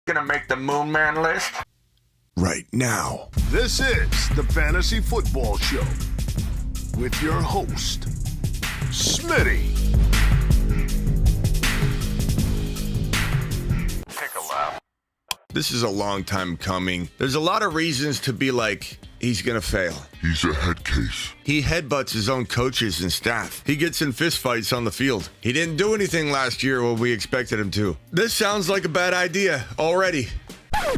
gonna make the Moon Man list? Right now. This is the Fantasy Football Show with your host, Smitty. Take a lap. This is a long time coming. There's a lot of reasons to be like, he's gonna fail. He's a head case. He headbutts his own coaches and staff. He gets in fistfights on the field. He didn't do anything last year what we expected him to. This sounds like a bad idea already,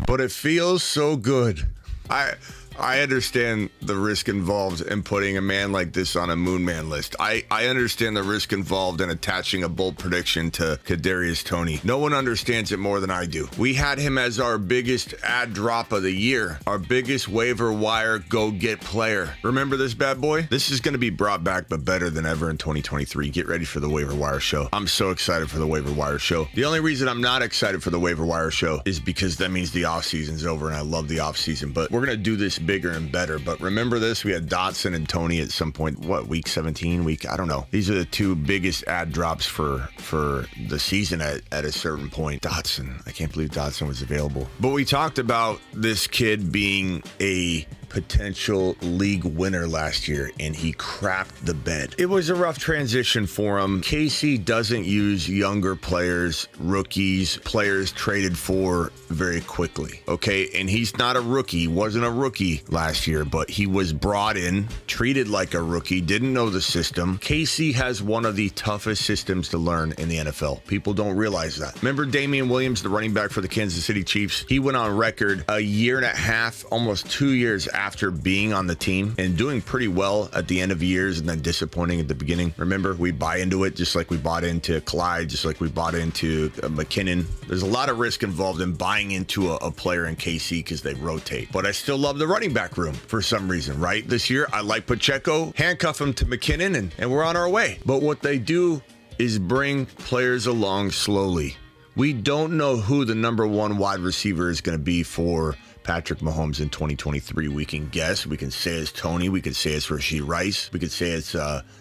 but it feels so good. I understand the risk involved in putting a man like this on a Moon Man list. I understand the risk involved in attaching a bold prediction to Kadarius Toney. No one understands it more than I do. We had him as our biggest ad drop of the year, our biggest waiver wire go-get player. Remember this bad boy? This is going to be brought back, but better than ever in 2023. Get ready for the waiver wire show. I'm so excited for the waiver wire show. The only reason I'm not excited for the waiver wire show is because that means the offseason's over, and I love the offseason, but we're going to do this bigger and better. But remember this, we had Dotson and Toney at some point, week 17, I don't know. These are the two biggest ad drops for the season at a certain point. Dotson, I can't believe Dotson was available. But we talked about this kid being a potential league winner last year, and he crapped the bed. It was a rough transition for him. KC doesn't use younger players, rookies, players traded for very quickly, okay? And he's not a rookie. He wasn't a rookie last year, but he was brought in, treated like a rookie, didn't know the system. KC has one of the toughest systems to learn in the NFL. People don't realize that. Remember Damian Williams, the running back for the Kansas City Chiefs? He went on record a year and a half, almost 2 years after being on the team and doing pretty well at the end of years and then disappointing at the beginning. Remember, we buy into it just like we bought into Clyde, just like we bought into McKinnon. There's a lot of risk involved in buying into a player in KC because they rotate. But I still love the running back room for some reason, right? This year, I like Pacheco, handcuff him to McKinnon, and we're on our way. But what they do is bring players along slowly. We don't know who the number one wide receiver is going to be for Patrick Mahomes in 2023. We can guess. We can say it's Toney. We could say it's Rashee Rice. We could say it's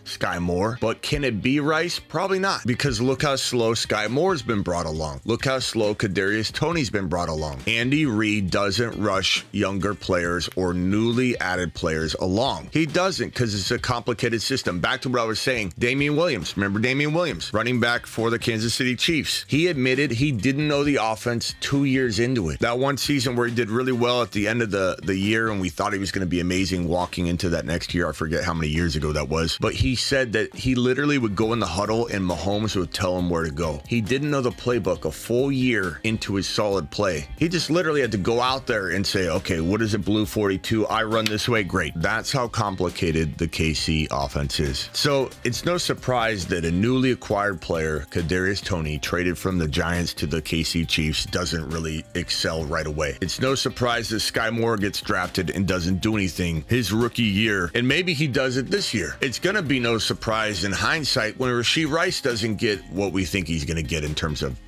Sky Moore. But can it be Rice? Probably not, because look how slow Sky Moore's been brought along. Look how slow Kadarius Toney's been brought along. Andy Reid doesn't rush younger players or newly added players along. He doesn't, because it's a complicated system. Back to what I was saying, Damian Williams. Remember Damian Williams, running back for the Kansas City Chiefs. He admitted he didn't know the offense 2 years into it. That one season where he did really well at the end of the year, and we thought he was going to be amazing walking into that next year. I forget how many years ago that was, but he said that he literally would go in the huddle and Mahomes would tell him where to go. He didn't know the playbook a full year into his solid play. He just literally had to go out there and say, okay, what is it, blue 42? I run this way. Great. That's how complicated the KC offense is. So it's no surprise that a newly acquired player, Kadarius Toney, traded from the Giants to the KC Chiefs, doesn't really excel right away. It's no surprise that Sky Moore gets drafted and doesn't do anything his rookie year, and maybe he does it this year. It's gonna be no surprise in hindsight when Rashee Rice doesn't get what we think he's gonna get in terms of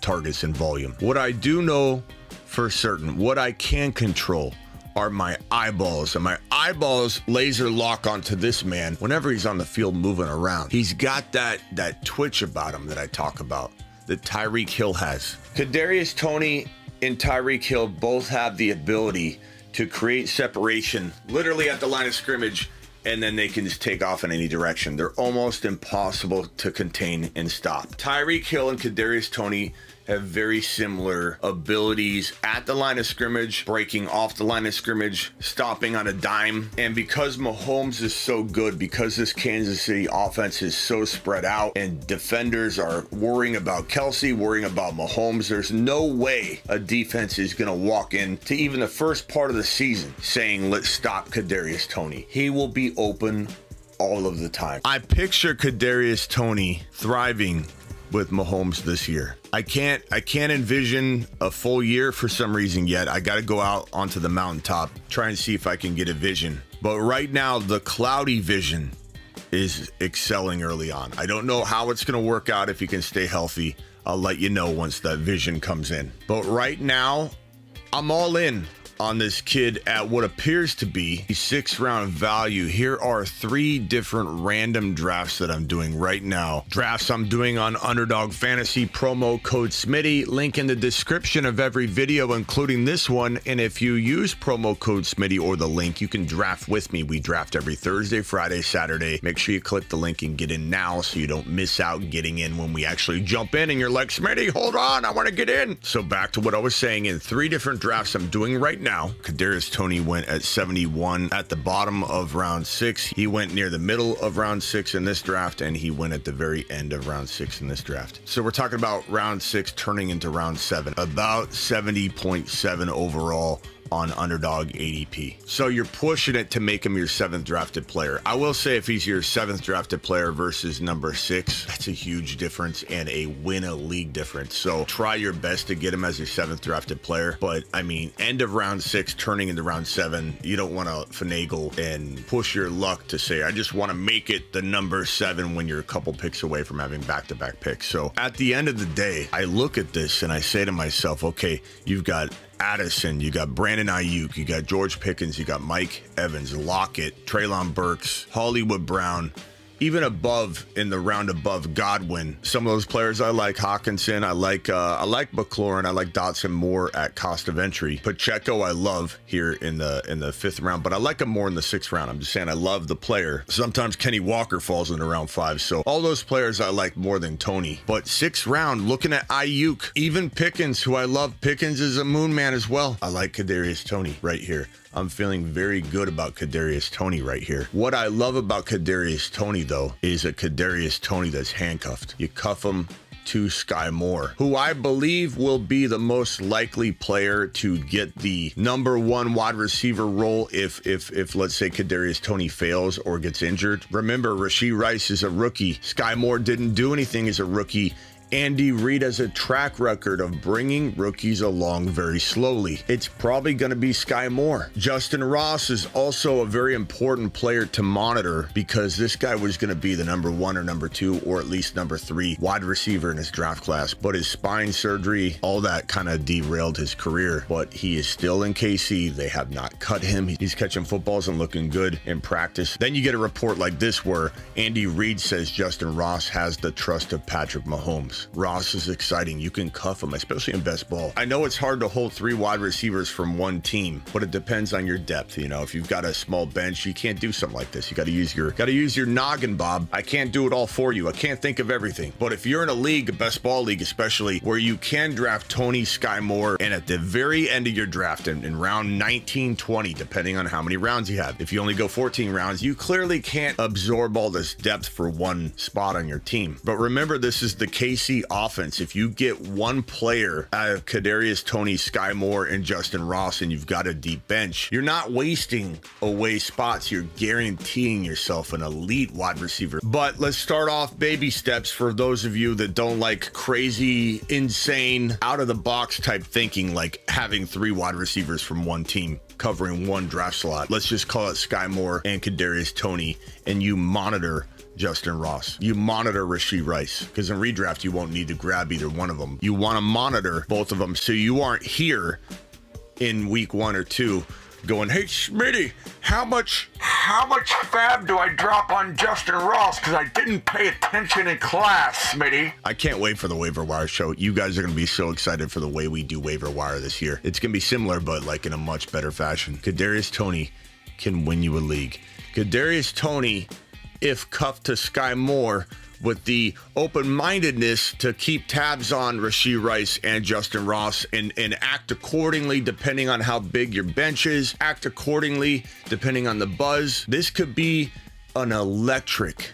targets and volume. What I do know for certain, what I can control, are my eyeballs, and my eyeballs laser lock onto this man whenever he's on the field moving around. He's got that twitch about him that I talk about, that Tyreek Hill has. Kadarius Toney and Tyreek Hill both have the ability to create separation literally at the line of scrimmage, and then they can just take off in any direction. They're almost impossible to contain and stop. Tyreek Hill and Kadarius Toney have very similar abilities at the line of scrimmage, breaking off the line of scrimmage, stopping on a dime. And because Mahomes is so good, because this Kansas City offense is so spread out and defenders are worrying about Kelsey, worrying about Mahomes, there's no way a defense is going to walk into even the first part of the season saying, let's stop Kadarius Toney. He will be open all of the time. I picture Kadarius Toney thriving with Mahomes this year. I can't envision a full year for some reason yet. I got to go out onto the mountaintop, try and see if I can get a vision. But right now, the cloudy vision is excelling early on. I don't know how it's going to work out if he can stay healthy. I'll let you know once that vision comes in. But right now, I'm all in on this kid at what appears to be a 6th round value. Here are 3 different random drafts that I'm doing right now. Drafts I'm doing on Underdog Fantasy, promo code Smitty. Link in the description of every video, including this one. And if you use promo code Smitty or the link, you can draft with me. We draft every Thursday, Friday, Saturday. Make sure you click the link and get in now so you don't miss out getting in when we actually jump in and you're like, Smitty, hold on, I want to get in. So back to what I was saying, in 3 different drafts I'm doing right now. Kadarius Toney went at 71 at the bottom of round 6. He went near the middle of round 6 in this draft, and he went at the very end of round 6 in this draft. So we're talking about round 6 turning into round 7, about 70.7 overall on Underdog ADP. So you're pushing it to make him your 7th drafted player. I will say if he's your 7th drafted player versus number 6, that's a huge difference and a win a league difference. So try your best to get him as your 7th drafted player. But I mean, end of round 6 turning into round 7, you don't want to finagle and push your luck to say, I just want to make it the number 7 when you're a couple picks away from having back-to-back picks. So at the end of the day, I look at this and I say to myself, okay, you've got Addison, you got Brandon Ayuk, you got George Pickens, you got Mike Evans, Lockett, Treylon Burks, Hollywood Brown, even above in the round above Godwin. Some of those players I like. Hawkinson, I like McLaurin, I like Dotson more at cost of entry. Pacheco I love here in the 5th round, but I like him more in the 6th round. I'm just saying I love the player. Sometimes Kenny Walker falls into round 5, so all those players I like more than Toney. But 6th round, looking at Ayuk, even Pickens, who I love. Pickens is a moon man as well. I like Kadarius Toney right here. I'm feeling very good about Kadarius Toney right here. What I love about Kadarius Toney, though, is a Kadarius Toney that's handcuffed. You cuff him to Sky Moore, who I believe will be the most likely player to get the number 1 wide receiver role if let's say Kadarius Toney fails or gets injured. Remember, Rashee Rice is a rookie. Sky Moore didn't do anything as a rookie. Andy Reid has a track record of bringing rookies along very slowly. It's probably going to be Sky Moore. Justin Ross is also a very important player to monitor because this guy was going to be the number 1 or number 2 or at least number 3 wide receiver in his draft class. But his spine surgery, all that kind of derailed his career. But he is still in KC. They have not cut him. He's catching footballs and looking good in practice. Then you get a report like this where Andy Reid says Justin Ross has the trust of Patrick Mahomes. Ross is exciting. You can cuff him, especially in best ball. I know it's hard to hold 3 wide receivers from one team, but it depends on your depth. You know, if you've got a small bench, you can't do something like this. You got to use your noggin, Bob. I can't do it all for you. I can't think of everything. But if you're in a league, a best ball league especially, where you can draft Toney, Sky Moore, and at the very end of your draft in round 19, 20, depending on how many rounds you have. If you only go 14 rounds, you clearly can't absorb all this depth for one spot on your team. But remember, this is the KC offense. If you get one player out of Kadarius Toney, Sky Moore, and Justin Ross, and you've got a deep bench, you're not wasting away spots. You're guaranteeing yourself an elite wide receiver. But let's start off baby steps for those of you that don't like crazy, insane, out of the box type thinking, like having 3 wide receivers from one team covering one draft slot. Let's just call it Sky Moore and Kadarius Toney, and you monitor Justin Ross. You monitor Rashee Rice, because in redraft, you won't need to grab either one of them. You want to monitor both of them so you aren't here in week 1 or 2 going, hey, Smitty, how much Fab do I drop on Justin Ross because I didn't pay attention in class, Smitty? I can't wait for the waiver wire show. You guys are going to be so excited for the way we do waiver wire this year. It's going to be similar, but like in a much better fashion. Kadarius Toney can win you a league. Kadarius Toney, if cuffed to Sky Moore, with the open-mindedness to keep tabs on Rashee Rice and Justin Ross and act accordingly depending on how big your bench is, act accordingly depending on the buzz. This could be an electric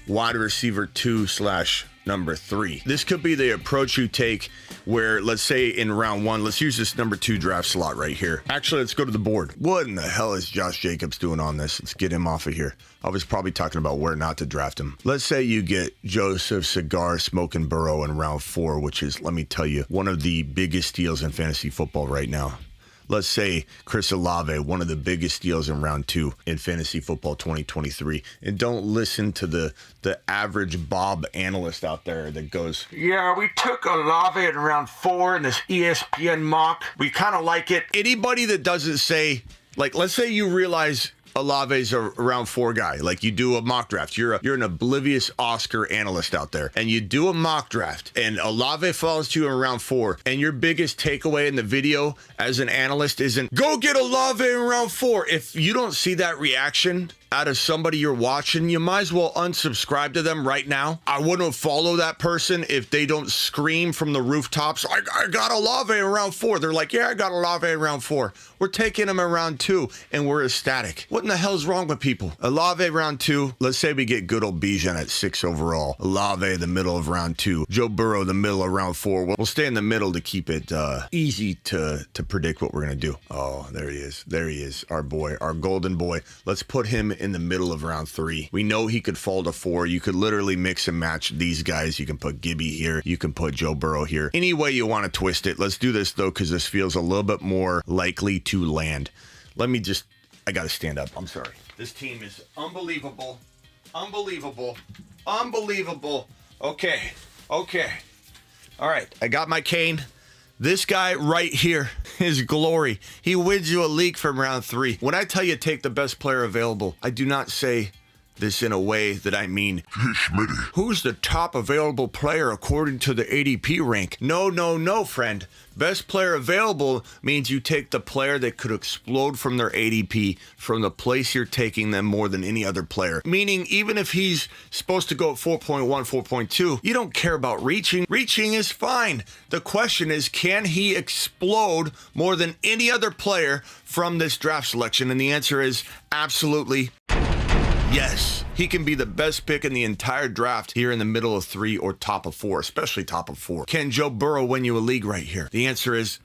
wide receiver 2/number 3. This could be the approach you take where, let's say in round 1, let's use this number 2 draft slot right here. Actually, let's go to the board. What in the hell is Josh Jacobs doing on this? Let's get him off of here. I was probably talking about where not to draft him. Let's say you get Joseph Cigar Smoking Burrow in round 4, which is, let me tell you, one of the biggest steals in fantasy football right now. let's say Chris Olave, one of the biggest deals in round 2 in fantasy football 2023. And don't listen to the average Bob analyst out there that goes, Yeah, we took Olave in round 4 in this ESPN mock. We kind of like it. anybody that doesn't say, like, let's say you realize Olave's a round 4 guy. Like, you do a mock draft. You're an oblivious Oscar analyst out there, and you do a mock draft, and Olave falls to you in round 4, and your biggest takeaway in the video as an analyst isn't, go get Olave in round 4. If you don't see that reaction out of somebody you're watching, you might as well unsubscribe to them right now. I wouldn't follow that person if they don't scream from the rooftops, I got Olave in round 4. They're like, yeah, I got Olave in round 4. We're taking him in round 2, and we're ecstatic. What in the hell's wrong with people? Olave round 2. Let's say we get good old Bijan at 6 overall. Olave the middle of round 2. Joe Burrow the middle of round 4. We'll stay in the middle to keep it easy to predict what we're going to do. Oh, there he is. There he is. Our boy, our golden boy. Let's put him in the middle of round 3. We know he could fall to 4. You could literally mix and match these guys. You can put Gibby here. You can put Joe Burrow here. Any way you want to twist it. Let's do this, though, because this feels a little bit more likely to land. I got to stand up. I'm sorry. This team is unbelievable. Unbelievable. Unbelievable. Okay. All right. I got my cane. This guy right here is glory. He wins you a league from round 3. When I tell you take the best player available, I do not say this in a way that I mean, who's the top available player according to the ADP rank? No, friend. Best player available means you take the player that could explode from their ADP from the place you're taking them more than any other player. Meaning, even if he's supposed to go at 4.1, 4.2, you don't care about reaching. Reaching is fine. The question is, can he explode more than any other player from this draft selection? And the answer is absolutely yes. He can be the best pick in the entire draft here in the middle of 3 or top of 4, especially top of 4. Can Joe Burrow win you a league right here? The answer is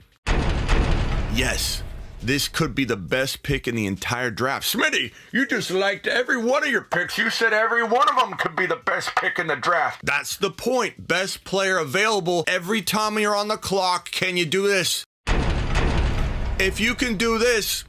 yes. This could be the best pick in the entire draft. Smitty, you just liked every one of your picks. You said every one of them could be the best pick in the draft. That's the point. Best player available every time you're on the clock. Can you do this? If you can do this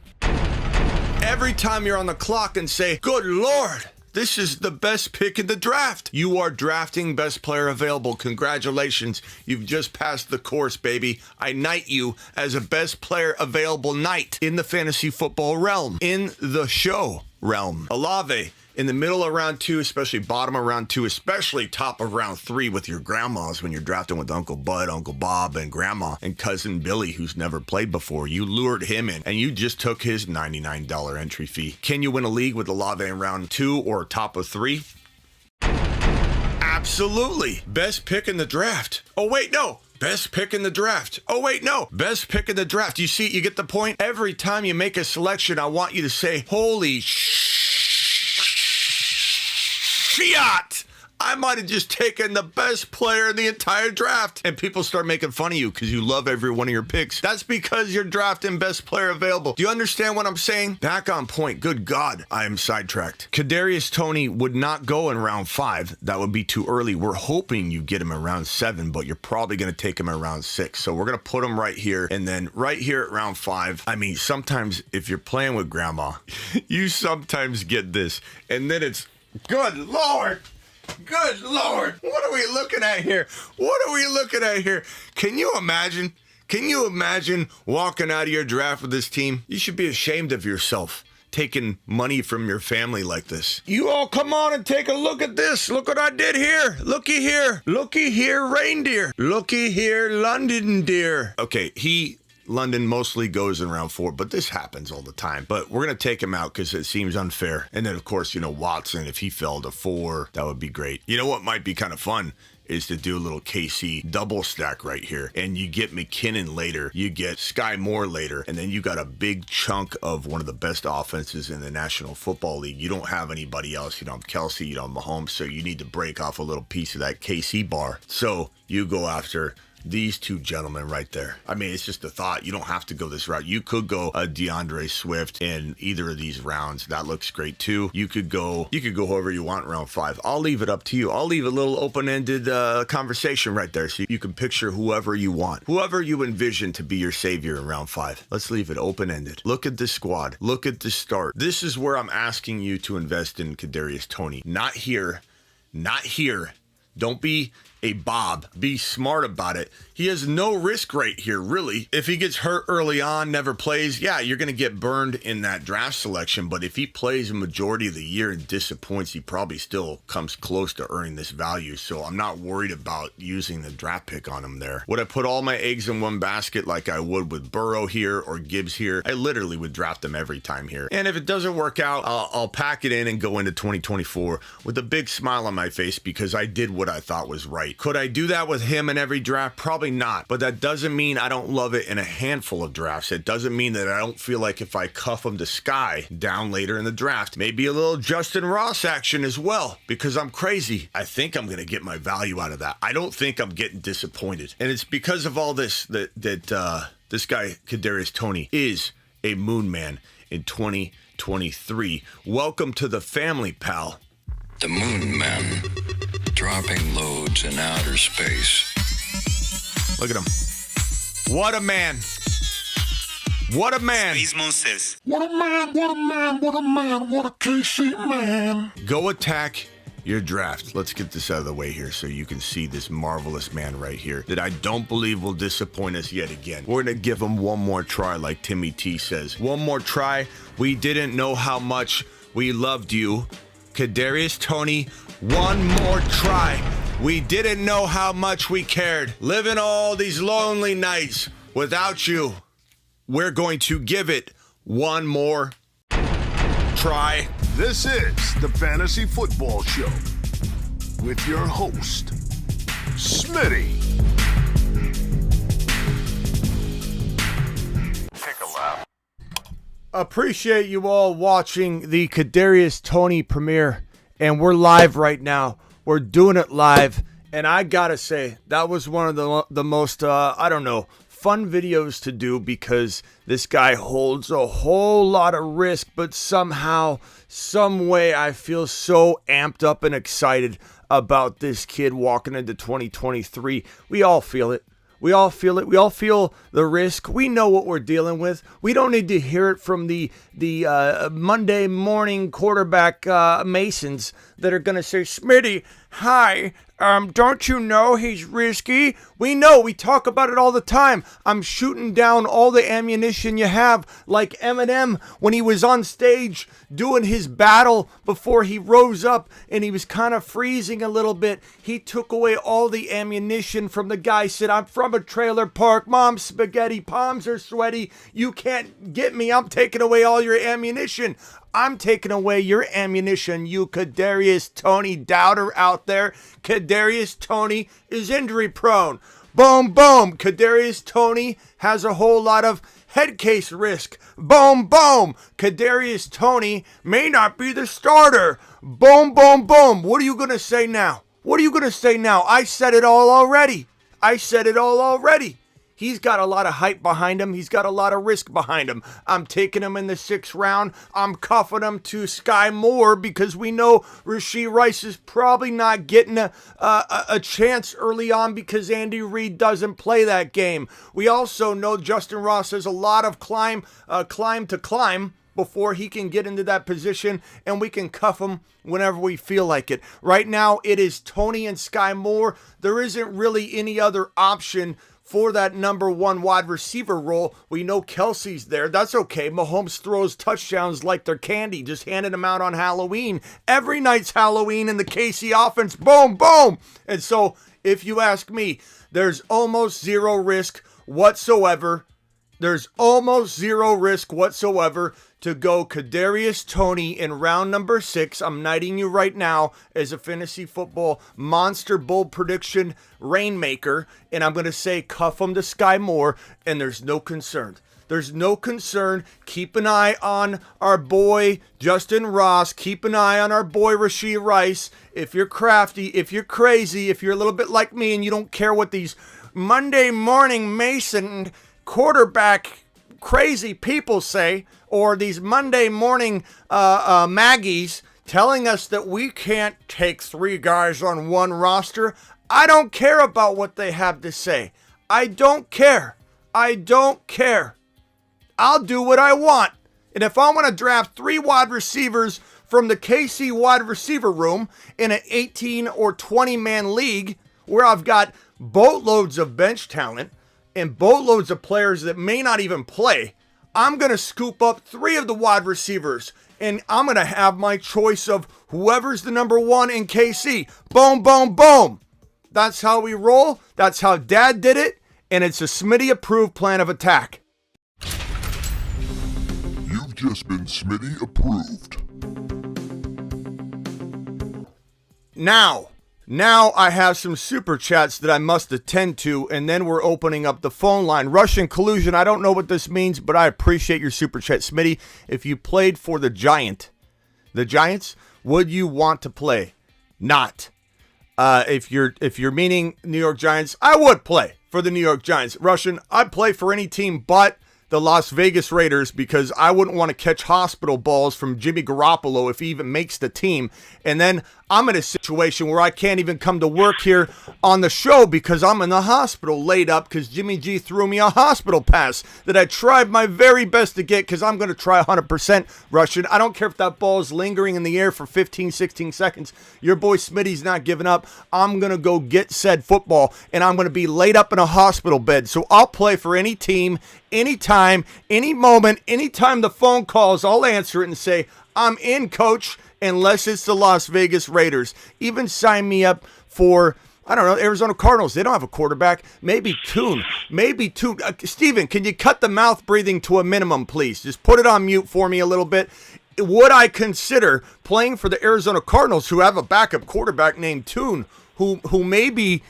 every time you're on the clock and say, good Lord, this is the best pick in the draft. You are drafting best player available. Congratulations. You've just passed the course, baby. I knight you as a best player available knight in the fantasy football realm, in the show realm. Olave in the middle of round 2, especially bottom of round 2, especially top of round 3 with your grandmas when you're drafting with Uncle Bud, Uncle Bob, and Grandma and Cousin Billy, who's never played before. You lured him in, and you just took his $99 entry fee. Can you win a league with Olave in round 2 or top of 3? Absolutely. Best pick in the draft. Oh, wait, no. Best pick in the draft. Oh, wait, no. Best pick in the draft. You see, you get the point? Every time you make a selection, I want you to say, holy Fiat! I might have just taken the best player in the entire draft. And people start making fun of you because you love every one of your picks. That's because you're drafting best player available. Do you understand what I'm saying? Back on point. Good God, I am sidetracked. Kadarius Toney would not go in round 5. That would be too early. We're hoping you get him in round 7, but you're probably going to take him in round 6. So we're going to put him right here. And then right here at round 5, I mean, sometimes if you're playing with grandma, you sometimes get this. And then it's, good Lord. Good Lord. What are we looking at here? What are we looking at here? Can you imagine? Can you imagine walking out of your draft with this team? You should be ashamed of yourself taking money from your family like this. You all come on and take a look at this. Look what I did here. Looky here. Looky here, reindeer. Looky here, London deer. Okay, London mostly goes in round 4, but this happens all the time. But we're going to take him out because it seems unfair. And then, of course, Watson, if he fell to 4, that would be great. You know what might be kind of fun is to do a little KC double stack right here. And you get McKinnon later, you get Sky Moore later, and then you got a big chunk of one of the best offenses in the National Football League. You don't have anybody else. You don't have Kelsey, you don't have Mahomes, so you need to break off a little piece of that KC bar. So you go after these two gentlemen right there. I mean, it's just a thought. You don't have to go this route. You could go a DeAndre Swift in either of these rounds. That looks great too. You could go however you want in round 5. I'll leave it up to you. I'll leave a little open-ended conversation right there so you can picture whoever you want, whoever you envision to be your savior in round 5. Let's leave it open-ended. Look at the squad. Look at the start. This is where I'm asking you to invest in Kadarius Toney. Not here. Not here. Don't be a Bob. Be smart about it. He has no risk right here, really. If he gets hurt early on, never plays, yeah, you're going to get burned in that draft selection. But if he plays a majority of the year and disappoints, he probably still comes close to earning this value. So I'm not worried about using the draft pick on him there. Would I put all my eggs in one basket like I would with Burrow here or Gibbs here? I literally would draft them every time here. And if it doesn't work out, I'll pack it in and go into 2024 with a big smile on my face because I did what I thought was right. Could I do that with him in every draft? Probably not. But that doesn't mean I don't love it in a handful of drafts. It doesn't mean that I don't feel like if I cuff him to Sky down later in the draft, maybe a little Justin Ross action as well, because I'm crazy. I think I'm going to get my value out of that. I don't think I'm getting disappointed. And it's because of all this that this guy, Kadarius Toney, is a moon man in 2023. Welcome to the family, pal. The Moon Man, dropping loads in outer space. Look at him. What a man. What a man. Space Monsters. What a man, what a man, what a man, what a KC man. Go attack your draft. Let's get this out of the way here so you can see this marvelous man right here that I don't believe will disappoint us yet again. We're going to give him one more try, like Timmy T says. One more try. We didn't know how much we loved you. Kadarius Toney, one more try. We didn't know how much we cared. Living all these lonely nights without you. We're going to give it one more try. This is the Fantasy Football Show with your host, Smitty. Take a lap. Appreciate you all watching the Kadarius Toney premiere, and we're live right now. We're doing it live, and I gotta say that was one of the most fun videos to do because this guy holds a whole lot of risk, but somehow, some way, I feel so amped up and excited about this kid walking into 2023. We all feel it. We all feel it. We all feel the risk. We know what we're dealing with. We don't need to hear it from the Monday morning quarterback Masons that are going to say, Smitty, hi, don't you know he's risky? We know. We talk about it all the time. I'm shooting down all the ammunition you have, like Eminem when he was on stage doing his battle before he rose up and he was kind of freezing a little bit. He took away all the ammunition from the guy, said, I'm from a trailer park. Mom's spaghetti, palms are sweaty. You can't get me. I'm taking away all your ammunition. I'm taking away your ammunition, you Kadarius Toney doubter out there. Kadarius Toney is injury prone. Boom, boom. Kadarius Toney has a whole lot of head case risk. Boom, boom. Kadarius Toney may not be the starter. Boom, boom, boom. What are you going to say now? What are you going to say now? I said it all already. He's got a lot of hype behind him. He's got a lot of risk behind him. I'm taking him in the 6th round. I'm cuffing him to Sky Moore because we know Rashee Rice is probably not getting a chance early on because Andy Reid doesn't play that game. We also know Justin Ross has a lot of climb to climb before he can get into that position, and we can cuff him whenever we feel like it. Right now, it is Toney and Sky Moore. There isn't really any other option for that number 1 wide receiver role. We know Kelsey's there. That's okay. Mahomes throws touchdowns like they're candy, just handing them out on Halloween. Every night's Halloween in the KC offense. Boom, boom. And so, if you ask me, there's almost zero risk whatsoever. To go Kadarius Toney in round number 6. I'm knighting you right now as a fantasy football monster bold prediction rainmaker. And I'm going to say cuff him to Sky Moore. And there's no concern. Keep an eye on our boy Justin Ross. Keep an eye on our boy Rashee Rice. If you're crafty, if you're crazy, if you're a little bit like me and you don't care what these Monday morning Mason quarterback crazy people say, or these Monday morning Maggies telling us that we can't take 3 guys on one roster. I don't care about what they have to say. I don't care. I don't care. I'll do what I want. And if I want to draft 3 wide receivers from the KC wide receiver room in an 18 or 20 man league where I've got boatloads of bench talent and boatloads of players that may not even play, I'm going to scoop up 3 of the wide receivers and I'm going to have my choice of whoever's the number 1 in KC. Boom, boom, boom. That's how we roll. That's how Dad did it. And it's a Smitty approved plan of attack. You've just been Smitty approved. Now I have some super chats that I must attend to, and then we're opening up the phone line. Russian collusion, I don't know what this means, but I appreciate your super chat. Smitty, if you played for the Giants, would you want to play? Not. If you're meaning New York Giants, I would play for the New York Giants. Russian, I'd play for any team but the Las Vegas Raiders because I wouldn't want to catch hospital balls from Jimmy Garoppolo if he even makes the team. And then I'm in a situation where I can't even come to work here on the show because I'm in the hospital laid up because Jimmy G threw me a hospital pass that I tried my very best to get because I'm going to try 100%, Russian. I don't care if that ball is lingering in the air for 15, 16 seconds. Your boy Smitty's not giving up. I'm going to go get said football, and I'm going to be laid up in a hospital bed. So I'll play for any team, anytime, any moment, anytime the phone calls, I'll answer it and say, I'm in, coach, unless it's the Las Vegas Raiders. Even sign me up for, I don't know, Arizona Cardinals. They don't have a quarterback. Maybe Toon. Steven, can you cut the mouth breathing to a minimum, please? Just put it on mute for me a little bit. Would I consider playing for the Arizona Cardinals, who have a backup quarterback named Toon, who maybe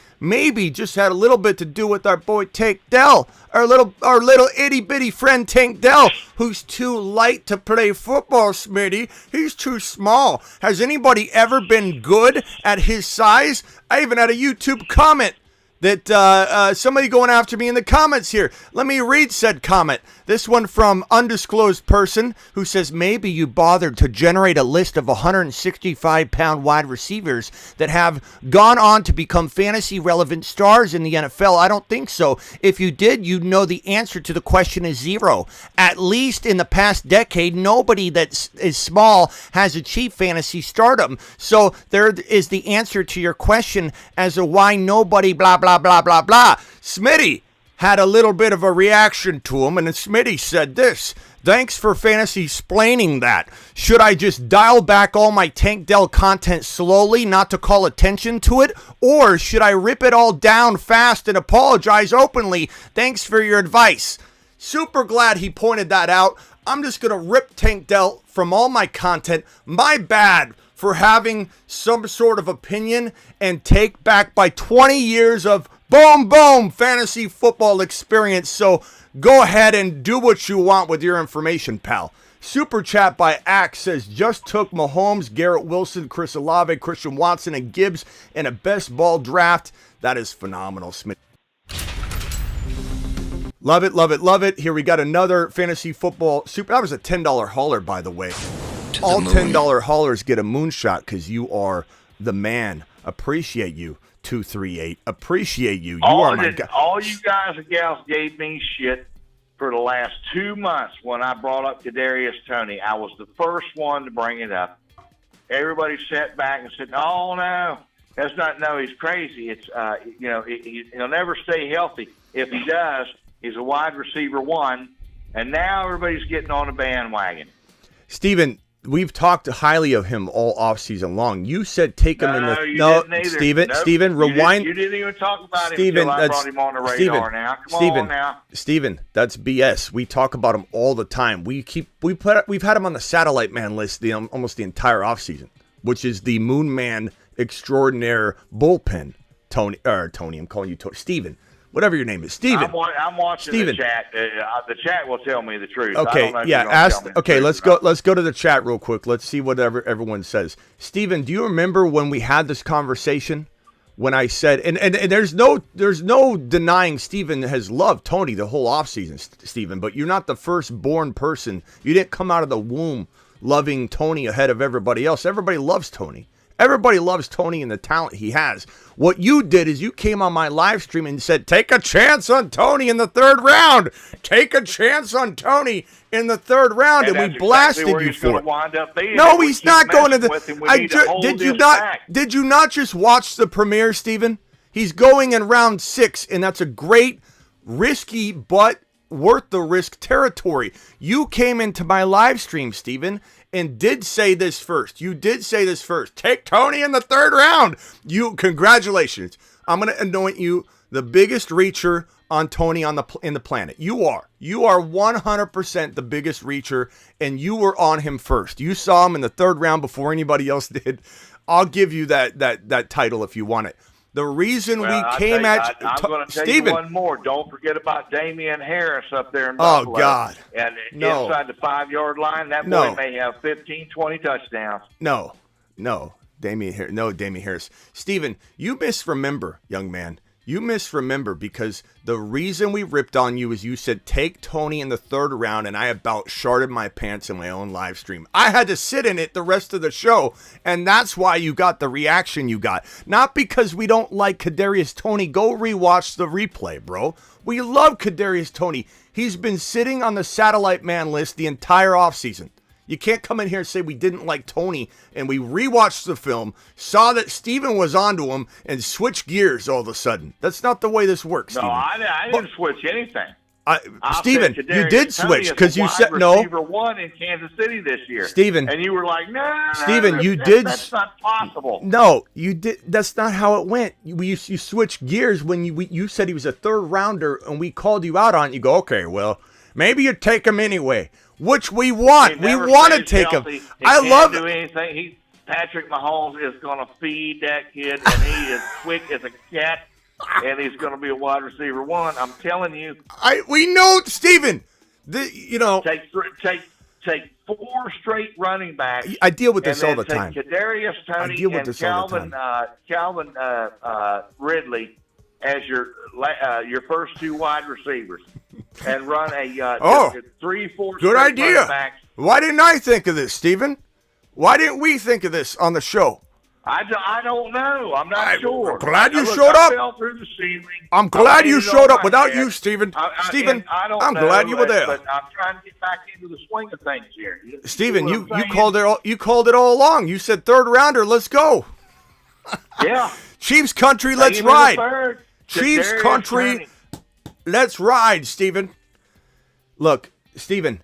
just had a little bit to do with our boy Tank Dell, our little itty bitty friend Tank Dell, who's too light to play football, Smitty. He's too small. Has anybody ever been good at his size? I even had a YouTube comment that somebody going after me in the comments here. Let me read said comment. This one from undisclosed person who says, maybe you bothered to generate a list of 165-pound wide receivers that have gone on to become fantasy relevant stars in the NFL. I don't think so. If you did, you'd know the answer to the question is 0. At least in the past decade, nobody that is small has achieved fantasy stardom. So there is the answer to your question as to why nobody blah, blah, blah, blah, blah. Smitty had a little bit of a reaction to him, and then Smitty said this: thanks for fantasy explaining that. Should I just dial back all my Tank Dell content slowly, not to call attention to it? Or should I rip it all down fast and apologize openly? Thanks for your advice. Super glad he pointed that out. I'm just going to rip Tank Dell from all my content. My bad for having some sort of opinion and take back by 20 years of boom fantasy football experience. So go ahead and do what you want with your information, pal. Super chat by Axe says, just took Mahomes, Garrett Wilson, Chris Olave, Christian Watson, and Gibbs in a best ball draft. That is phenomenal, Smith. Love it, love it, love it. Here we got another fantasy football super. That was a $10 hauler, by the way. All $10 haulers get a moonshot because you are the man. Appreciate you. 238. Appreciate you. You are my guy. All you guys and gals gave me shit for the last 2 months when I brought up Kadarius Toney. I was the first one to bring it up. Everybody sat back and said, "Oh no, that's not. No, he's crazy. It's he'll never stay healthy. If he does, he's a wide receiver 1." And now everybody's getting on the bandwagon. Steven, we've talked highly of him all offseason long. You said take him in the Steven, rewind. You didn't even talk about him until I brought him on the radar now. Come on now. Steven, that's BS. We talk about him all the time. We've had him on the satellite man list almost the entire offseason, which is the Moon Man extraordinaire bullpen. Tony, I'm calling you Tony. Steven. Whatever your name is, Steven. I'm watching Steven. The chat. The chat will tell me the truth. Okay, let's go to the chat real quick. Let's see what everyone says. Steven, do you remember when we had this conversation when I said, and there's no denying Steven has loved Tony the whole offseason, Steven, but you're not the firstborn person. You didn't come out of the womb loving Tony ahead of everybody else. Everybody loves Tony. Everybody loves Tony and the talent he has. What you did is you came on my live stream and said, take a chance on Tony in the third round. Take a chance on Tony in the third round. And we blasted you for it. No, he's not going to the... Did you not just watch the premiere, Steven? He's going in round 6, and that's a great, risky, but worth the risk territory. You came into my live stream, Steven, and did say this first. You did say this first. Take Tony in the third round. Congratulations. I'm going to anoint you the biggest reacher on Tony in the planet. You are 100% the biggest reacher, and you were on him first. You saw him in the third round before anybody else did. I'll give you that title if you want it. The reason we came at you, I'm going to tell Steven, you one more. Don't forget about Damian Harris up there in Buffalo. Oh, God. And No. inside the 5-yard line, that No. boy may have 15, 20 touchdowns. No, Damian Harris. Steven, you misremember, young man. You misremember because the reason we ripped on you is you said take Tony in the third round, and I about sharted my pants in my own live stream. I had to sit in it the rest of the show, and that's why you got the reaction you got. Not because we don't like Kadarius Toney. Go rewatch the replay, bro. We love Kadarius Toney. He's been sitting on the satellite man list the entire offseason. You can't come in here and say we didn't like Tony, and we rewatched the film, saw that Steven was onto him, and switched gears all of a sudden. That's not the way this works, No, Steven. I didn't switch anything. Steven, you did switch because you said no. Receiver one in Kansas City this year. Steven. And you were like, no, Steven, you did. That's not possible. No, you did. That's not how it went. You switched gears when you said he was a third rounder, and we called you out on it. You go, okay, well, maybe you take him anyway. Which we want. We want to take him. I love it. Do anything. Patrick Mahomes is going to feed that kid, and he is quick as a cat, and he's going to be a wide receiver one. I'm telling you. We know, Steven. Take 4 straight running backs. I deal with this all the time. Kadarius Toney and Calvin Ridley as your first 2 wide receivers, and run a 3-4. Good idea. Why didn't I think of this, Steven? Why didn't we think of this on the show? I don't know. I'm not sure. I'm glad you showed up. I fell through the ceiling. I'm glad you showed up without you, Steven. Steven, I'm glad you were there. But I'm trying to get back into the swing of things here. Steven, you called it all along. You said third rounder. Let's go. Yeah. Chiefs country. Let's ride. Chiefs country. Let's ride, Steven. Look, Steven,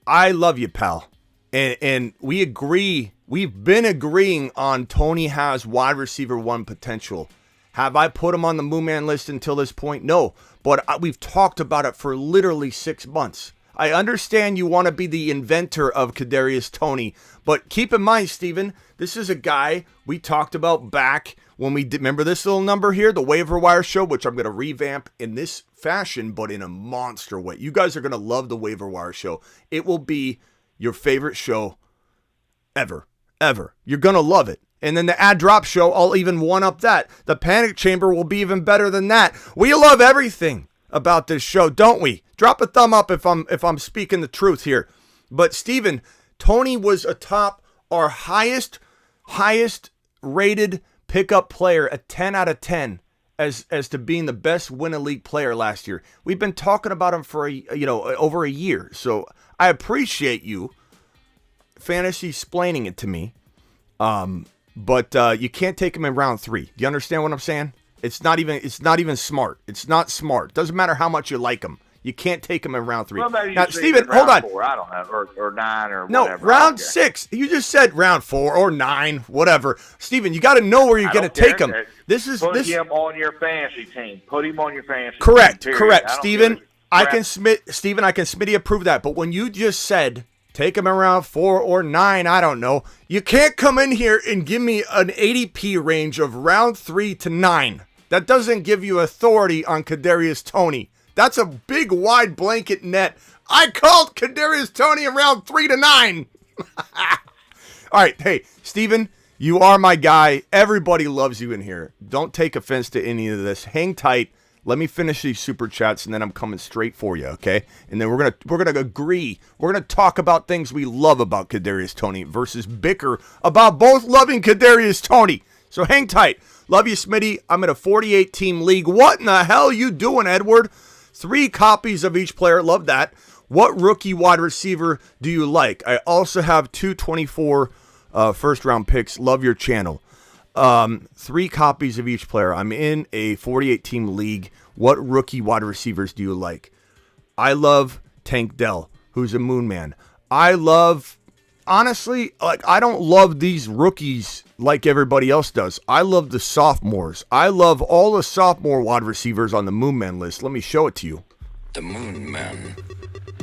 I love you, pal. And we agree. We've been agreeing on Tony has wide receiver 1 potential. Have I put him on the Moon Man list until this point? No. But we've talked about it for literally 6 months. I understand you want to be the inventor of Kadarius Toney. But keep in mind, Steven, this is a guy we talked about back when we did. Remember this little number here, the waiver wire show, which I'm going to revamp in this fashion, but in a monster way. You guys are going to love the waiver wire show. It will be your favorite show ever. You're going to love it. And then the ad drop show, I'll even one up that. The panic chamber will be even better than that. We love everything about this show, don't we? Drop a thumb up if I'm speaking the truth here. But Steven, Tony was atop our highest rated pickup player, a 10 out of 10 as to being the best win a league player last year. We've been talking about him for over a year. So I appreciate you fantasy explaining it to me. But you can't take him in round 3. Do you understand what I'm saying? It's not even smart. It's not smart. Doesn't matter how much you like him. You can't take him in round 3. Well, now, Steven, hold on. 4, I don't know, or 9 or no, whatever. Round 6. You just said round 4 or 9, whatever. Steven, you got to know where you're going to take him. Put him on your fantasy team. Put him on your fantasy Correct, team. correct. Steven, I can Smitty approve that. But when you just said take him around 4 or 9, I don't know. You can't come in here and give me an ADP range of round 3 to 9. That doesn't give you authority on Kadarius Toney. That's a big, wide blanket net. I called Kadarius Toney around 3 to 9. All right, hey, Steven, You are my guy. Everybody loves you in here. Don't take offense to any of this. Hang tight. Let me finish these super chats, and then I'm coming straight for you, okay? And then we're gonna agree. We're gonna talk about things we love about Kadarius Toney versus bicker about both loving Kadarius Toney. So hang tight. Love you, Smitty. I'm in a 48-team league. What in the hell you doing, Edward? 3 copies of each player. Love that. What rookie wide receiver do you like? I also have 224 first-round picks. Love your channel. 3 copies of each player. I'm in a 48-team league. What rookie wide receivers do you like? I love Tank Dell, who's a moon man. Honestly, I don't love these rookies like everybody else does. I love the sophomores. I love all the sophomore wide receivers on the moon man list. Let me show it to you. The Moon Men,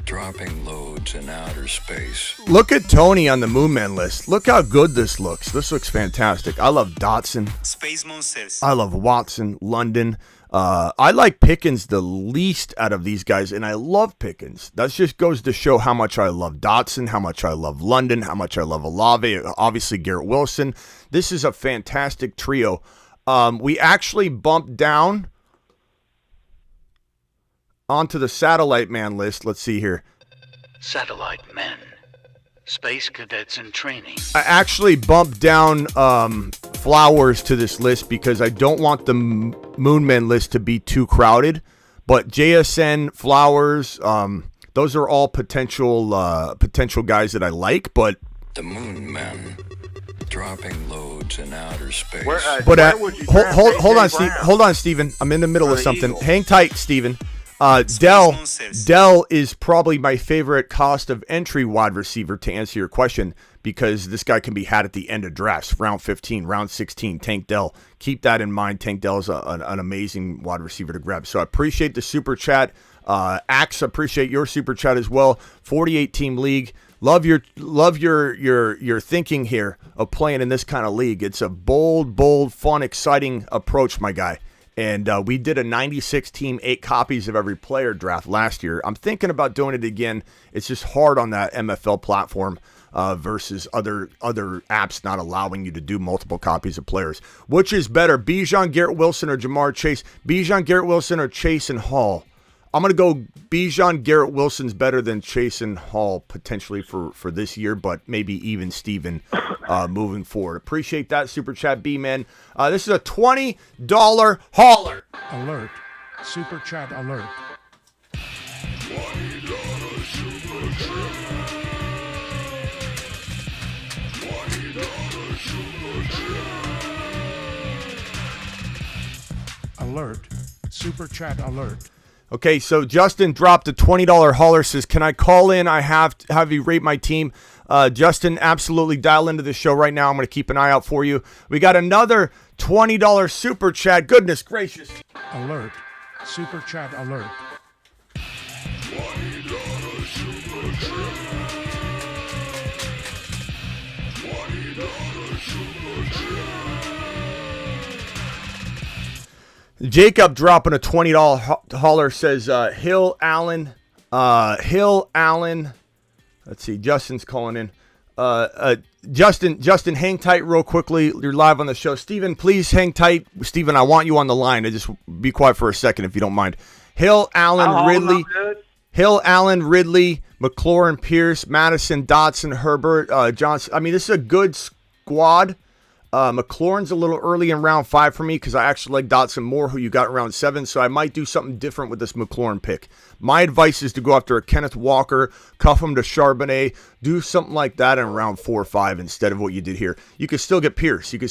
dropping loads in outer space. Look at Tony on the moon man list. Look how good this looks. This looks fantastic. I love Dotson. Space Monsters. I love Watson, London. I like Pickens the least out of these guys, and I love Pickens. That just goes to show how much I love Dotson, how much I love London, how much I love Olave, obviously Garrett Wilson. This is a fantastic trio. We actually bumped down onto the Satellite Man list. Let's see here. Satellite Men. Space cadets in training. I actually bumped down Flowers to this list because I don't want the Moonmen list to be too crowded. But JSN, Flowers, those are all potential guys that I like. But The Moon Men, dropping loads in outer space. Hold on, Steven. I'm in the middle of something. Eagles. Hang tight, Steven. Dell is probably my favorite cost of entry wide receiver to answer your question because this guy can be had at the end of drafts, round 15, round 16, Tank Dell. Keep that in mind. Tank Dell is an amazing wide receiver to grab. So I appreciate the super chat. Axe, appreciate your super chat as well. 48-team league. Love your thinking here of playing in this kind of league. It's a bold, fun, exciting approach, my guy. And we did a 96-team, 8 copies of every player draft last year. I'm thinking about doing it again. It's just hard on that MFL platform versus other apps not allowing you to do multiple copies of players. Which is better, Bijan, Garrett Wilson, or Jamar Chase? Bijan, Garrett Wilson, or Chase and Hall? I'm going to go Bijan, Garrett Wilson's better than Chase and Hall potentially for this year, but maybe even Steven moving forward. Appreciate that super chat, B-Man. This is a $20 hauler. Alert. Super chat alert. Alert. Super chat alert. Okay, so Justin dropped a $20 hauler, says, can I call in? I have you rate my team. Justin, absolutely dial into the show right now. I'm going to keep an eye out for you. We got another $20 super chat. Goodness gracious. Alert. Super chat alert. Jacob dropping a $20 hauler, says Hill Allen. Let's see, Justin's calling in. Justin, hang tight real quickly. You're live on the show. Steven, please hang tight. Steven, I want you on the line. I just be quiet for a second if you don't mind. Hill Allen, Ridley, McLaurin, Pierce, Madison, Dotson, Herbert, Johnson. I mean, this is a good squad. McLaurin's a little early in round 5 for me because I actually like Dotson more, who you got in round 7, so I might do something different with this McLaurin pick. My advice is to go after a Kenneth Walker, cuff him to Charbonnet, do something like that in round 4 or 5 instead of what you did here. You could still get Pierce. Get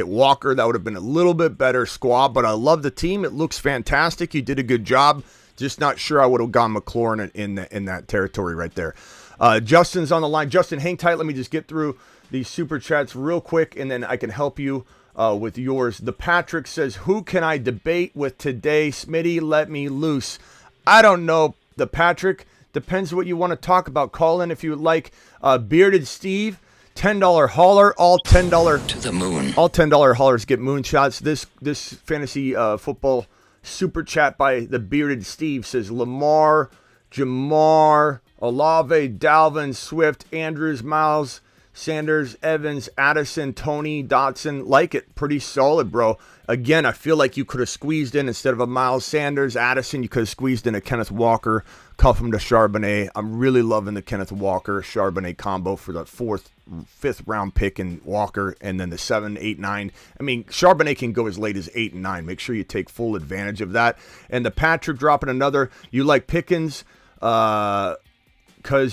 Walker. That would have been a little bit better squad, but I love the team. It looks fantastic. You did a good job. Just not sure I would have gone McLaurin in that territory right there. Justin's on the line. Justin, hang tight. Let me just get through these super chats real quick, and then I can help you with yours. The Patrick says, who can I debate with today? Smitty, let me loose. I don't know, the Patrick. Depends what you want to talk about. Call in if you would like. Bearded Steve, $10 hauler, all $10 To the moon. all $10 haulers get moonshots. This fantasy football super chat by the Bearded Steve says Lamar, Jamar, Olave, Dalvin, Swift, Andrews, Miles, Sanders, Evans, Addison, Toney, Dotson. Like it. Pretty solid, bro. Again, I feel like you could have squeezed in, instead of a Miles Sanders, Addison, you could have squeezed in a Kenneth Walker, cuff him to Charbonnet. I'm really loving the Kenneth Walker-Charbonnet combo for the fifth round pick in Walker, and then the 7, 8, 9. I mean, Charbonnet can go as late as 8 and 9. Make sure you take full advantage of that. And the Patrick dropping another. You like Pickens, because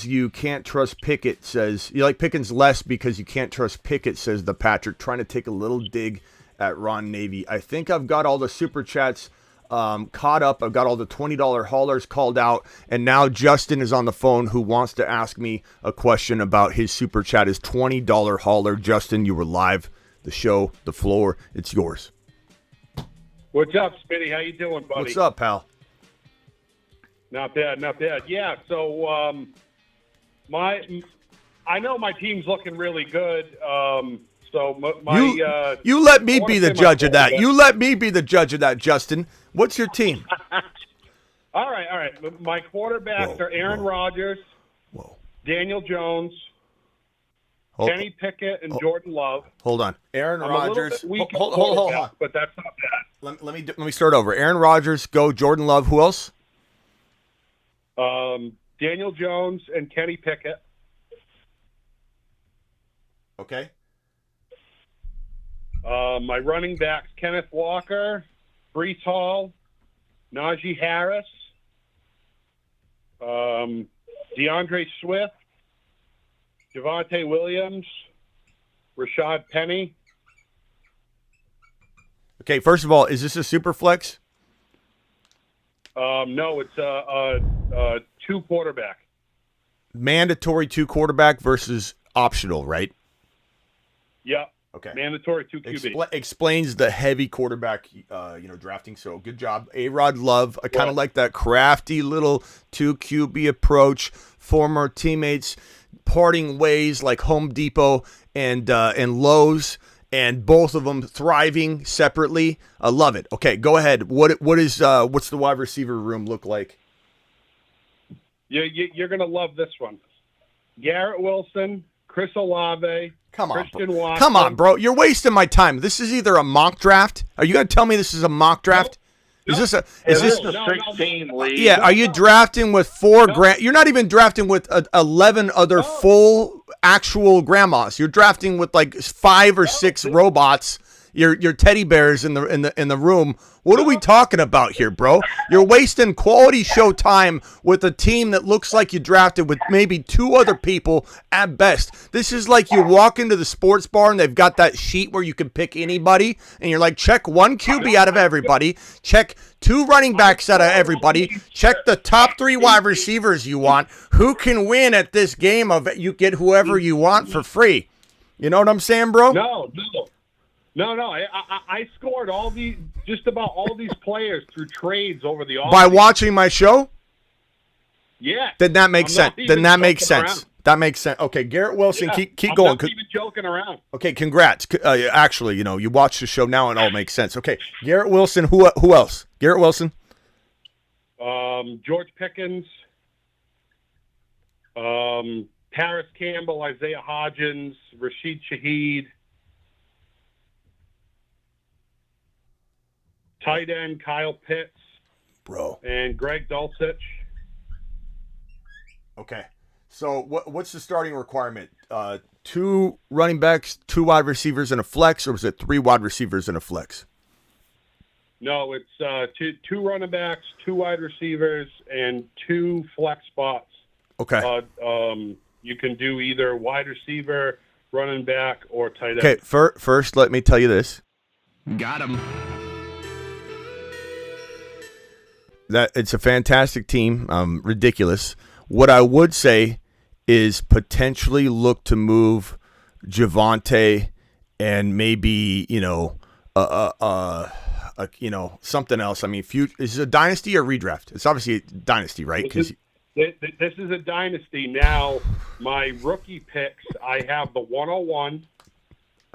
you can't trust Pickett, says. You like Pickens less because you can't trust Pickett, says the Patrick, trying to take a little dig at Ron Navy. I think I've got all the super chats caught up. I've got all the $20 haulers called out, and now Justin is on the phone, who wants to ask me a question about his super chat, his $20 hauler. Justin, you were live. The show, the floor, it's yours. What's up, Spitty? How you doing, buddy? What's up, pal? Not bad, not bad. Yeah, so I know my team's looking really good. You let me be the judge of that. You let me be the judge of that, Justin. What's your team? All right. My quarterbacks are Aaron Rodgers, Daniel Jones, Kenny Pickett, and Jordan Love. Hold on, Aaron Rodgers. Hold on, but that's not bad. Let me start over. Aaron Rodgers, go. Jordan Love. Who else? Daniel Jones and Kenny Pickett. Okay. My running backs, Kenneth Walker, Breece Hall, Najee Harris, DeAndre Swift, Javonte Williams, Rashad Penny. Okay, first of all, is this a super flex? No, it's a 2 quarterback. Mandatory 2 quarterback versus optional, right? Yep. Okay. Mandatory 2 QB. Explains the heavy quarterback, drafting. So good job, A-Rod Love. I kind of like that crafty little 2 QB approach. Former teammates parting ways like Home Depot and Lowe's, and both of them thriving separately. I love it. Okay, go ahead. What's the wide receiver room look like? You're gonna love this one. Garrett Wilson, Chris Olave. Christian Watson. Come on, bro. You're wasting my time. This is either a mock draft. Are you going to tell me this is a mock draft? Is this a 16 league? Yeah, are you drafting with 4 grand? You're not even drafting with 11 other full actual grandmas. You're drafting with like 5 or 6 robots. Your teddy bears in the room. What are we talking about here, bro? You're wasting quality show time with a team that looks like you drafted with maybe 2 other people at best. This is like you walk into the sports bar and they've got that sheet where you can pick anybody, and you're like, check 1 QB out of everybody, check 2 running backs out of everybody, check the top 3 wide receivers you want. Who can win at this game of you get whoever you want for free? You know what I'm saying, bro? No. I scored just about all these players through trades over the offseason. By watching my show? Yeah. Then that makes sense. That makes sense. Okay, Garrett Wilson, keep going. I'm not even joking around. Okay, congrats. Actually, you watch the show now and it all makes sense. Okay, Garrett Wilson. Who else? Garrett Wilson. George Pickens. Paris Campbell, Isaiah Hodgins, Rashid Shaheed. Tight end, Kyle Pitts. Bro. And Greg Dulcich. Okay. So what's the starting requirement? 2 running backs, 2 wide receivers, and a flex, or was it 3 wide receivers and a flex? No, it's 2 running backs, 2 wide receivers, and 2 flex spots. Okay. You can do either wide receiver, running back, or tight end. Okay, first let me tell you this. Got him. That it's a fantastic team. Ridiculous. What I would say is potentially look to move Javonte and maybe something else. I mean, is it a dynasty or redraft? It's obviously a dynasty, right? This is a dynasty. Now, my rookie picks, I have the 101,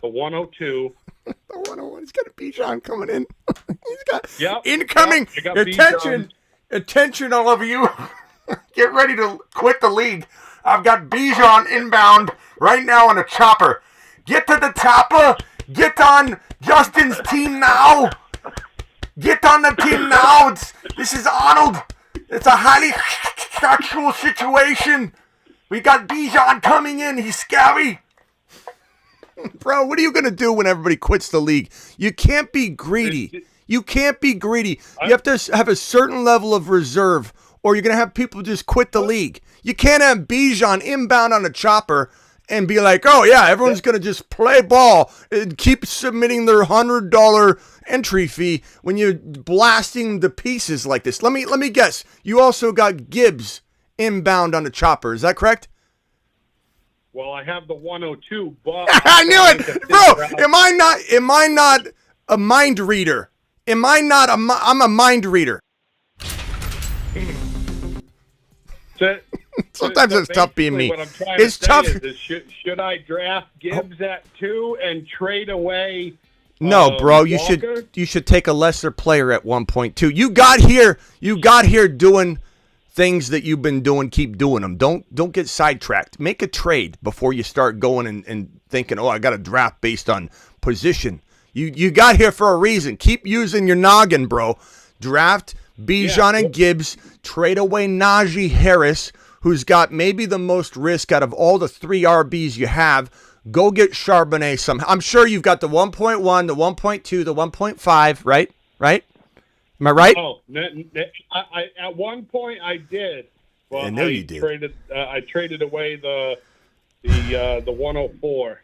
the 102. The 101. He's got a Bijan coming in. He's got incoming. Yep, Attention, all of you. Get ready to quit the league. I've got Bijan inbound right now on a chopper. Get to the chopper. Get on Justin's team now. Get on the team now. This is Arnold. It's a highly sexual situation. We got Bijan coming in. He's scary. Bro, what are you going to do when everybody quits the league? You can't be greedy. You can't be greedy. You have to have a certain level of reserve, or you're going to have people just quit the league. You can't have Bijan inbound on a chopper and be like, oh, yeah, everyone's going to just play ball and keep submitting their $100 entry fee when you're blasting the pieces like this. Let me guess. You also got Gibbs inbound on the chopper. Is that correct? Well, I have the 102, but I knew it, bro. Am I not a mind reader? I'm a mind reader. Sometimes it's tough being me. What I'm trying it's to say tough. Is should I draft Gibbs at 2 and trade away? No, bro. You Walker? should take a lesser player at 1.2. You got here doing things that you've been doing. Keep doing them. Don't get sidetracked. Make a trade before you start going and thinking, oh, I got to draft based on position. You got here for a reason. Keep using your noggin, bro. Draft Bijan and Gibbs. Trade away Najee Harris, who's got maybe the most risk out of all the 3 RBs you have. Go get Charbonnet somehow. I'm sure you've got the 1.1, the 1.2, the 1.5, right? Right? Am I right? Oh, I at one point I did. Well, I know you did. I traded away the 104.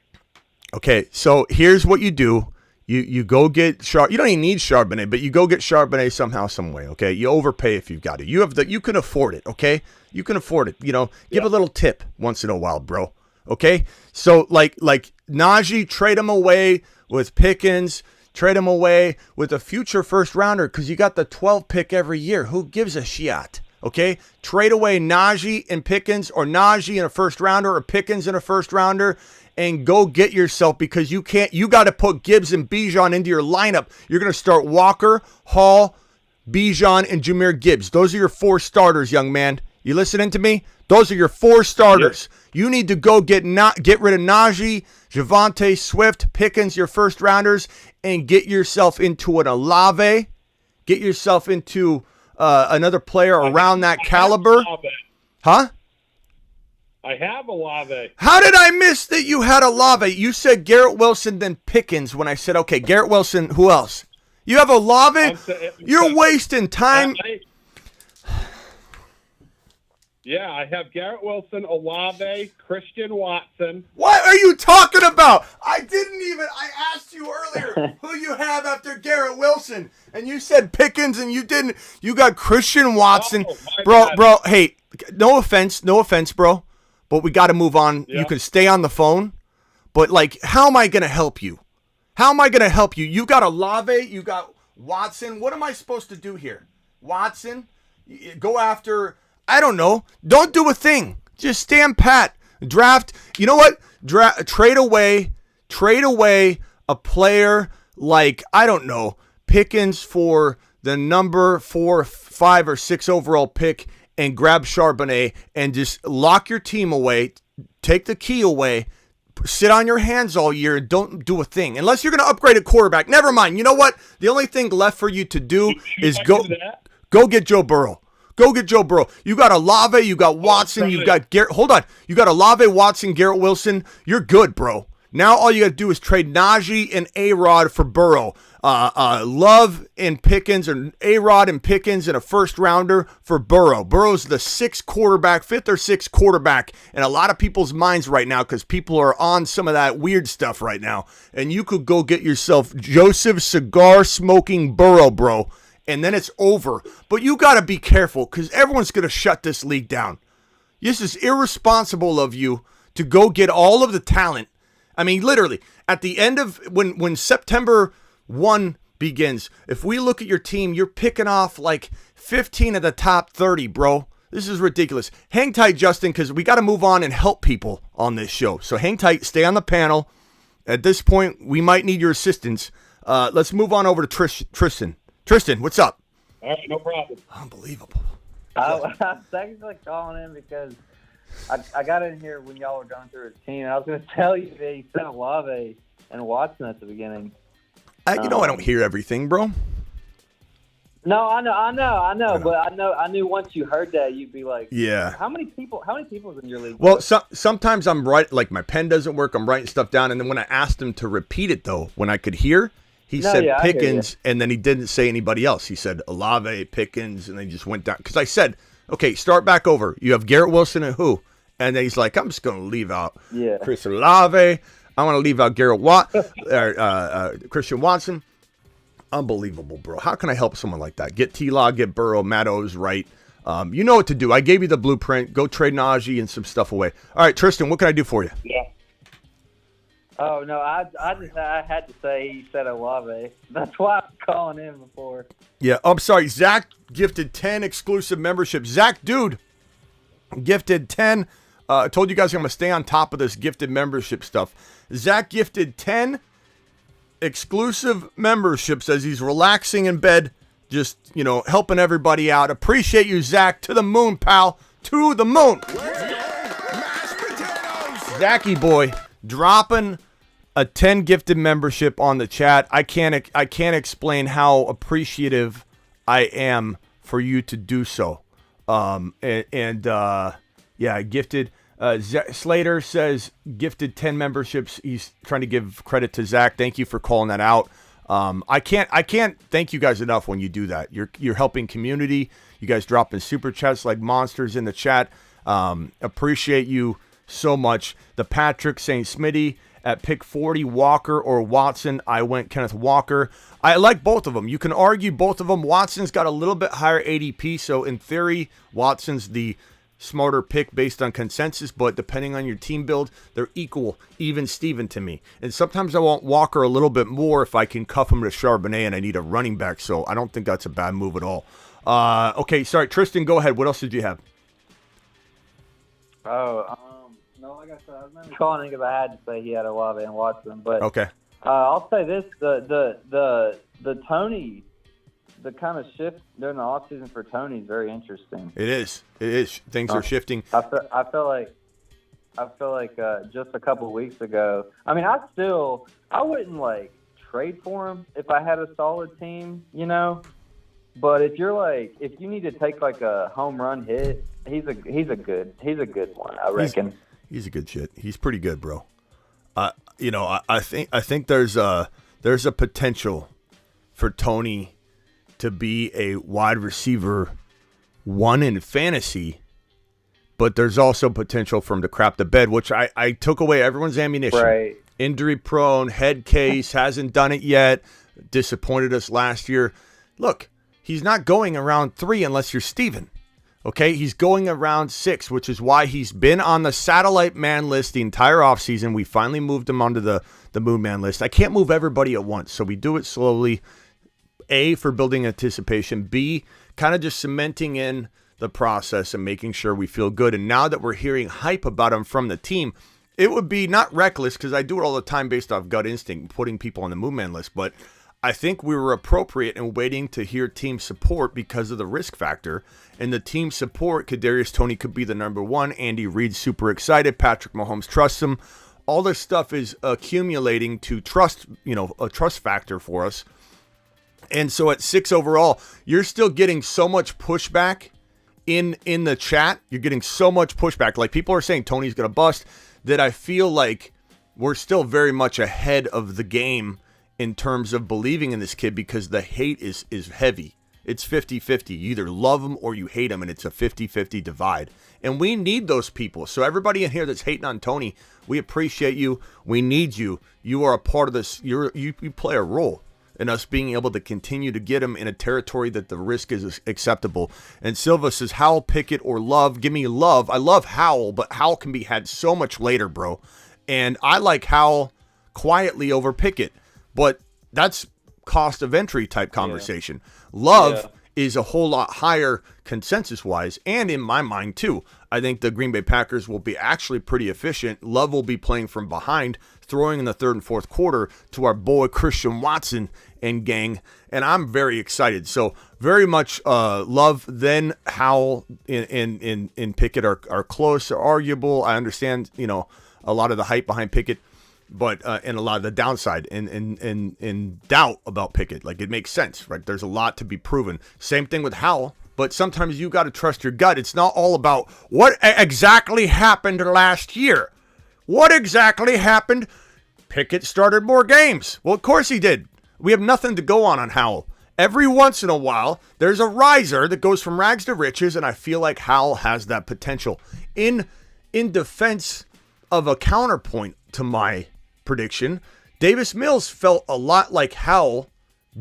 Okay, so here's what you do. You go get you don't even need Charbonnet, but you go get Charbonnet somehow, some way. Okay, you overpay if you've got it. You can afford it. Okay, you can afford it. Give a little tip once in a while, bro. Okay, so like Najee, trade him away with Pickens. Trade him away with a future first rounder because you got the 12th pick every year. Who gives a shit? Okay, trade away Najee and Pickens, or Najee and a first rounder, or Pickens and a first rounder. And go get yourself, because you got to put Gibbs and Bijan into your lineup. You're going to start Walker, Hall, Bijan, and Jahmyr Gibbs. Those are your 4 starters, young man. You listening to me? Those are your 4 starters. Yep. You need to go get rid of Najee, Javonte, Swift, Pickens, your first rounders, and get yourself into an Olave. Get yourself into another player around that caliber. Huh? I have Olave. How did I miss that you had Olave? You said Garrett Wilson, then Pickens when I said, okay, Garrett Wilson, who else? You have Olave? You're wasting time. Yeah, I have Garrett Wilson, Olave, Christian Watson. What are you talking about? I asked you earlier who you have after Garrett Wilson, and you said Pickens, and you didn't. You got Christian Watson. Bro, hey, no offense, bro. But we got to move on. Yeah. You can stay on the phone. But, how am I going to help you? How am I going to help you? You got Olave. You got Watson. What am I supposed to do here? Watson, go after, I don't know. Don't do a thing. Just stand pat. Draft. You know what? Trade away a player like, I don't know, Pickens for the number 4, 5, or 6 overall pick, and grab Charbonnet and just lock your team away, take the key away, sit on your hands all year, and don't do a thing. Unless you're going to upgrade a quarterback. Never mind. You know what? The only thing left for you to do is go get Joe Burrow. Go get Joe Burrow. You got Olave, you got Watson, you got Garrett. Hold on. You got Olave, Watson, Garrett Wilson. You're good, bro. Now all you got to do is trade Najee and A-Rod for Burrow. Love and Pickens, or A-Rod and Pickens, and a first rounder for Burrow. Burrow's the 5th or 6th quarterback in a lot of people's minds right now, because people are on some of that weird stuff right now. And you could go get yourself Joseph cigar smoking Burrow, bro, and then it's over. But you got to be careful, because everyone's going to shut this league down. This is irresponsible of you to go get all of the talent. I mean, literally, at the end of when September 1 begins, if we look at your team, you're picking off 15 of the top 30, bro. This is ridiculous. Hang tight, Justin, because we got to move on and help people on this show. So hang tight, stay on the panel. At this point, we might need your assistance. Let's move on over to Tristan. Tristan, what's up? All right, no problem. Unbelievable. I was technically calling in because I got in here when y'all were going through his team, and I was going to tell you that he sent Olave and Watson at the beginning. I don't hear everything, bro. No, I know, but I knew once you heard that, you'd be like, yeah. How many people is in your league? Well, sometimes I'm right, like my pen doesn't work. I'm writing stuff down, and then when I asked him to repeat it, though, when I could hear, he said Pickens, and then he didn't say anybody else. He said Olave, Pickens, and then he just went down. Because I said, okay, start back over. You have Garrett Wilson and who? And then he's like, I'm just going to leave out Chris Olave. I want to leave out Christian Watson. Unbelievable, bro. How can I help someone like that? Get T-Law, get Burrow, Matt O's right. You know what to do. I gave you the blueprint. Go trade Najee and some stuff away. All right, Tristan, what can I do for you? Yeah. Oh, no, I had to say he said Olave. That's why I was calling him before. Yeah, I'm sorry. Zach gifted 10 exclusive memberships. Zach, dude, gifted 10. I told you guys I'm going to stay on top of this gifted membership stuff. Zach gifted 10 exclusive memberships as he's relaxing in bed, just, helping everybody out. Appreciate you, Zach. To the moon, pal. To the moon. Zachy boy, dropping a 10 gifted membership on the chat. I can't explain how appreciative I am for you to do so. Gifted. Slater says gifted 10 memberships. He's trying to give credit to Zach. Thank you for calling that out. I can't thank you guys enough when you do that. You're helping community. You guys dropping super chats like monsters in the chat. Appreciate you so much. The Patrick St. Smitty at pick 40, Walker or Watson. I went Kenneth Walker. I like both of them. You can argue both of them. Watson's got a little bit higher ADP, so in theory, Watson's the smarter pick based on consensus, but depending on your team build, they're even Steven to me. And sometimes I want Walker a little bit more if I can cuff him to Charbonnet and I need a running back, so I don't think that's a bad move at all. Okay, sorry, Tristan, go ahead. What else did you have? No, like I said, I was mainly calling because I had to say he had Olave and Watson, but okay. I'll say this: the Toney, the kind of shift during the offseason for Toney is very interesting. It is. Things are shifting. I feel like just a couple of weeks ago. I mean, I wouldn't like trade for him if I had a solid team, But if you need to take like a home run hit, he's a good one, I reckon. He's a good shit. He's pretty good, bro. I think there's a potential for Toney to be a wide receiver 1 in fantasy, but there's also potential for him to crap the bed, which I took away everyone's ammunition. Right. Injury prone, head case, hasn't done it yet, disappointed us last year. Look, he's not going around 3 unless you're Steven. Okay, he's going around 6, which is why he's been on the satellite man list the entire offseason. We finally moved him onto the moon man list. I can't move everybody at once, so we do it slowly. A, for building anticipation. B, kind of just cementing in the process and making sure we feel good. And now that we're hearing hype about him from the team, it would be not reckless, because I do it all the time based off gut instinct, putting people on the moon man list, but I think we were appropriate in waiting to hear team support because of the risk factor. And the team support, Kadarius Toney could be the number 1. Andy Reid's super excited. Patrick Mahomes trusts him. All this stuff is accumulating to trust, a trust factor for us. And so at 6 overall, you're still getting so much pushback in the chat. You're getting so much pushback. Like, people are saying Toney's going to bust, that I feel like we're still very much ahead of the game in terms of believing in this kid, because the hate is heavy. It's 50-50. You either love him or you hate him, and it's a 50-50 divide. And we need those people. So everybody in here that's hating on Toney, we appreciate you. We need you. You are a part of this. You play a role in us being able to continue to get him in a territory that the risk is acceptable. And Silva says, Howell, Pickett, or Love. Give me Love. I love Howell, but Howell can be had so much later, bro. And I like Howell quietly over Pickett. But that's cost of entry type conversation. Yeah. Love is a whole lot higher consensus-wise, and in my mind too. I think the Green Bay Packers will be actually pretty efficient. Love will be playing from behind, throwing in the third and fourth quarter to our boy Christian Watson and gang, and I'm very excited. So very much Love, then Howell in Pickett are close, are arguable. I understand, a lot of the hype behind Pickett, but and a lot of the downside and doubt about Pickett. Like, it makes sense, right? There's a lot to be proven. Same thing with Howell. But sometimes you got to trust your gut. It's not all about what exactly happened last year. What exactly happened? Pickett started more games. Well, of course he did. We have nothing to go on Howell. Every once in a while, there's a riser that goes from rags to riches, and I feel like Howell has that potential. In defense of a counterpoint to my prediction, Davis Mills felt a lot like Howell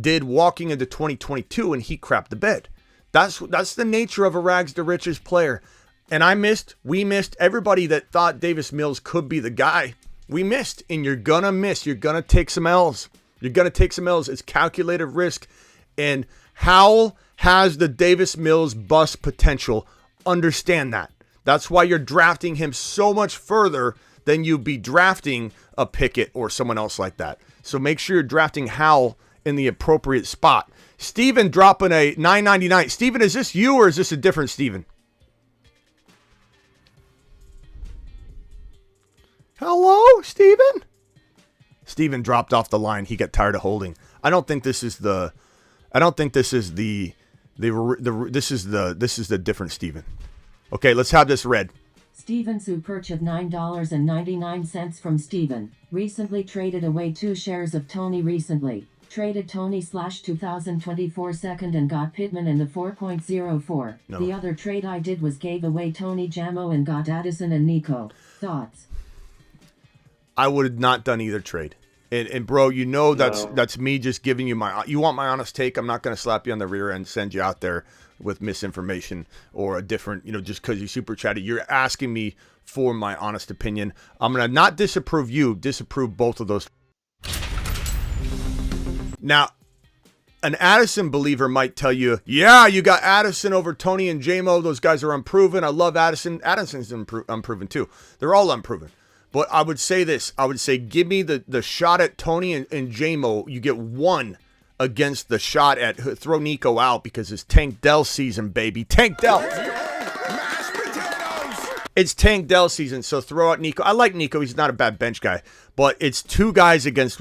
did walking into 2022, and he crapped the bed. That's the nature of a rags to riches player. And we missed everybody that thought Davis Mills could be the guy. We missed, and you're going to miss. You're going to take some L's. It's calculated risk. And Howell has the Davis Mills bust potential. Understand that. That's why you're drafting him so much further than you'd be drafting a Pickett or someone else like that. So make sure you're drafting Howell in the appropriate spot. Steven dropping a $9.99. Steven, is this you or is this a different Steven? Hello, Steven? Steven dropped off the line. He got tired of holding. I don't think this is the different Steven. Okay, let's have this read. Steven Superch of $9.99 from Steven. Recently traded away 2 shares of Toney recently. Traded Toney /2024 second and got Pittman in the 4.04. No. The other trade I did was gave away Tony Jamo and got Addison and Nico. Thoughts? I would have not done either trade. And bro, that's me just giving you you want my honest take. I'm not going to slap you on the rear end, send you out there with misinformation or a different, just because you super chatted. You're asking me for my honest opinion. I'm going to not disapprove both of those. Now, an Addison believer might tell you, yeah, you got Addison over Toney and Jamo. Those guys are unproven. I love Addison. Addison's unproven too. They're all unproven. But I would say this. I would say give me the shot at Toney and Jamo. You get one against the shot at throw Nico out because it's Tank Dell season, baby. Tank Dell. It's Tank Dell season, so throw out Nico. I like Nico. He's not a bad bench guy. But it's 2 guys against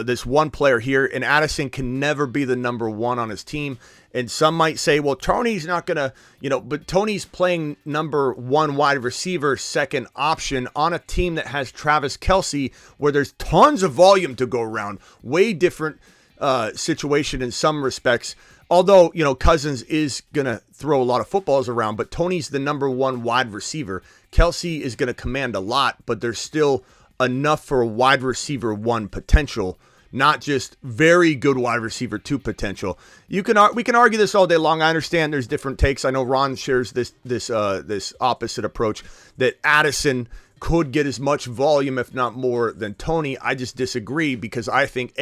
this one player here, and Addison can never be the number 1 on his team. And some might say, well, Toney's not going to, but Toney's playing number 1 wide receiver, second option on a team that has Travis Kelce, where there's tons of volume to go around. Way different situation in some respects. Although, Cousins is going to throw a lot of footballs around, but Toney's the number 1 wide receiver. Kelce is going to command a lot, but there's still enough for a wide receiver 1 potential, not just very good wide receiver 2 potential. We can argue this all day long. I understand there's different takes. I know Ron shares this opposite approach that Addison could get as much volume, if not more, than Toney. I just disagree because I think,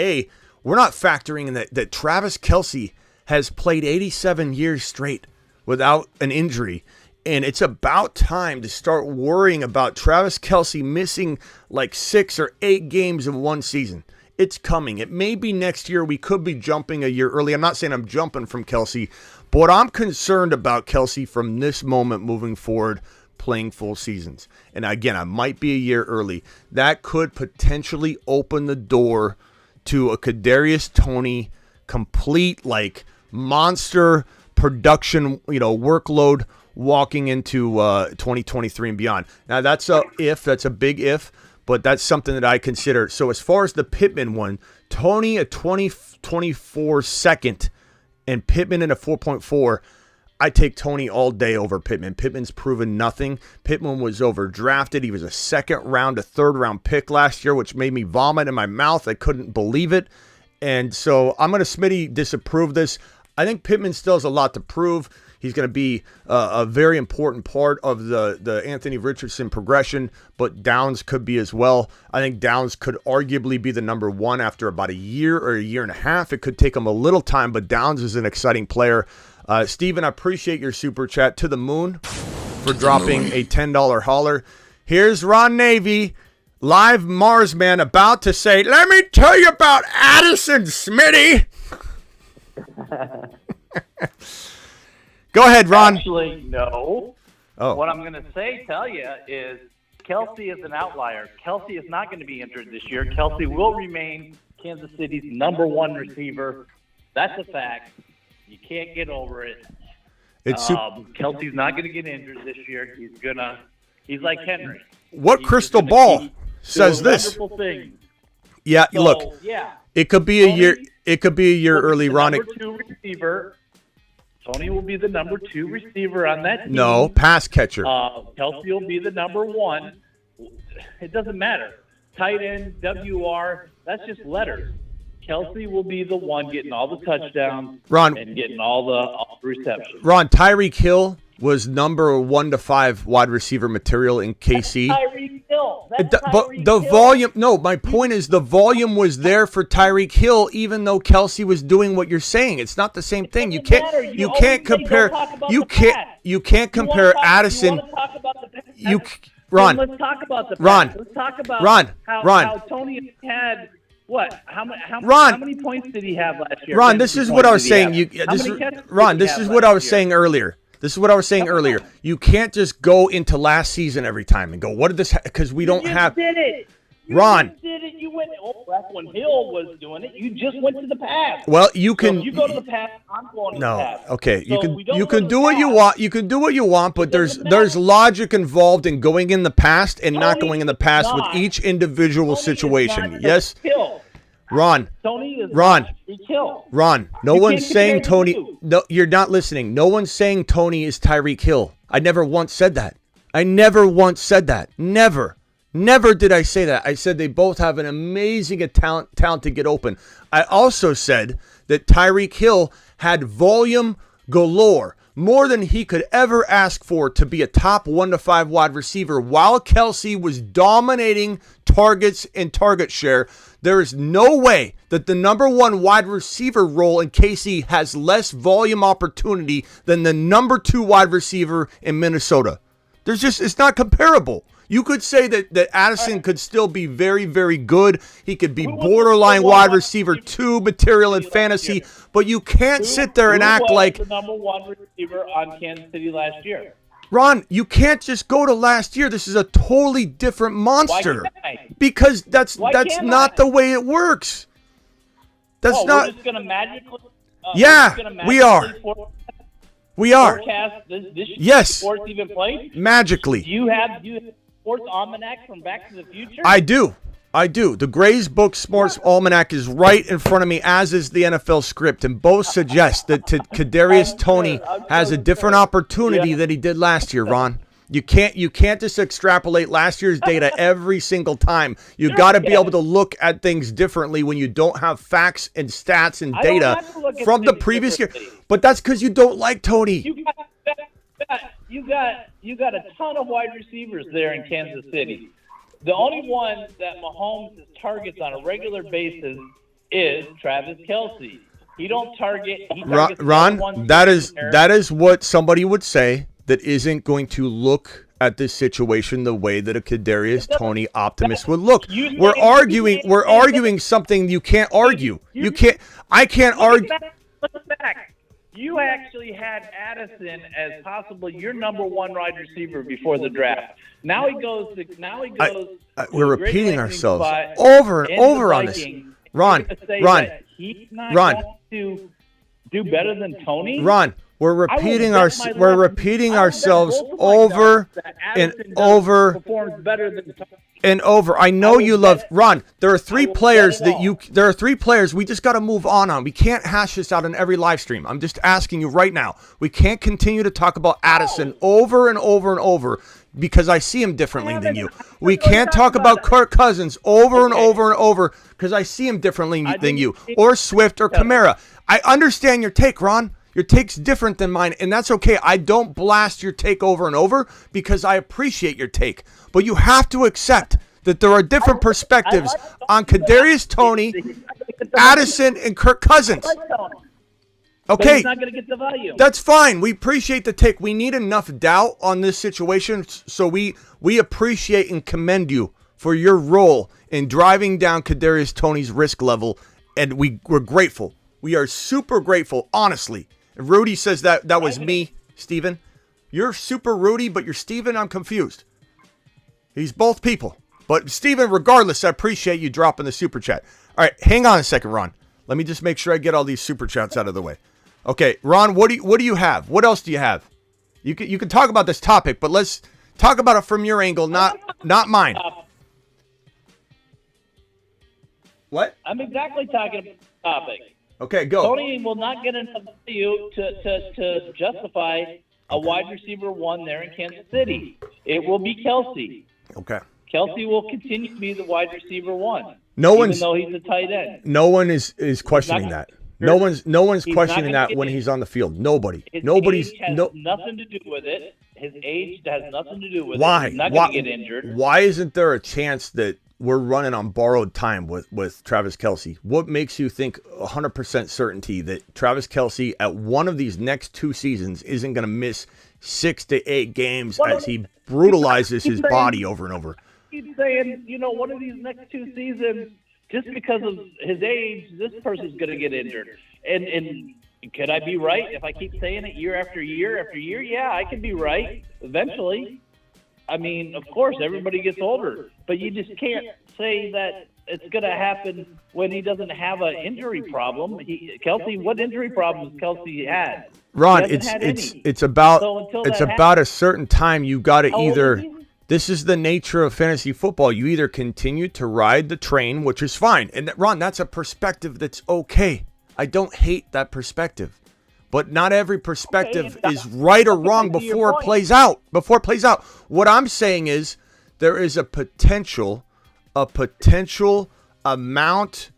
we're not factoring in that Travis Kelce has played 87 years straight without an injury. And it's about time to start worrying about Travis Kelce missing like 6 or 8 games in one season. It's coming. It may be next year. We could be jumping a year early. I'm not saying I'm jumping from Kelce, but I'm concerned about Kelce from this moment moving forward, playing full seasons. And again, I might be a year early. That could potentially open the door to a Kadarius Toney complete monster production, workload walking into 2023 and beyond. Now that's a big if, but that's something that I consider. So as far as the Pittman one, Toney a 2024 second and Pittman in a 4.4, I take Toney all day over Pittman. Pittman's proven nothing. Pittman was overdrafted. He was a second round to third round pick last year, which made me vomit in my mouth. I couldn't believe it. And so I'm going to Smitty disapprove this. I think Pittman still has a lot to prove. He's going to be a very important part of the Anthony Richardson progression, but Downs could be as well. I think Downs could arguably be the number 1 after about a year or a year and a half. It could take him a little time, but Downs is an exciting player. Steven, I appreciate your super chat to the moon for dropping a $10 holler. Here's Ron Navy, live Marsman, about to say, let me tell you about Addison Smitty. Go ahead, Ron. Actually, no. Oh. What I'm going to tell you is Kelsey is an outlier. Kelsey is not going to be injured this year. Kelsey will remain Kansas City's number one receiver. That's a fact. You can't get over it. Kelsey's not going to get injured this year. He's like Henry. What crystal ball says this? Yeah, So, look. yeah. It could be a year. It could be a year early, Ron. Number 2 receiver. Tony will be the number 2 receiver on that team. No, pass catcher. Kelsey will be the number 1. It doesn't matter. Tight end, WR, that's just letters. Kelsey will be the one getting all the touchdowns, Ron, and getting all the receptions. Ron, Tyreek Hill was number 1 to 5 wide receiver material in KC. Tyreek Hill. But the volume, no, my point is the volume was there for Tyreek Hill, even though Kelsey was doing what you're saying. It's not the same thing. You can't compare. You can't compare Addison. Ron. Let's talk about the Ron. past. Let's talk about Ron. how Tony had what? How many points did he have last year? Ron, this is what I was saying. This is what I was saying earlier. This is what I was saying earlier. You can't just go into last season every time and go, what did this because we don't have did it. Ron. You did it. You went back when Hill was doing it. You just went to the past. Well, you can So if you go to the past, I'm going to the past. Okay. So You can do what you want. You can do what you want, but there's logic involved in going in the past and not going in the past with each individual situation. Yes. Ron. Tony is Ron. Hill. Ron. No You one's can't saying compare the Tony. two. No, you're not listening. No one's saying Tony is Tyreek Hill. I never once said that. I never once said that. Never. Never did I say that. I said they both have an amazing talent to get open. I also said that Tyreek Hill had volume galore, more than he could ever ask for to be a top 1 to 5 wide receiver, while Kelsey was dominating targets and target share. There is no way that the number 1 wide receiver role in KC has less volume opportunity than the number 2 wide receiver in Minnesota. It's not comparable. You could say that Addison could still be very, very good. He could be borderline wide receiver 2 material in fantasy, but you can't sit there and act like the number 1 receiver on Kansas City last year. Ron, you can't just go to last year. This is a totally different monster. Because that's not the way it works. That's not. We're just gonna magically. We are. We are. Forecast this yes. Sports even played? Magically. Do you have sports almanac from Back to the Future? I do. The Gray's Book Sports Almanac is right in front of me, as is the NFL script, and both suggest that Kadarius Toney has a different opportunity than he did last year, Ron. You can't just extrapolate last year's data every single time. You got to be able to look at things differently when you don't have facts and stats and data from the previous year. But that's because you don't like Toney. You got a ton of wide receivers there in Kansas City. The only one that Mahomes targets on a regular basis is Travis Kelce. He don't target. Ron, that is what somebody would say that isn't going to look at this situation the way that a Kadarius Toney optimist would look. We're arguing something you can't argue. I can't argue. Look back. You actually had Addison as possibly your number 1 wide receiver before the draft. Now he goes. We're repeating ourselves over and over on this. Ron. He's not going to do better than Tony. Ron, we're repeating ourselves over and over performs better than Tony. And over. I know you love Ron. There are 3 players we just got to move on. We can't hash this out on every live stream. I'm just asking you right now. We can't continue to talk about Addison over and over and over because I see him differently than you. We can't talk about Kirk Cousins over and over and over because I see him differently than you, or Swift or Kamara. I understand your take, Ron. Your take's different than mine, and that's okay. I don't blast your take over and over because I appreciate your take. But you have to accept that there are different perspectives on Kadarius Toney, Addison, and Kirk Cousins. But Okay. he's not going to get the volume. That's fine. We appreciate the take. We need enough doubt on this situation, so we appreciate and commend you for your role in driving down Kadarius Toney's risk level, and we're grateful. We are super grateful, honestly. And Rudy says that was me, Steven. You're super Rudy, but you're Steven. I'm confused. He's both people. But Steven, regardless, I appreciate you dropping the super chat. All right, hang on a second, Ron. Let me just make sure I get all these super chats out of the way. Okay, Ron, what do you have? What else do you have? You can talk about this topic, but let's talk about it from your angle, not mine. What? I'm exactly talking about the topic. Okay, go. Tony will not get enough value to justify a wide receiver one there in Kansas City. It will be Kelsey. Okay. Kelsey will continue to be the wide receiver one. Even Though he's a tight end. No one is questioning that. No one's questioning that when he's on the field. Nobody's Age has nothing to do with it. His age has nothing to do with why? it. He's not going to get injured. Why isn't there a chance that we're running on borrowed time with Travis Kelce? What makes you think 100% certainty that Travis Kelce at one of these next 2 seasons isn't going to miss 6 to 8 games as he brutalizes his body over and over? Keep saying, one of these next 2 seasons, just because of his age, this person's going to get injured. And could I be right if I keep saying it year after year after year? Yeah, I could be right eventually. I mean, of course, everybody gets older, but you just can't say that it's going to happen when he doesn't have an injury problem. Kelsey, what injury problems Kelsey had? Ron, it's about a certain time you got to either. This is the nature of fantasy football. You either continue to ride the train, which is fine. And Ron, that's a perspective that's okay. I don't hate that perspective. But not every perspective is right or wrong before it plays out. What I'm saying is there is a potential amount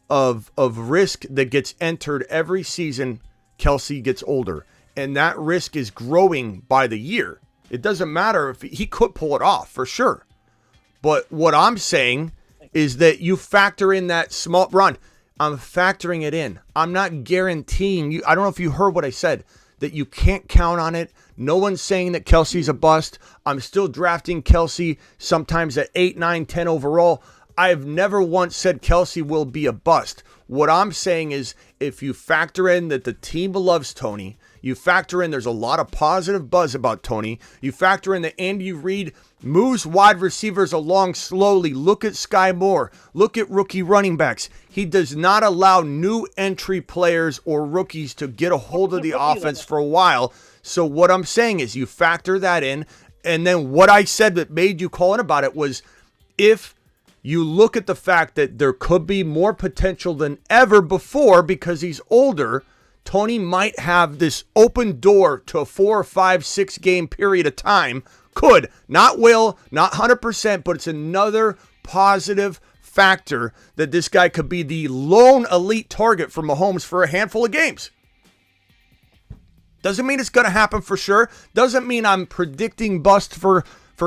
of risk that gets entered every season Kelsey gets older. And that risk is growing by the year. It doesn't matter if he could pull it off for sure. But what I'm saying is that you factor in that small run. I'm factoring it in. I'm not guaranteeing you. I don't know if you heard what I said, that you can't count on it. No one's saying that Kelsey's a bust. I'm still drafting Kelsey sometimes at 8, 9, 10 overall. I've never once said Kelsey will be a bust. What I'm saying is if you factor in that the team loves Toney, you factor in there's a lot of positive buzz about Toney, you factor in that Andy Reid moves wide receivers along slowly. Look at Sky Moore. Look at rookie running backs. He does not allow new entry players or rookies to get a hold of the offense for a while. So what I'm saying is you factor that in. And then what I said that made you call in about it was if you look at the fact that there could be more potential than ever before because he's older, Toney might have this open door to a 4 or 5, 6 game period of time. Could, not will, not 100%, but it's another positive factor that this guy could be the lone elite target for Mahomes for a handful of games. Doesn't mean it's going to happen for sure. Doesn't mean I'm predicting bust for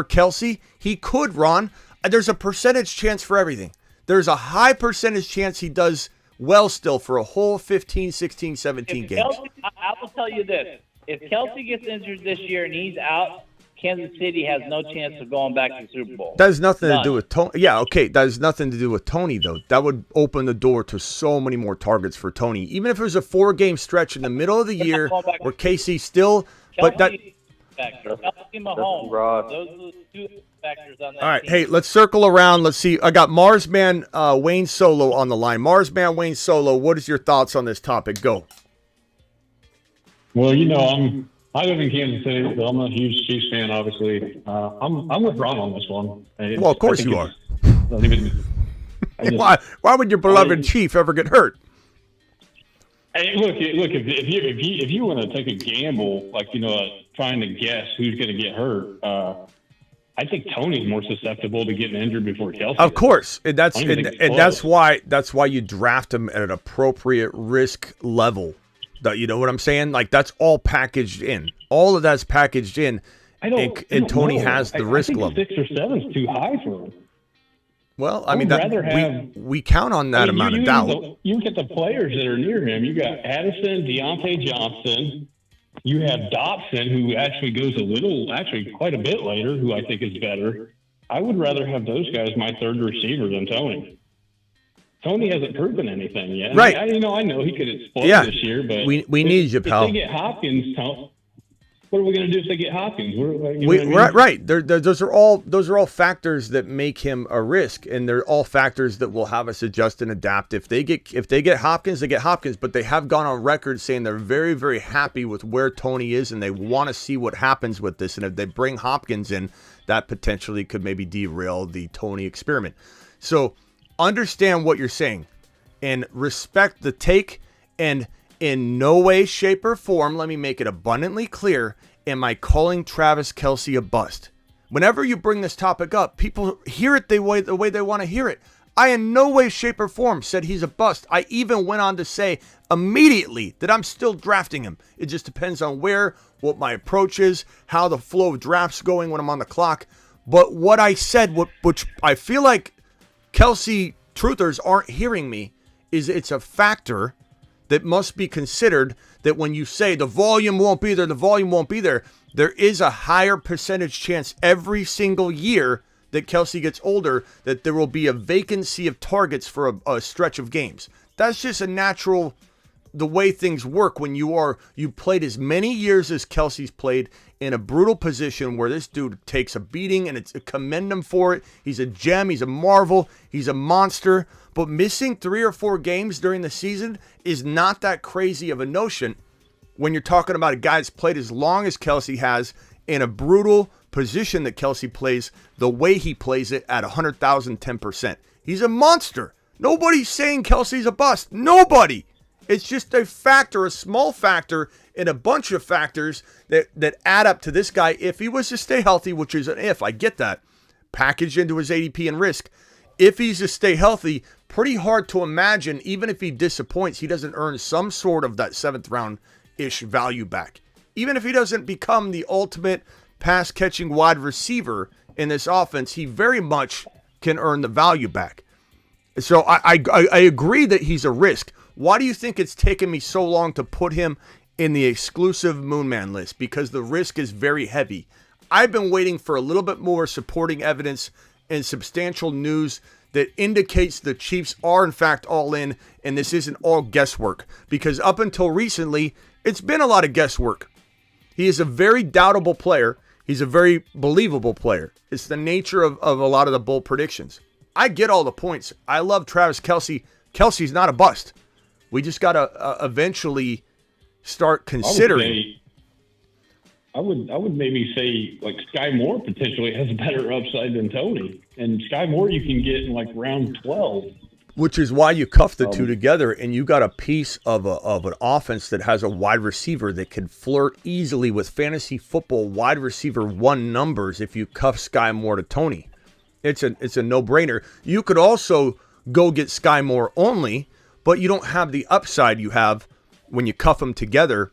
Kelsey. He could, Ron. There's a percentage chance for everything. There's a high percentage chance he does well still for a whole 15, 16, 17 games. Kelsey, I will tell you this. If Kelsey gets injured this year and he's out, Kansas City has no chance of going back to the Super Bowl. That has nothing to do with Toney. Yeah, okay. That has nothing to do with Toney, though. That would open the door to so many more targets for Toney. Even if it was a 4-game stretch in the middle of the year where KC still... But that. Factor. Kelsey, Mahomes, those are the two factors on that All right, team. hey, let's circle around. Let's see. I got Marsman Wayne Solo on the line. Marsman Wayne Solo, what is your thoughts on this topic? Go. Well, I live in Kansas City, so I'm a huge Chiefs fan, obviously. I'm with Ron on this one. Well, of course you are. Why would your beloved Chief ever get hurt? Hey, look! If you want to take a gamble, trying to guess who's going to get hurt, I think Toney's more susceptible to getting injured before Kelsey. Of course, and that's why you draft him at an appropriate risk level. You know what I'm saying? Like that's all packaged in. All of that's packaged in. And Toney has the risk level. 6 or 7 is too high for him. Well, I mean, would rather have. we count on that amount of doubt. You look at the players that are near him. You got Addison, Deontay Johnson. You have Dotson, who actually goes quite a bit later, who I think is better. I would rather have those guys my third receiver than Tony. Tony hasn't proven anything yet. Right. I know he could explode this year, but we need you, pal. If they get Hopkins, what are we going to do if they get Hopkins? Right. Those are all factors that make him a risk, and they're all factors that will have us adjust and adapt. If they get Hopkins, they get Hopkins. But they have gone on record saying they're very, very happy with where Tony is, and they want to see what happens with this. And if they bring Hopkins in, that potentially could maybe derail the Tony experiment. So understand what you're saying, and respect the take. And in no way, shape, or form, let me make it abundantly clear, am I calling Travis Kelce a bust. Whenever you bring this topic up, people hear it the way they want to hear it. I in no way, shape, or form said he's a bust. I even went on to say immediately that I'm still drafting him. It just depends on what my approach is, how the flow of draft's going when I'm on the clock. But what I said, which I feel like Kelce truthers aren't hearing me, is it's a factor that must be considered, that when you say the volume won't be there, there is a higher percentage chance every single year that Kelce gets older that there will be a vacancy of targets for a stretch of games. That's just a natural, the way things work when you played as many years as Kelce's played in a brutal position where this dude takes a beating, and it's commend him for it. He's a gem. He's a marvel. He's a monster. But missing 3 or 4 games during the season is not that crazy of a notion when you're talking about a guy that's played as long as Kelce has in a brutal position that Kelce plays, the way he plays it at 110%. He's a monster. Nobody's saying Kelce's a bust. Nobody. It's just a factor, a small factor in a bunch of factors that add up to this guy. If he was to stay healthy, which is an if, I get that, packaged into his ADP and risk. If he's to stay healthy, pretty hard to imagine, even if he disappoints, he doesn't earn some sort of that 7th round-ish value back. Even if he doesn't become the ultimate pass-catching wide receiver in this offense, he very much can earn the value back. So I agree that he's a risk. Why do you think it's taken me so long to put him in the exclusive Moonman list? Because the risk is very heavy. I've been waiting for a little bit more supporting evidence and substantial news that indicates the Chiefs are in fact all in, and this isn't all guesswork. Because up until recently, it's been a lot of guesswork. He is a very doubtable player. He's a very believable player. It's the nature of a lot of the bold predictions. I get all the points. I love Travis Kelce. Kelce's not a bust. We just got to eventually start considering. I would maybe say like Sky Moore potentially has a better upside than Tony, and Sky Moore you can get in like round 12. Which is why you cuff the two together, and you got a piece of an offense that has a wide receiver that can flirt easily with fantasy football wide receiver 1 numbers if you cuff Sky Moore to Tony. It's a no-brainer. You could also go get Sky Moore only, but you don't have the upside you have when you cuff them together.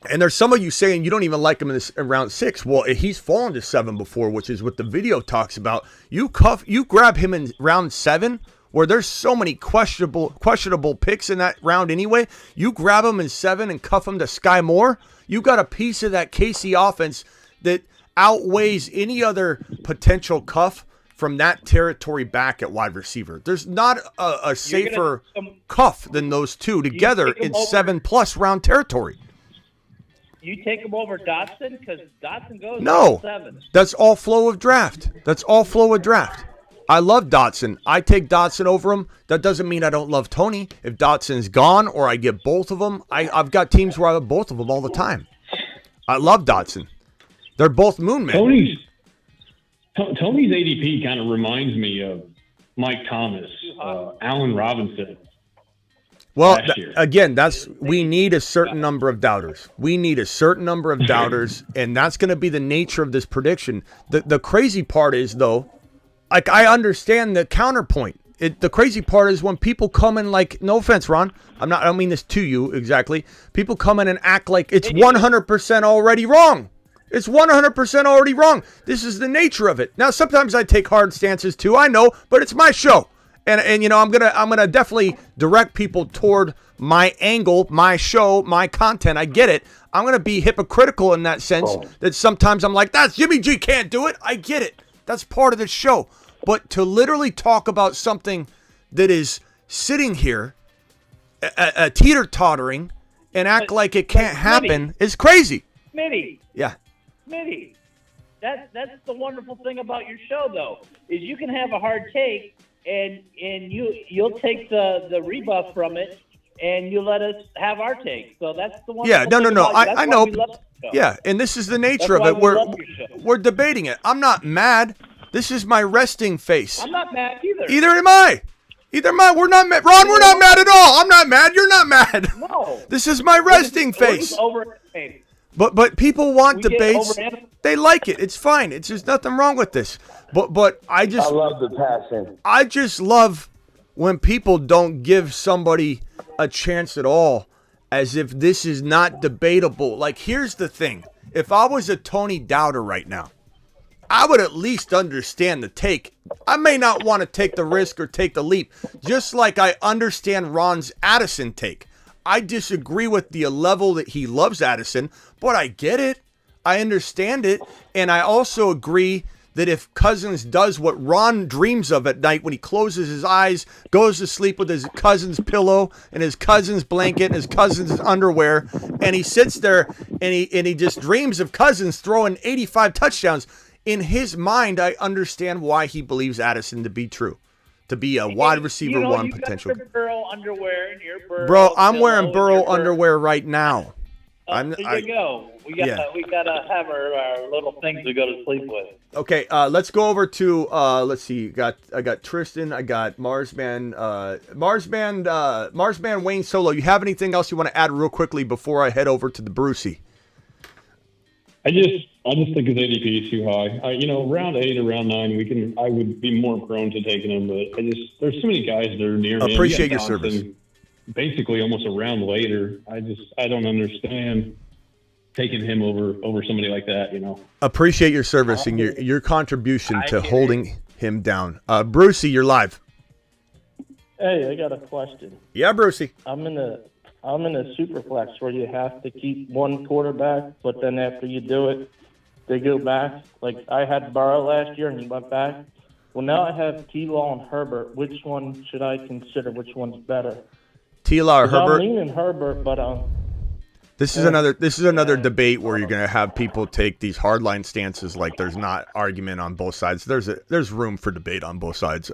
And there's some of you saying you don't even like him in round 6. Well, he's fallen to 7 before, which is what the video talks about. You grab him in round 7, where there's so many questionable picks in that round anyway. You grab him in 7 and cuff him to Sky Moore. You got a piece of that KC offense that outweighs any other potential cuff from that territory back at wide receiver. There's not a safer cuff than those two together in 7+ round territory. You take him over Dotson because Dotson goes No, 7. that's all flow of draft. I love Dotson. I take Dotson over him. That doesn't mean I don't love Tony. If Dotson's gone or I get both of them, I've got teams where I have both of them all the time. I love Dotson. They're both moon men. Tony's ADP kind of reminds me of Mike Thomas, Allen Robinson. Well, again, we need a certain number of doubters. And that's going to be the nature of this prediction. The crazy part is, though, like I understand the counterpoint. The crazy part is when people come in like, no offense, Ron, I don't mean this to you exactly. People come in and act like it's 100% already wrong. It's 100% already wrong. This is the nature of it. Now, sometimes I take hard stances too. I know, but it's my show. And you know, I'm gonna definitely direct people toward my angle, my show, my content. I get it. I'm gonna be hypocritical in that sense that sometimes I'm like, that's Jimmy G can't do it. I get it. That's part of the show. But to literally talk about something that is sitting here, teeter-tottering, and act like it can't happen is crazy. Smitty. Yeah. Smitty. That's the wonderful thing about your show, though, is you can have a hard take, and you'll take the rebuff from it, and you let us have our take. So that's the one. Yeah, no. I know. Yeah, and this is the nature of it. We're debating it. I'm not mad. This is my resting face. I'm not mad either. Either am I. We're not mad. Ron, we're not mad at all. I'm not mad. You're not mad. No. This is my resting face. But people want debates. They like it. It's fine. There's nothing wrong with this. But I love the passion. I just love when people don't give somebody a chance at all, as if this is not debatable. Like, here's the thing. If I was a Tony doubter right now, I would at least understand the take. I may not want to take the risk or take the leap, just like I understand Ron's Addison take. I disagree with the level that he loves Addison, but I get it. I understand it. And I also agree that if Cousins does what Ron dreams of at night when he closes his eyes, goes to sleep with his cousin's pillow and his cousin's blanket and his cousin's underwear, and he sits there and he just dreams of Cousins throwing 85 touchdowns, in his mind, I understand why he believes Addison to be true, to be a wide receiver one potential. Got your Burrow underwear and your Burrow Bro, I'm wearing Burrow underwear right now. There you go. We gotta have our little things to go to sleep with. Okay, let's go over to let's see. I got Tristan. I got Marsman. Marsman Wayne Solo. You have anything else you want to add real quickly before I head over to the Brucey? I just think his ADP is too high. Round 8 or round 9, I would be more prone to taking him, but there's too many guys that are near me. Appreciate your service. Basically, almost a round later. I don't understand taking him over somebody like that. Appreciate your service and your contribution to holding him down. Brucey, you're live. Hey, I got a question. Yeah, Brucey. I'm in a super flex where you have to keep one quarterback, but then after you do it, they go back. Like I had Burrow last year and he went back. Well, now I have T-Law and Herbert. Which one should I consider? Which one's better? T-Law or Herbert? I'm leaning Herbert, but This is another debate where you're going to have people take these hardline stances like there's not argument on both sides. There's room for debate on both sides.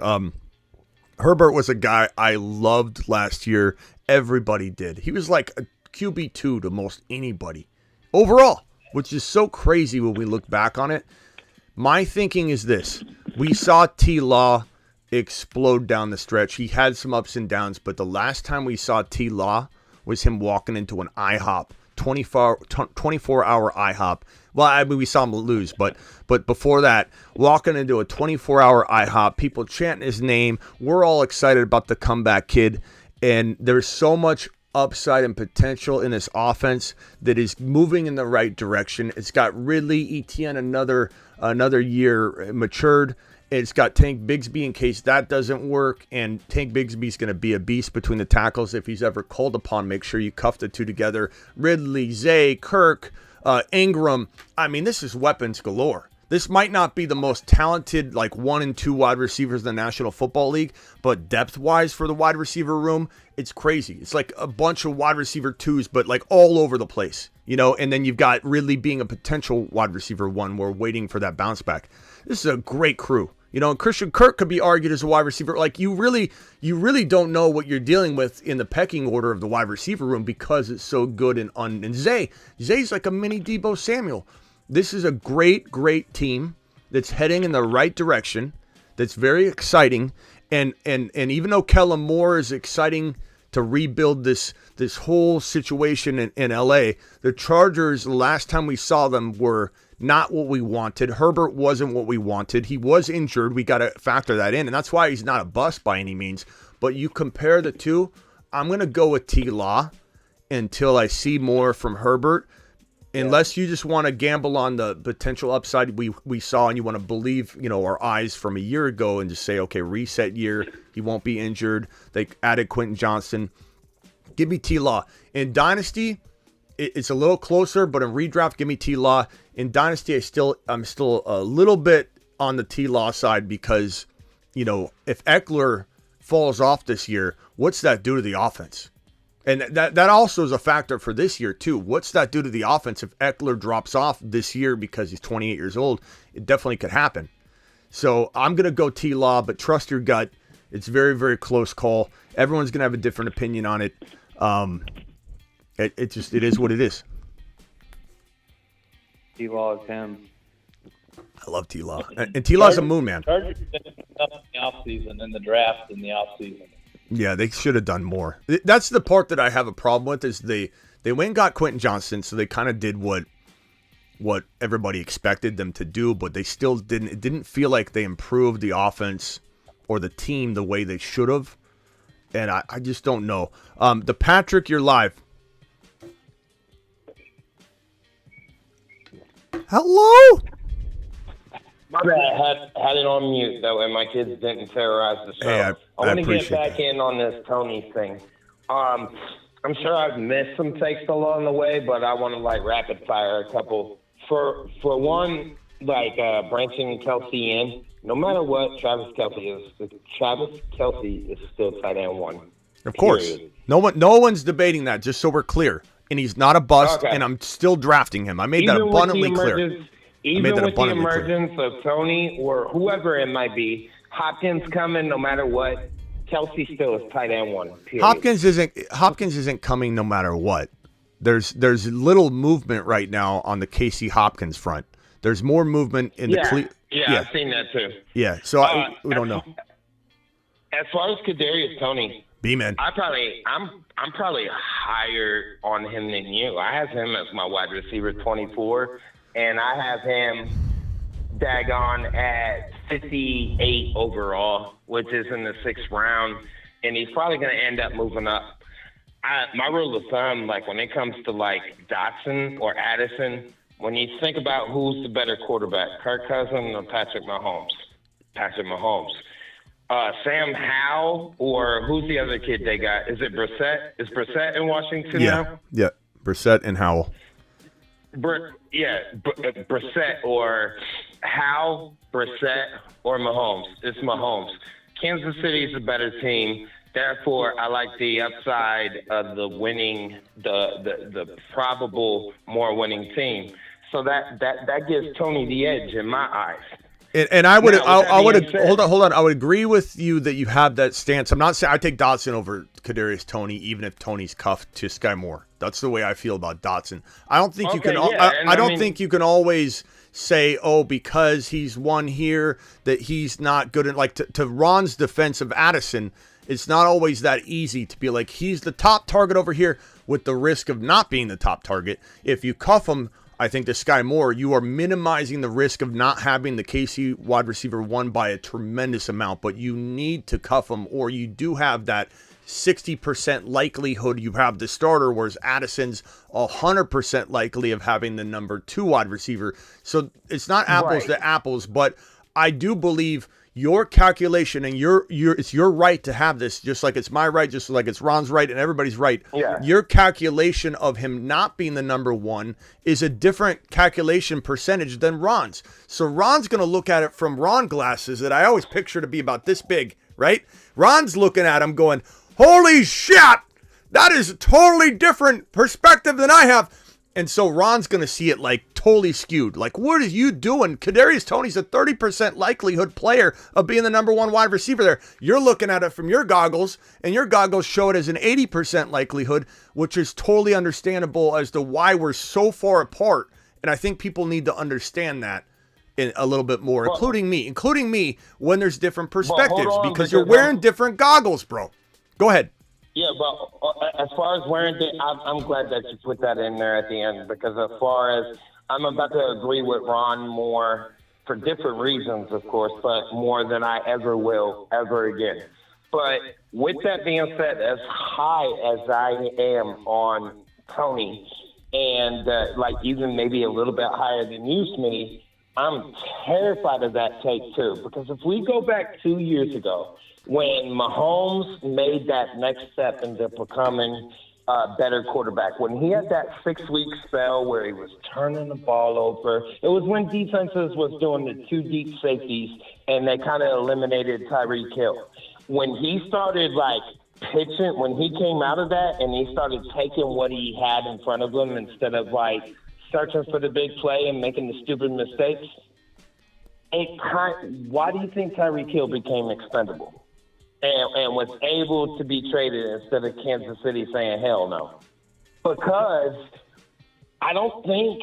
Herbert was a guy I loved last year. Everybody did. He was like a QB2 to most anybody overall, which is so crazy when we look back on it. My thinking is this. We saw T-Law explode down the stretch. He had some ups and downs, but the last time we saw T-Law was him walking into an IHOP, 24-hour IHOP. Well, I mean, we saw him lose, but before that, walking into a 24-hour IHOP, people chanting his name. We're all excited about the comeback kid, and there's so much upside and potential in this offense that is moving in the right direction. It's got Ridley, Etienne, another year matured. It's got Tank Bigsby in case that doesn't work, and Tank Bigsby's going to be a beast between the tackles if he's ever called upon. Make sure you cuff the two together. Ridley, Zay, Kirk, Ingram. I mean, this is weapons galore. This might not be the most talented, like 1 and 2 wide receivers in the National Football League, but depth-wise for the wide receiver room, it's crazy. It's like a bunch of wide receiver 2s, but like all over the place, and then you've got Ridley being a potential wide receiver 1. We're waiting for that bounce back. This is a great crew. And Christian Kirk could be argued as a wide receiver. Like you really don't know what you're dealing with in the pecking order of the wide receiver room because it's so good. And Zay's like a mini Deebo Samuel. This is a great, great team that's heading in the right direction. That's very exciting. And even though Kellen Moore is exciting to rebuild this whole situation in LA, the Chargers, the last time we saw them, were not what we wanted. Herbert wasn't what we wanted. He was injured. We got to factor that in, and that's why he's not a bust by any means. But you compare the two, I'm going to go with T-Law until I see more from Herbert. unless you just want to gamble on the potential upside we saw, and you want to believe, our eyes from a year ago, and just say, okay, reset year, he won't be injured. They added Quentin Johnston. Give me T-Law. In Dynasty, it's a little closer, but in redraft, give me T-Law. In Dynasty, I'm still a little bit on the T-Law side because, if Eckler falls off this year, what's that do to the offense? And that also is a factor for this year, too. What's that do to the offense if Eckler drops off this year because he's 28 years old? It definitely could happen. So I'm going to go T-Law, but trust your gut. It's very, very close call. Everyone's going to have a different opinion on it. It is what it is. T-Law is him. I love T-Law. And T-Law's a moon man. Chargers did enough in the offseason, in the draft in the offseason. Yeah, they should have done more. That's the part that I have a problem with is they went and got Quentin Johnston, so they kind of did what everybody expected them to do, but they still didn't. It didn't feel like they improved the offense or the team the way they should have, and I just don't know. The Patrick, you're live. Hello? My bad. Had it on mute, though, and my kids didn't terrorize the show. Hey, I want to get appreciate back in on this Tony thing. I'm sure I've missed some takes along the way, but I want to, rapid fire a couple. For one, branching Kelsey in, no matter what Travis Kelsey is still tight end one. Of course. Period. No one's debating that, just so we're clear. And he's not a bust, and I'm still drafting him. I made that abundantly clear. Even with the emergence of Tony or whoever it might be, Hopkins coming no matter what, Kelsey still is tight end one. Period. Hopkins isn't coming no matter what. There's little movement right now on the Casey Hopkins front. There's more movement in the yeah, I've seen that too. Yeah, so we don't know. As far as Kadarius Toney, B-man, I'm probably higher on him than you. I have him as my wide receiver 24. And I have him daggone at 58 overall, which is in the 6th round. And he's probably going to end up moving up. My rule of thumb, when it comes to Dotson or Addison, when you think about who's the better quarterback, Kirk Cousins or Patrick Mahomes? Patrick Mahomes. Sam Howell or who's the other kid they got? Is it Brissett? Is Brissett in Washington now? Yeah, Brissett and Howell. Brissett or Howell, Brissett or Mahomes. It's Mahomes. Kansas City is a better team. Therefore, I like the upside of the winning, the probable more winning team. So that gives Tony the edge in my eyes. And I would hold on. I would agree with you that you have that stance. I'm not saying I take Dotson over Kadarius Toney, even if Tony's cuffed to Sky Moore. That's the way I feel about Dotson. I don't think you can. I don't think you can always say, because he's won here, that he's not good. To Ron's defense of Addison, it's not always that easy to be like he's the top target over here with the risk of not being the top target. If you cuff him, I think to Sky Moore, you are minimizing the risk of not having the KC wide receiver one by a tremendous amount, but you need to cuff him, or you do have that 60% likelihood you have the starter, whereas Addison's 100% likely of having the number 2 wide receiver. So it's not apples to apples, but I do believe your calculation, and it's your right to have this, just like it's my right, just like it's Ron's right, and everybody's right. Yeah. Your calculation of him not being the number 1 is a different calculation percentage than Ron's. So Ron's going to look at it from Ron glasses that I always picture to be about this big, right? Ron's looking at him going, holy shit, that is a totally different perspective than I have. And so Ron's going to see it totally skewed. What are you doing? Kadarius Toney's a 30% likelihood player of being the number 1 wide receiver there. You're looking at it from your goggles, and your goggles show it as an 80% likelihood, which is totally understandable as to why we're so far apart. And I think people need to understand that a little bit more, including me, when there's different perspectives, because you're wearing different goggles, bro. Go ahead. Yeah, but as far as wearing it, I'm glad that you put that in there at the end, because as far as I'm about to agree with Ron more for different reasons, of course, but more than I ever will ever again. But with that being said, as high as I am on Tony, and like even maybe a little bit higher than you, Smitty, I'm terrified of that take too. Because if we go back 2 years ago, when Mahomes made that next step into becoming a better quarterback, when he had that 6-week spell where he was turning the ball over, it was when defenses was doing the 2 deep safeties and they kind of eliminated Tyreek Hill. When he started pitching, when he came out of that and he started taking what he had in front of him instead of searching for the big play and making the stupid mistakes, why do you think Tyreek Hill became expendable and was able to be traded instead of Kansas City saying hell no? Because I don't think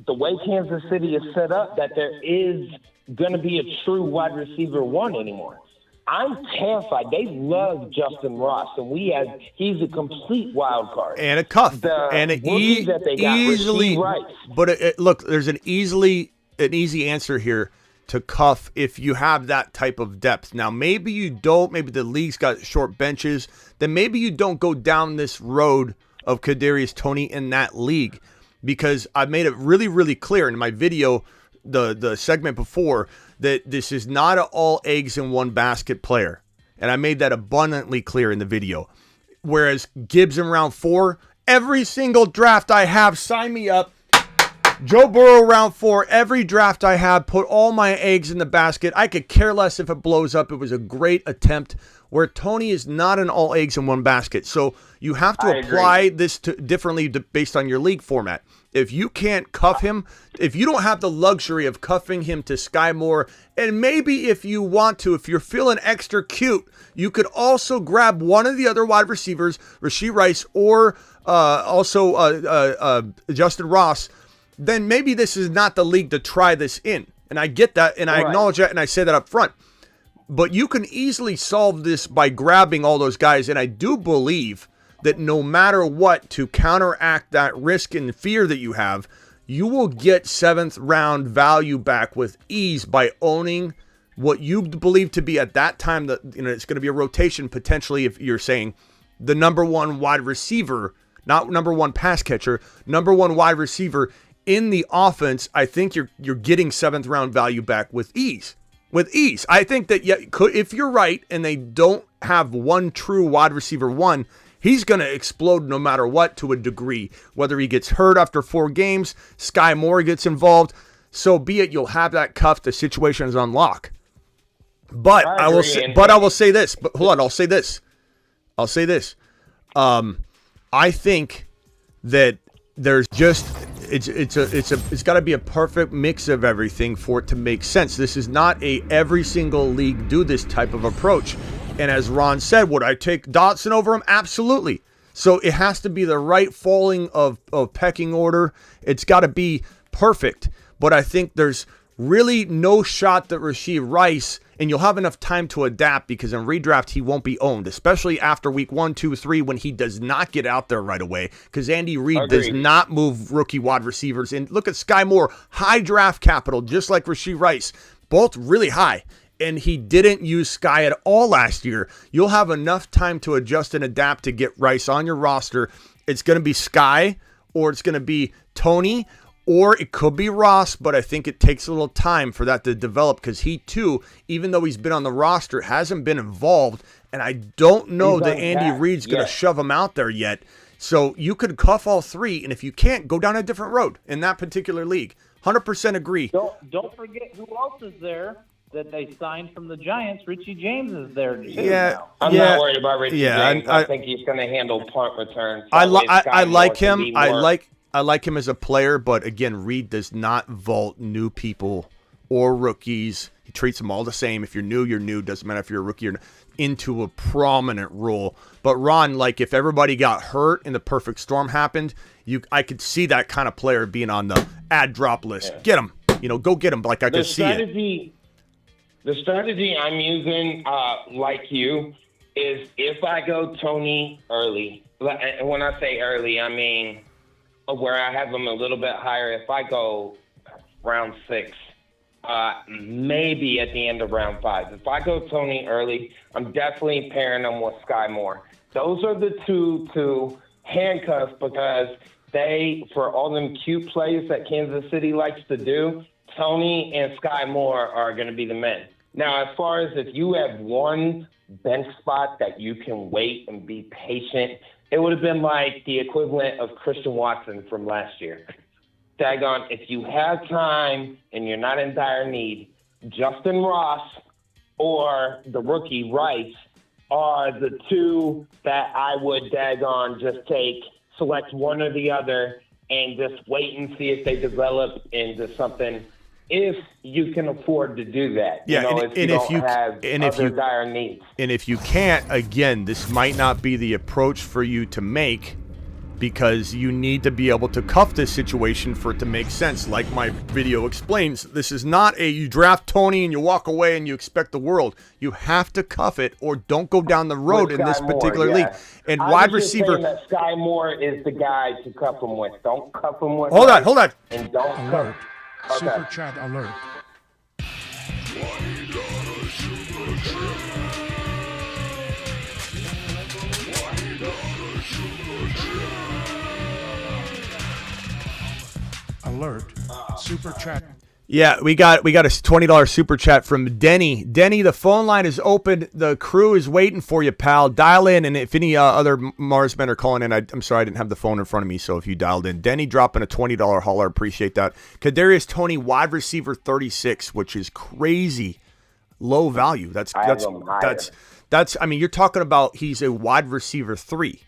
the way Kansas City is set up that there is going to be a true wide receiver 1 anymore. I'm terrified. They love Justin Ross, and he's a complete wild card. And a cuff. And an that they got, easily, Rice. But look, there's an easy answer here to cuff if you have that type of depth. Now, maybe you don't. Maybe the league's got short benches. Then maybe you don't go down this road of Kadarius Toney in that league, because I made it really, really clear in my video, the segment before, that this is not an all eggs in one basket player. And I made that abundantly clear in the video. Whereas Gibbs in round 4, every single draft I have, sign me up. Joe Burrow round 4, every draft I have, put all my eggs in the basket. I could care less if it blows up. It was a great attempt. Where Toney is not an all eggs in one basket. So you have to apply this differently based on your league format. If you can't cuff him, if you don't have the luxury of cuffing him to Sky Moore, and maybe if you want to, if you're feeling extra cute, you could also grab one of the other wide receivers, Rashee Rice, or Justin Ross, then maybe this is not the league to try this in. And I get that, and I acknowledge that, and I say that up front. But you can easily solve this by grabbing all those guys, and I do believe that no matter what, to counteract that risk and fear that you have, you will get 7th round value back with ease by owning what you believe to be at that time that it's going to be a rotation potentially. If you're saying the number 1 wide receiver, not number 1 pass catcher, number 1 wide receiver in the offense, I think you're getting 7th round value back with ease. With ease. I think that if you're right and they don't have one true wide receiver 1, he's going to explode no matter what to a degree. Whether he gets hurt after 4 games, Sky Moore gets involved, so be it. You'll have that cuff. The situation is on lock. But I will say this. But hold on, I'll say this. I think that there's just it's got to be a perfect mix of everything for it to make sense. This is not every single league do this type of approach. And as Ron said, would I take Dotson over him? Absolutely. So it has to be the right falling of pecking order. It's got to be perfect. But I think there's really no shot that Rashee Rice, and you'll have enough time to adapt, because in redraft he won't be owned, especially after week 1, 2, 3, when he does not get out there right away, because Andy Reid does not move rookie wide receivers. And look at Sky Moore, high draft capital, just like Rashee Rice, both really high. And he didn't use Sky at all last year. You'll have enough time to adjust and adapt to get Rice on your roster. It's going to be Sky, or it's going to be Toney, or it could be Ross, but I think it takes a little time for that to develop, because he too, even though he's been on the roster, hasn't been involved, and I don't know that Andy Reid's going to shove him out there yet. So you could cuff all 3, and if you can't, go down a different road in that particular league. 100% agree. Don't forget who else is there that they signed from the Giants. Richie James is there too. Yeah, I'm not worried about Richie James. I think he's going to handle punt returns. I like him. I like him as a player, but again, Reid does not vault new people or rookies. He treats them all the same. If you're new, you're new. Doesn't matter if you're a rookie or not, into a prominent role. But Ron, if everybody got hurt and the perfect storm happened, I could see that kind of player being on the add drop list. Yeah. Get him. Go get him. I could see it. The strategy I'm using, like you, is if I go Toney early. When I say early, I mean where I have him a little bit higher. If I go round 6, maybe at the end of round 5. If I go Toney early, I'm definitely pairing him with Sky Moore. Those are the two to handcuff, because for all them cute plays that Kansas City likes to do, Tony and Sky Moore are going to be the men. Now, as far as if you have one bench spot that you can wait and be patient, it would have been like the equivalent of Christian Watson from last year. Daggone, if you have time and you're not in dire need, Justin Ross or the rookie Rice are the two that I would daggone just select one or the other and just wait and see if they develop into something, if you can afford to do that. Yeah, if you have dire needs. And if you can't, again, this might not be the approach for you to make, because you need to be able to cuff this situation for it to make sense. Like my video explains, this is not you draft Toney and you walk away and you expect the world. You have to cuff it, or don't go down the road in this particular league. And wide receiver. That Sky Moore is the guy to cuff him with. Don't cuff him with. Hold on. And don't Alert. Okay. Super chat alert. Alert. Super chat. Yeah, we got a $20 super chat from Denny. Denny, the phone line is open. The crew is waiting for you, pal. Dial in, and if any other Marsmen are calling in, I'm sorry I didn't have the phone in front of me, so if you dialed in. Denny dropping a $20 holler. Appreciate that. Kadarius Toney, wide receiver 36, which is crazy low value. That's I mean, you're talking about he's a wide receiver 3,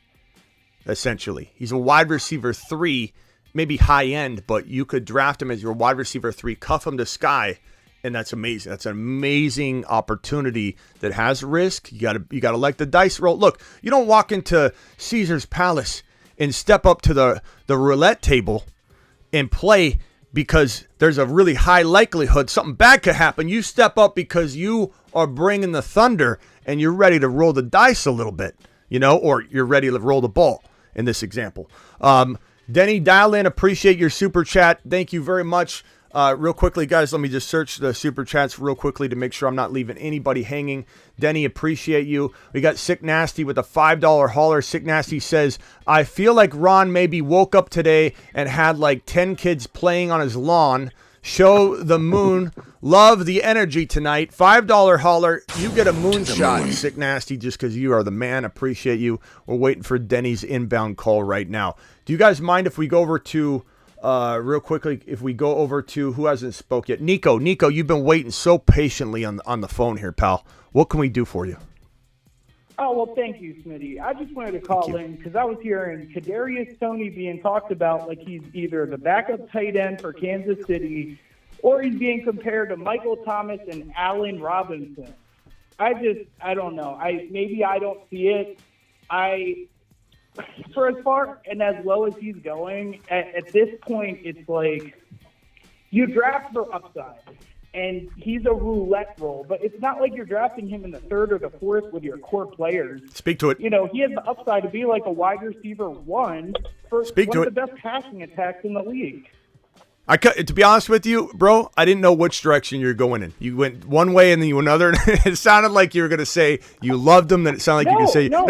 essentially. He's a wide receiver 3, maybe high end, but you could draft him as your wide receiver 3, cuff him to Sky, and that's amazing. That's an amazing opportunity that has risk. You gotta like the dice roll. Look, you don't walk into Caesar's Palace and step up to the roulette table and play because there's a really high likelihood something bad could happen. You step up because you are bringing the thunder and you're ready to roll the dice a little bit, or you're ready to roll the ball in this example. Denny, dial in. Appreciate your super chat. Thank you very much. Real quickly, guys, let me just search the super chats real quickly to make sure I'm not leaving anybody hanging. Denny, appreciate you. We got Sick Nasty with a $5 hauler. Sick Nasty says, I feel like Ron maybe woke up today and had like 10 kids playing on his lawn. Show the moon. Love the energy tonight. $5 hauler. You get a moonshot, Sick Nasty, just because you are the man. Appreciate you. We're waiting for Denny's inbound call right now. Do you guys mind if we go over to, real quickly, if we go over to who hasn't spoke yet? Nico, you've been waiting so patiently on the phone here, pal. What can we do for you? Oh, well, thank you, Smitty. I just wanted to call in because I was hearing Kadarius Toney being talked about like he's either the backup tight end for Kansas City or he's being compared to Michael Thomas and Allen Robinson. I don't know. Maybe I don't see it. For as far and as low as he's going, at this point, it's like you draft for upside. And he's a roulette roll, but it's not like you're drafting him in the 3rd or the 4th with your core players. Speak to it. He has the upside to be like a wide receiver 1 for one of the best passing attacks in the league. To be honest with you, bro, I didn't know which direction you're going in. You went one way and then you went another. It sounded like you were going to say you loved him. Then it sounded like you could say no.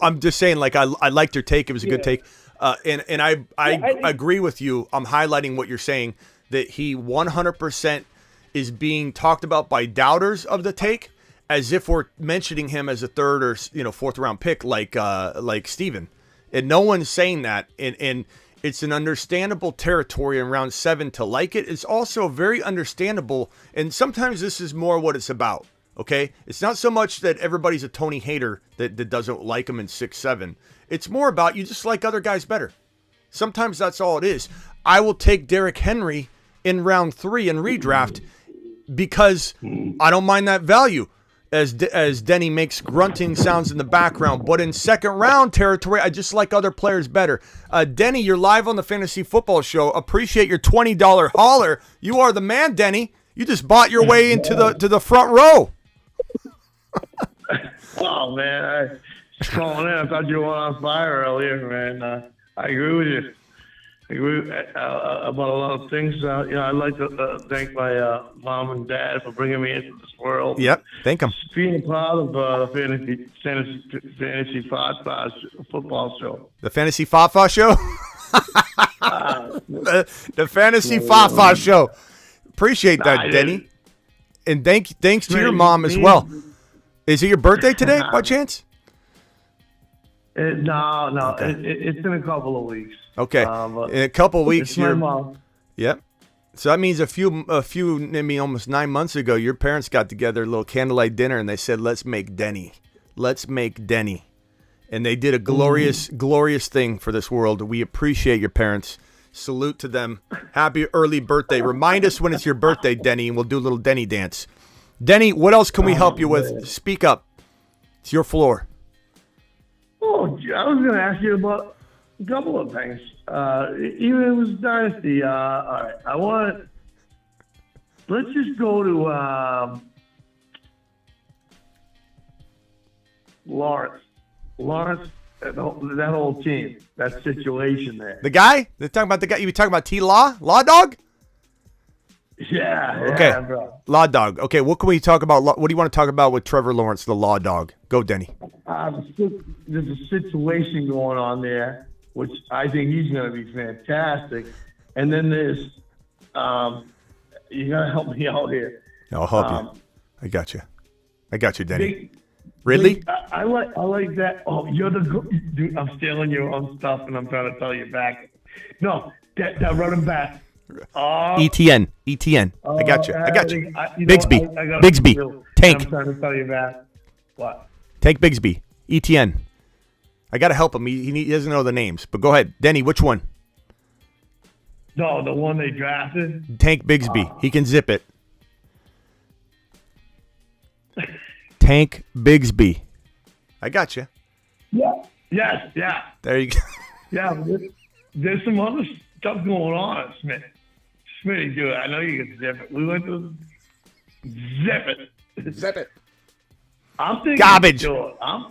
I'm just saying, like I liked your take. It was a good take, and I agree with you. I'm highlighting what you're saying, that he 100% is being talked about by doubters of the take as if we're mentioning him as a 3rd or 4th round pick like Steven. And no one's saying that. And it's an understandable territory in round 7 to like it. It's also very understandable. And sometimes this is more what it's about. Okay. It's not so much that everybody's a Toney hater that doesn't like him in 6-7. It's more about you just like other guys better. Sometimes that's all it is. I will take Derrick Henry in round 3 and redraft because I don't mind that value, as Denny makes grunting sounds in the background. But in 2nd round territory, I just like other players better. Denny, you're live on the Fantasy Football Show. Appreciate your $20 hauler. You are the man, Denny. You just bought your way into the front row. Oh, man. I was calling in. I thought you were on fire earlier, man. I agree with you. I agree about a lot of things. I'd like to thank my mom and dad for bringing me into this world. Yep, thank them. Being a part of the Fantasy Football Show. The Fantasy Fafa Show? the Fantasy Fafa Show. Appreciate that, Denny. And thanks to your mom as well. Is it your birthday today, by chance? No. Okay. It's in a couple of weeks. Okay. In a couple of weeks, it's my mom. Yep. So that means almost 9 months ago, your parents got together, a little candlelight dinner, and they said, "Let's make Denny. Let's make Denny." And they did a glorious thing for this world. We appreciate your parents. Salute to them. Happy early birthday. Remind us when it's your birthday, Denny, and we'll do a little Denny dance. Denny, what else can we help you with? Speak up. It's your floor. Oh, I was going to ask you about a couple of things. Even if it was Dynasty. All right. Let's just go to Lawrence, that whole team, that situation there. The guy? They're talking about the guy. You were talking about T-Law? Law Dog? Yeah. Okay. Yeah, bro. Law Dog. Okay, what can we talk about? What do you want to talk about with Trevor Lawrence, the Law Dog? Go, Denny. There's a situation going on there, which I think he's going to be fantastic. And then there's, you got to help me out here. I'll help you. I got you, Denny. Really? I like that. Oh, you're the dude. I'm stealing your own stuff, and I'm trying to tell you back. No, that running back. ETN. I got you. Bigsby. Tank. I'm trying to tell you back. What? Tank Bigsby. ETN. I got to help him. He doesn't know the names, but go ahead. Denny, which one? No, the one they drafted. Tank Bigsby. He can zip it. Tank Bigsby. I got you. Yeah. Yes. Yeah. There you go. Yeah. There's some other stuff going on, Smith. Smitty, dude, I know you can zip it. We went to zip it. Zip it. I'm thinking garbage. Dude, I'm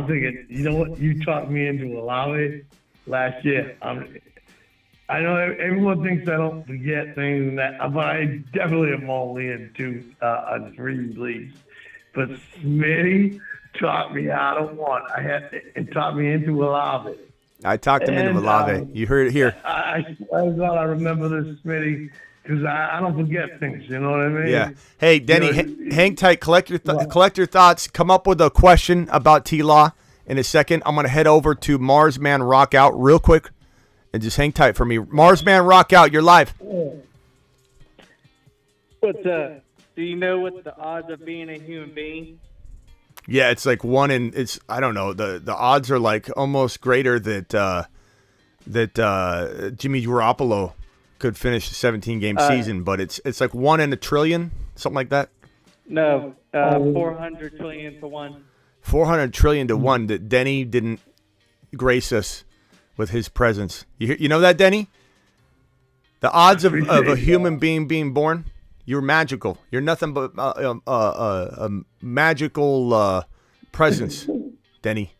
thinking. You know what? You talked me into Olave last year. I know everyone thinks I don't forget things and that, but I definitely am all in to a 3 leagues. But Smitty taught me how to want. It taught me into Olave. I talked him into Olave. You heard it here. I glad I remember this, Smitty, because I don't forget things. You know what I mean? Yeah. Hey, Denny, hang tight. Collect your thoughts. Come up with a question about T-Law in a second. I'm going to head over to Marsman Rock Out real quick. And just hang tight for me. Marsman Rock Out, you're live. What's up? Do you know what the odds of being a human being? Yeah, it's like one in. It's I don't know. The odds are like almost greater that Jimmy Garoppolo could finish a 17-game season, but it's like 1 in a trillion, something like that. No, 400 trillion to 1. 400 trillion to 1 that Denny didn't grace us with his presence. You know that, Denny? The odds of a human being being born, you're magical. You're nothing but a magical presence, Denny.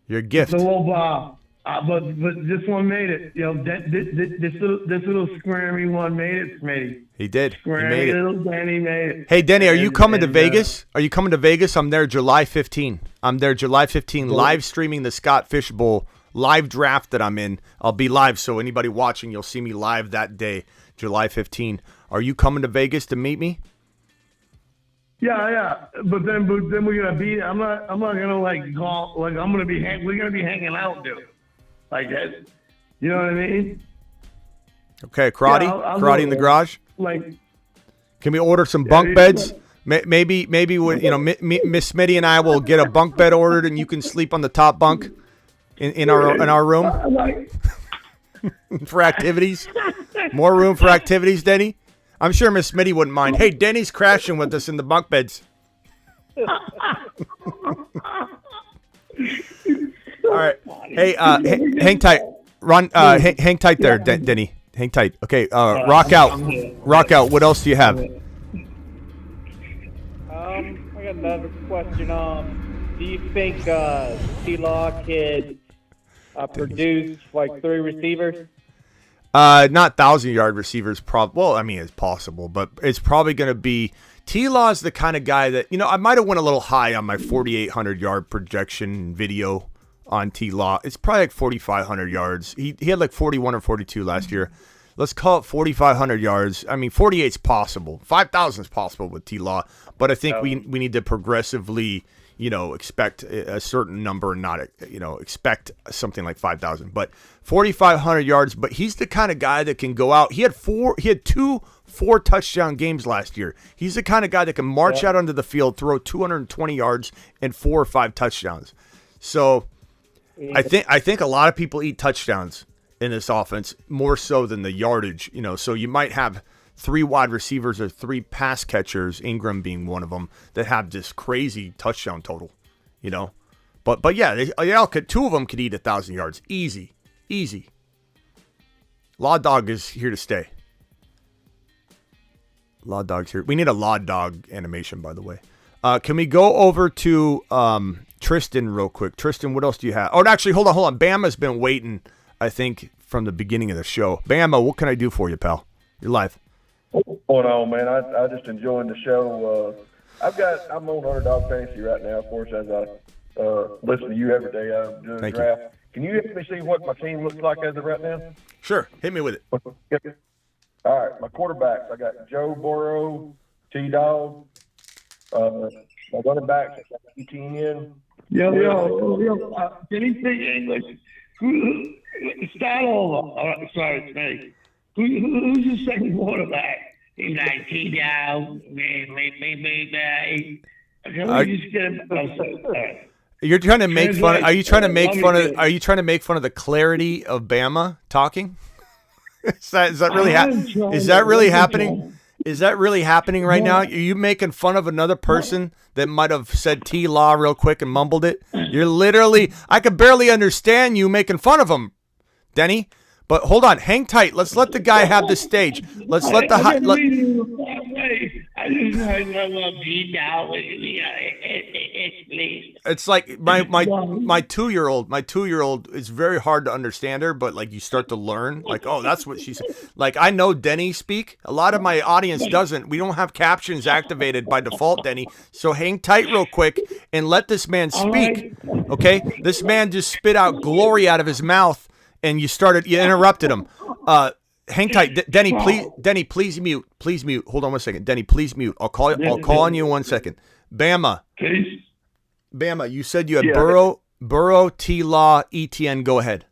You're a gift. It's a little but this one made it. You know, this little squirmy one made it, Smitty. He did. Squirmy he made it. little Denny made it. Hey, Denny, are you coming to Vegas? Are you coming to Vegas? I'm there July 15. I'm there July 15, live streaming the Scott Fish Bowl live draft that I'm in. I'll be live, so anybody watching, you'll see me live that day, July 15. Are you coming to Vegas to meet me? Yeah. But then we're gonna be. I'm not gonna like call. Like I'm gonna be. We're gonna be hanging out, dude. Like that. You know what I mean? Okay, karate, I'll karate in the garage. Like, can we order some bunk beds? Maybe when, Miss Smitty and I will get a bunk bed ordered, and you can sleep on the top bunk. In our room for activities, more room for activities, Denny. I'm sure Miss Smitty wouldn't mind. Hey, Denny's crashing with us in the bunk beds. All right. Hey, hang tight. Hang tight there, Denny. Hang tight. Okay. Rock out. What else do you have? I got another question. Do you think T-Law could produce like 3 receivers? Not 1,000-yard receivers. Well, I mean, it's possible, but it's probably going to be T-Law is the kind of guy that, I might have went a little high on my 4,800-yard projection video on T-Law. It's probably like 4,500 yards. He had like 41 or 42 last year. Let's call it 4,500 yards. I mean, 48 is possible. 5,000 is possible with T-Law. But I think we need to progressively, expect a certain number and not, expect something like 5,000. But 4,500 yards. But he's the kind of guy that can go out. He had 2 4-touchdown games last year. He's the kind of guy that can march out onto the field, throw 220 yards and 4 or 5 touchdowns. So I think a lot of people eat touchdowns in this offense more so than the yardage. So you might have 3 wide receivers or 3 pass catchers, Ingram being one of them, that have this crazy touchdown total. But yeah, they all could. 2 of them could eat 1,000 yards, easy. Law Dog is here to stay. Law Dog's here. We need a Law Dog animation, by the way. Can we go over to Tristan real quick? Tristan, what else do you have? Oh, actually, hold on. Bama's been waiting, I think, from the beginning of the show. Bama, what can I do for you, pal? You're live. What's going on, man? I just enjoying the show. I'm on Underdog Fantasy right now, of course, as I listen to you every day. I'm doing a draft. Can you help me see what my team looks like as of right now? Sure. Hit me with it. All right, my quarterbacks. I got Joe Burrow, T-Dog. My running backs, I got ETN. Yo. Can he speak English? Start over. All right, sorry, it's me. Who's your second quarterback? He's like T-Dog. You're trying to make fun. Are you trying to make fun of? Are you trying to make fun of the clarity of Bama talking? Is that really happening? Is that really happening right now? Are you making fun of another person that might have said T-Law real quick and mumbled it? You're literally. I could barely understand you making fun of him, Denny. But hold on, hang tight. Let's let the guy have the stage. Let's let the It's like my 2-year-old. My 2-year-old, it's very hard to understand her, but like you start to learn. Like, oh, that's what she said. Like, I know Denny speak. A lot of my audience doesn't. We don't have captions activated by default, Denny. So hang tight real quick and let this man speak. Okay? This man just spit out glory out of his mouth. And you interrupted him. Hang tight, Denny. Please mute. Please mute. Hold on one second, Denny. Please mute. I'll call on you in 1 second. Bama. Bama. You said you had Burrow, T-Law, ETN. Go ahead.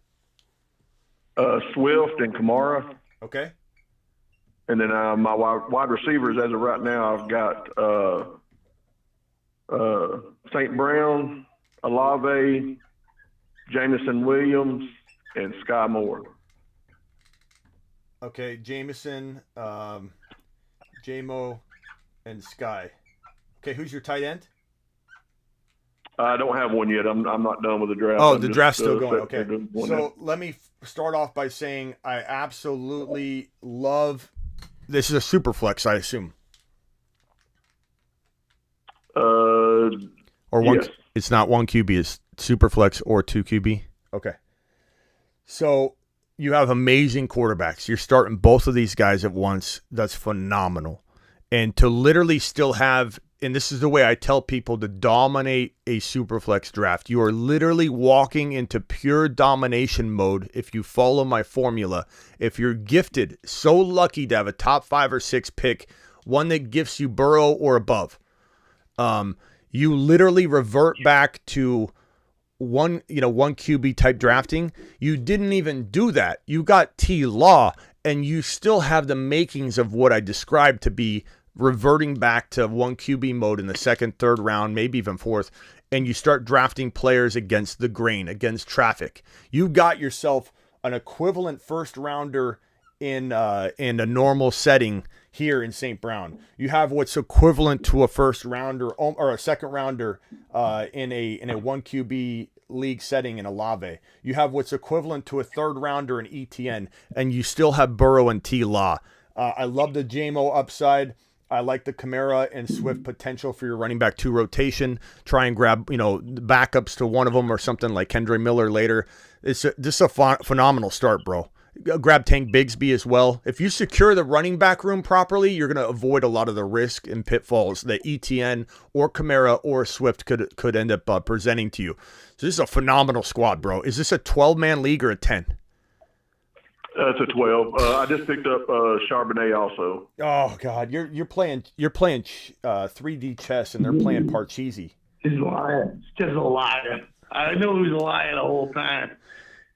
Swift and Kamara. Okay. And then my wide receivers as of right now, I've got St. Brown, Olave, Jameson Williams, and Sky Moore. Okay, Jameson, J-Mo, and Sky. Okay, who's your tight end? I don't have one yet. I'm not done with the draft. Oh, the draft's still going. Okay. So let me start off by saying I absolutely love. This is a super flex, I assume. Or one. Yes. It's not 1 QB. It's super flex or 2 QB. Okay. So you have amazing quarterbacks. You're starting both of these guys at once. That's phenomenal. And to literally still have, and this is the way I tell people to dominate a Superflex draft, you are literally walking into pure domination mode if you follow my formula. If you're gifted, so lucky to have a top 5 or 6 pick, one that gifts you Burrow or above, you literally revert back to one QB type drafting. You didn't even do that. You got T-Law, and you still have the makings of what I described to be reverting back to 1 QB mode in the 2nd, 3rd round, maybe even 4th, and you start drafting players against the grain, against traffic. You got yourself an equivalent 1st rounder in a normal setting here in St. Brown. You have what's equivalent to a 1st rounder or a 2nd rounder in a 1 QB league setting in Olave. You have what's equivalent to a 3rd rounder in ETN, and you still have Burrow and T-Law. I love the J-Mo upside. I like the Kamara and Swift potential for your running back 2 rotation. Try and grab, backups to one of them or something like Kendra Miller later. It's just a phenomenal start, bro. grab Tank Bigsby as well. If you secure the running back room properly, you're going to avoid a lot of the risk and pitfalls that ETN or Kamara or Swift could end up presenting to you. So this is a phenomenal squad, bro. Is this a 12-man league or a 10? It's a 12. I just picked up Charbonnet also. Oh God, you're playing 3D chess and they're playing Parcheesi. He's lying. He's just a liar. I knew he was a liar the whole time.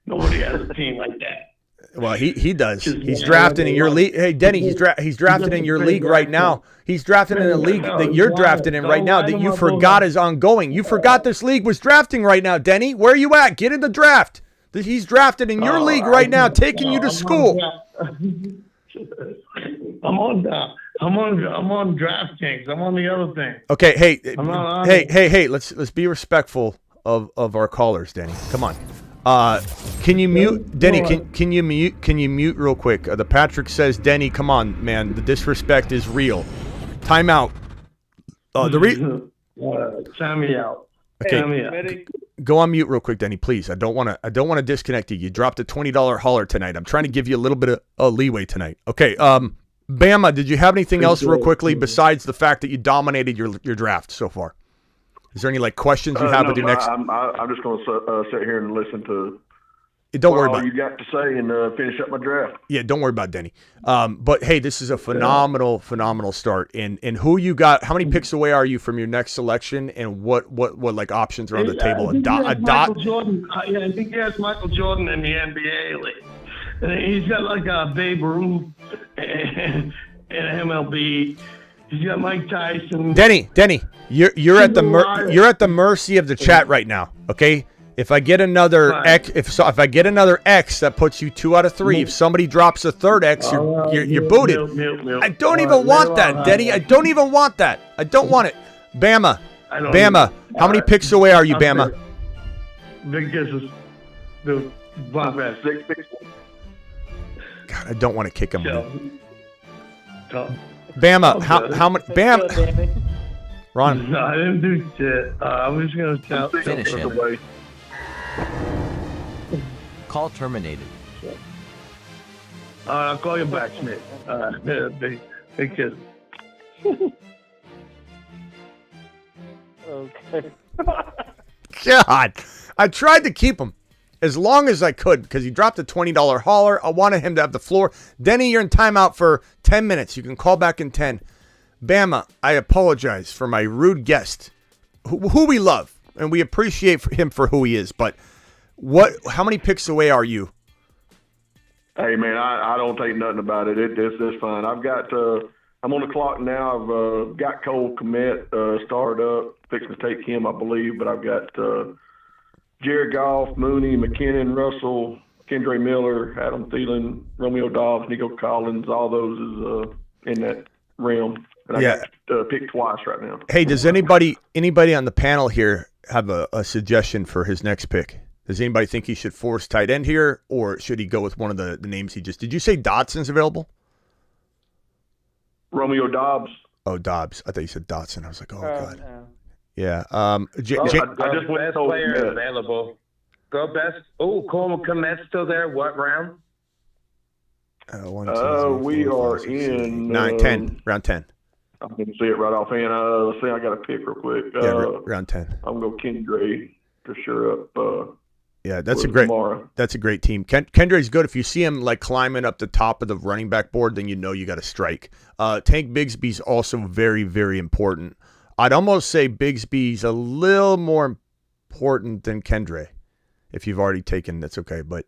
Nobody has a team like that. Well, he does. He's drafting in your league. Hey, Denny, he's drafted in your league right now. He's drafted in a league that you're drafted in right now that you forgot is ongoing. You forgot this league was drafting right now, Denny. Where are you at? Get in the draft. He's drafted in your league right now, taking you to school. I'm on DraftKings. I'm on the other thing. Okay, hey. Let's be respectful of our callers, Denny. Come on. Can you mute, Denny? Can you mute real quick? The Patrick says, Denny, come on, man. The disrespect is real. Timeout. Time me out. Okay. Time me out. Go on mute real quick, Denny, please. I don't want to disconnect you. You dropped a $20 holler tonight. I'm trying to give you a little bit of leeway tonight. Okay. Bama, did you have anything else real quickly besides the fact that you dominated your draft so far? Is there any questions you have with your next? I'm just going to sit here and listen to. Don't worry about all you got to say and finish up my draft. Yeah, don't worry about Denny. But hey, this is a phenomenal start. And who you got? How many picks away are you from your next selection? And what options are on the table? A dot. Michael Jordan. Yeah, I think he has Michael Jordan in the NBA league. And he's got a Babe Ruth and MLB. He's got Mike Tyson. Denny, you're at the mercy of the chat right now. Okay. If I get another X, if I get another X, that puts you 2 out of 3. If somebody drops a third X, you're booted. I don't even want that, Denny. I don't even want that. I don't want it. Bama, how many picks away are you, Bama? Big kisses. The Bob 6 picks. God, I don't want to kick him. Bama, how many? Bama. Ron. No, I didn't do shit. I was going to tell. Finish him. Call terminated. I'll call you back, Smith. Big kiss. Okay. God, I tried to keep him as long as I could because he dropped a $20 hauler. I wanted him to have the floor. Denny, you're in timeout for 10 minutes. You can call back in 10. Bama, I apologize for my rude guest, who we love, and we appreciate him for who he is. But how many picks away are you? Hey, man, I don't take nothing about it. It's fine. I've got I'm on the clock now. I've got Cole Kmet started up, fixing to take him, I believe. But I've got Jared Goff, Mooney, McKinnon, Russell, Kendre Miller, Adam Thielen, Romeo Dobbs, Nico Collins. All those is in that realm. And I got picked twice right now. Hey, does anybody on the panel here have a suggestion for his next pick? Does anybody think he should force tight end here, or should he go with one of the names he just? Did you say Dotson's available? Romeo Dobbs. Oh, Dobbs. I thought you said Dotson. I was like, oh God. No. Yeah. I just best player available. Go best. Oh, Cole Kmet's still there. What round? We are in 10. Round 10. I can see it right offhand. Let's see. I got to pick real quick. Round 10. I'm going to go Kendre for sure up. Yeah, that's a great team. Kendre's good. If you see him climbing up the top of the running back board, then you know you got to strike. Tank Bigsby's also very, very important. I'd almost say Bigsby's a little more important than Kendre. If you've already taken, that's okay. But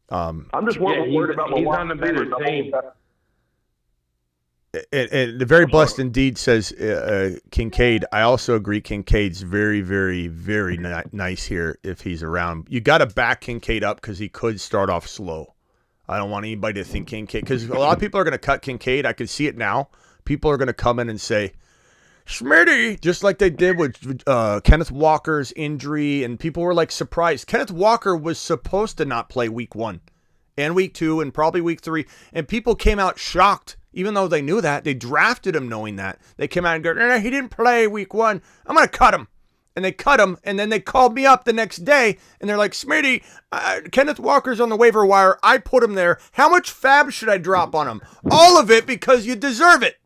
I'm just worried about my he's on the better team. And the very blessed indeed says Kincaid. I also agree. Kincaid's very, very, very nice here if he's around. You got to back Kincaid up because he could start off slow. I don't want anybody to think Kincaid because a lot of people are going to cut Kincaid. I can see it now. People are going to come in and say, Smitty, just like they did with Kenneth Walker's injury, and people were surprised. Kenneth Walker was supposed to not play week 1 and week 2 and probably week 3, and people came out shocked. Even though they knew that, they drafted him knowing that. They came out and go, he didn't play week 1. I'm going to cut him. and they cut him, and then they called me up the next day, and they're like, Smitty, Kenneth Walker's on the waiver wire. I put him there. How much fab should I drop on him? All of it, because you deserve it.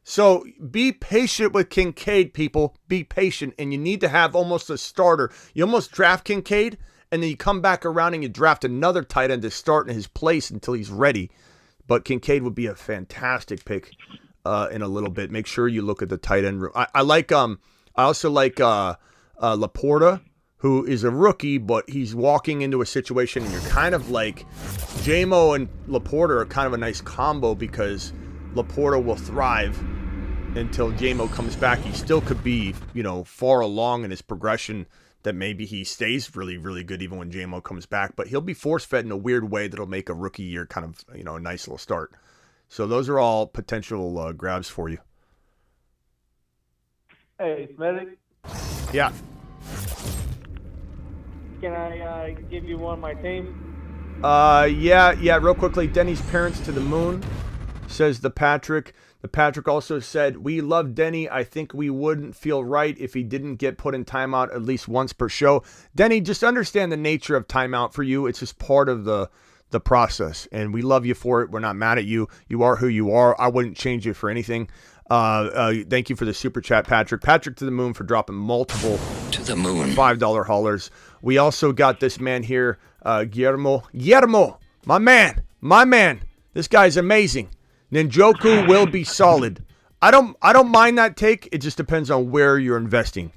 So be patient with Kincaid, people. Be patient, and you need to have almost a starter. You almost draft Kincaid, and then you come back around and you draft another tight end to start in his place until he's ready. But Kincaid would be a fantastic pick in a little bit. Make sure you look at the tight end room. I also like Laporta, who is a rookie, but he's walking into a situation, and you're kind of like J-Mo and Laporta are kind of a nice combo because Laporta will thrive until J-Mo comes back. He still could be, far along in his progression that maybe he stays really, really good even when J-Mo comes back, but he'll be force-fed in a weird way that'll make a rookie year kind of, a nice little start. So those are all potential grabs for you. Hey, Smitty, Yeah. can I give you one of my team? Yeah, real quickly. Denny's parents to the moon, says the Patrick. The Patrick also said, we love Denny. I think we wouldn't feel right if he didn't get put in timeout at least once per show. Denny, just understand the nature of timeout for you. It's just part of the process, and we love you for it. We're not mad at you. You are who you are. I wouldn't change it for anything. Thank you for the super chat, Patrick. Patrick to the moon for dropping multiple to the moon $5 haulers. We also got this man here, Guillermo, my man. This guy's amazing. Ninjoku will be solid. I don't mind that take. It just depends on where you're investing.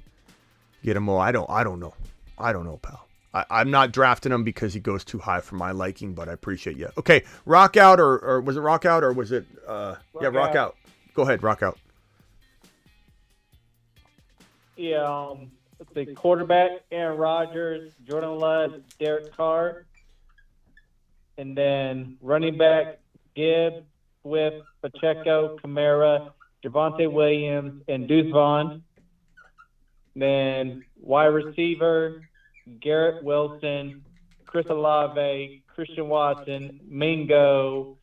Guillermo, I don't know. Pal. I'm not drafting him because he goes too high for my liking, but I appreciate you. Okay, rock out, or was it rock out, or was it rock out. Go ahead, rock out. Yeah, the quarterback, Aaron Rodgers, Jordan Love, Derek Carr, and then running back, Gibbs, Swift, Pacheco, Kamara, Javonte Williams, and Deuce Vaughn. Then wide receiver, Garrett Wilson, Chris Olave, Christian Watson, Mingo,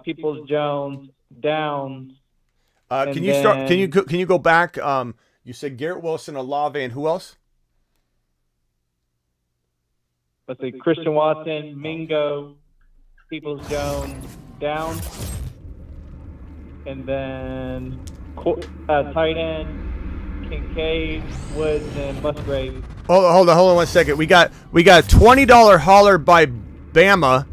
Peoples-Jones, Downs. Can you go back? You said Garrett Wilson, Olave, and who else? Let's see, Christian Watson, Mingo, Peoples-Jones, Downs, and then tight end, Kincaid, Woods, and Musgrave. Hold on 1 second. We got a $20 hauler by Bama,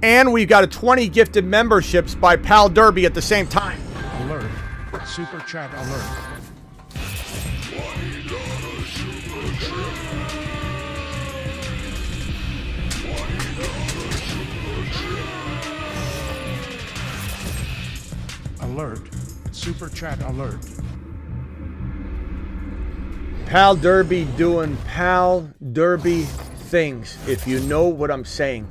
and we got a 20 gifted memberships by Pal Derby at the same time. Alert. Super chat alert. Alert. Super chat alert. Pal Derby doing Pal Derby things. If you know what I'm saying.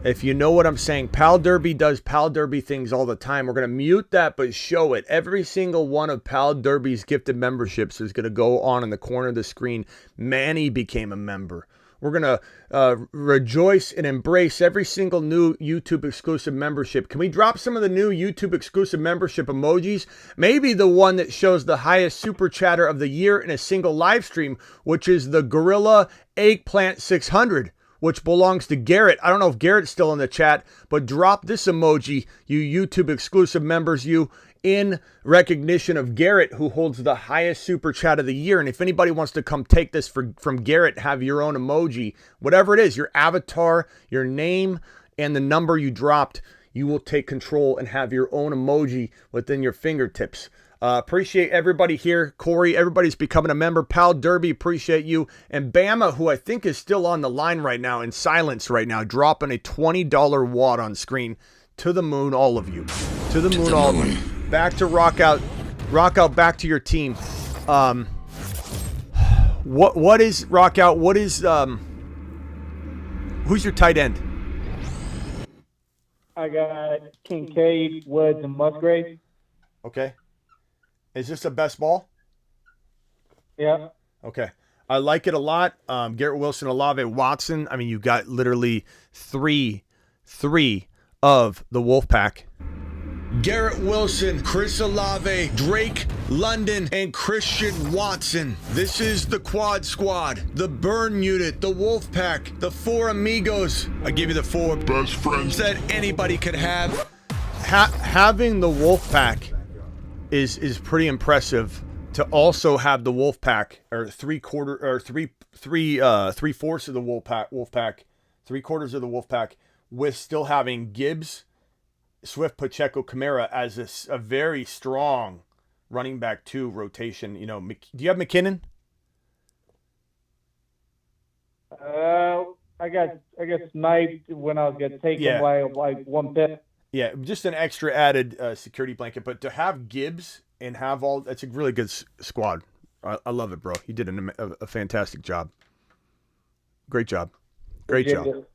Pal Derby does Pal Derby things all the time. We're going to mute that, but show it. Every single one of Pal Derby's gifted memberships is going to go on in the corner of the screen. Manny became a member. We're going to rejoice and embrace every single new YouTube exclusive membership. Can we drop some of the new YouTube exclusive membership emojis? Maybe the one that shows the highest super chatter of the year in a single live stream, which is the Gorilla Eggplant 600, which belongs to Garrett. I don't know if Garrett's still in the chat, but drop this emoji, you YouTube exclusive members, you, in recognition of Garrett, who holds the highest super chat of the year. And if anybody wants to come take this from Garrett, have your own emoji, whatever it is, your avatar, your name, and the number you dropped, you will take control and have your own emoji within your fingertips. Appreciate everybody here. Corey, everybody's becoming a member. Pal Derby, appreciate you. And Bama, who I think is still on the line right now, in silence right now, dropping a $20 wad on screen. To the moon, all of you. To the moon, all of you. Back to rock out. Rock out, back to your team. What is rock out? What is who's your tight end? I got Kincaid, Woods, and Musgrave. Okay. Is this a best ball? Yeah. Okay. I like it a lot. Garrett Wilson, Olave, Watson. I mean, you got literally three of the Wolfpack. Garrett Wilson, Chris Olave, Drake London, and Christian Watson. This is the Quad Squad, the Burn Unit, the Wolf Pack, the four amigos. I give you the four best friends that anybody could have. Having the Wolf Pack is pretty impressive. To also have the Wolf Pack, or three fourths of the Wolf Pack, 3/4 of the Wolf Pack, with still having Gibbs, Swift, Pacheco, Kamara as a very strong running back 2 rotation. You know, do you have McKinnon? I got sniped when I was getting taken by like one pit. Yeah, just an extra added security blanket. But to have Gibbs and have all, that's a really good squad. I love it, bro. You did a fantastic job. Great job. Great job.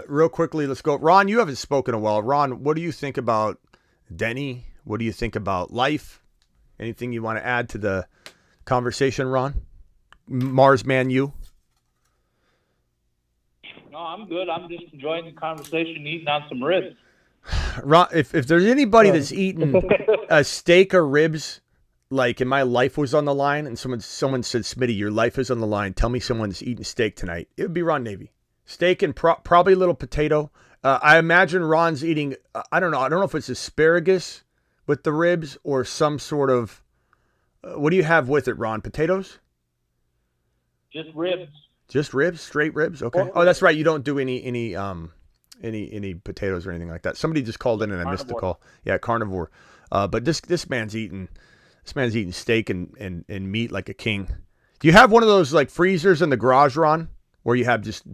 Real quickly, let's go. Ron, you haven't spoken in a while. Ron, what do you think about Denny? What do you think about life? Anything you want to add to the conversation, Ron? Mars Man, you? No, I'm good. I'm just enjoying the conversation, eating on some ribs. Ron, if there's anybody that's eaten a steak or ribs, like, and my life was on the line, and someone said, Smitty, your life is on the line, tell me someone's eating steak tonight, it would be Ron Navy. Steak and probably a little potato. I imagine Ron's eating, I don't know if it's asparagus with the ribs or some sort of, what do you have with it, Ron? Potatoes? Just ribs. Just ribs? Straight ribs? Okay. Oh, that's right. You don't do any potatoes or anything like that. Somebody just called in and I missed the call. Yeah, carnivore. But this man's eating steak and meat like a king. Do you have one of those like freezers in the garage, Ron, where you have just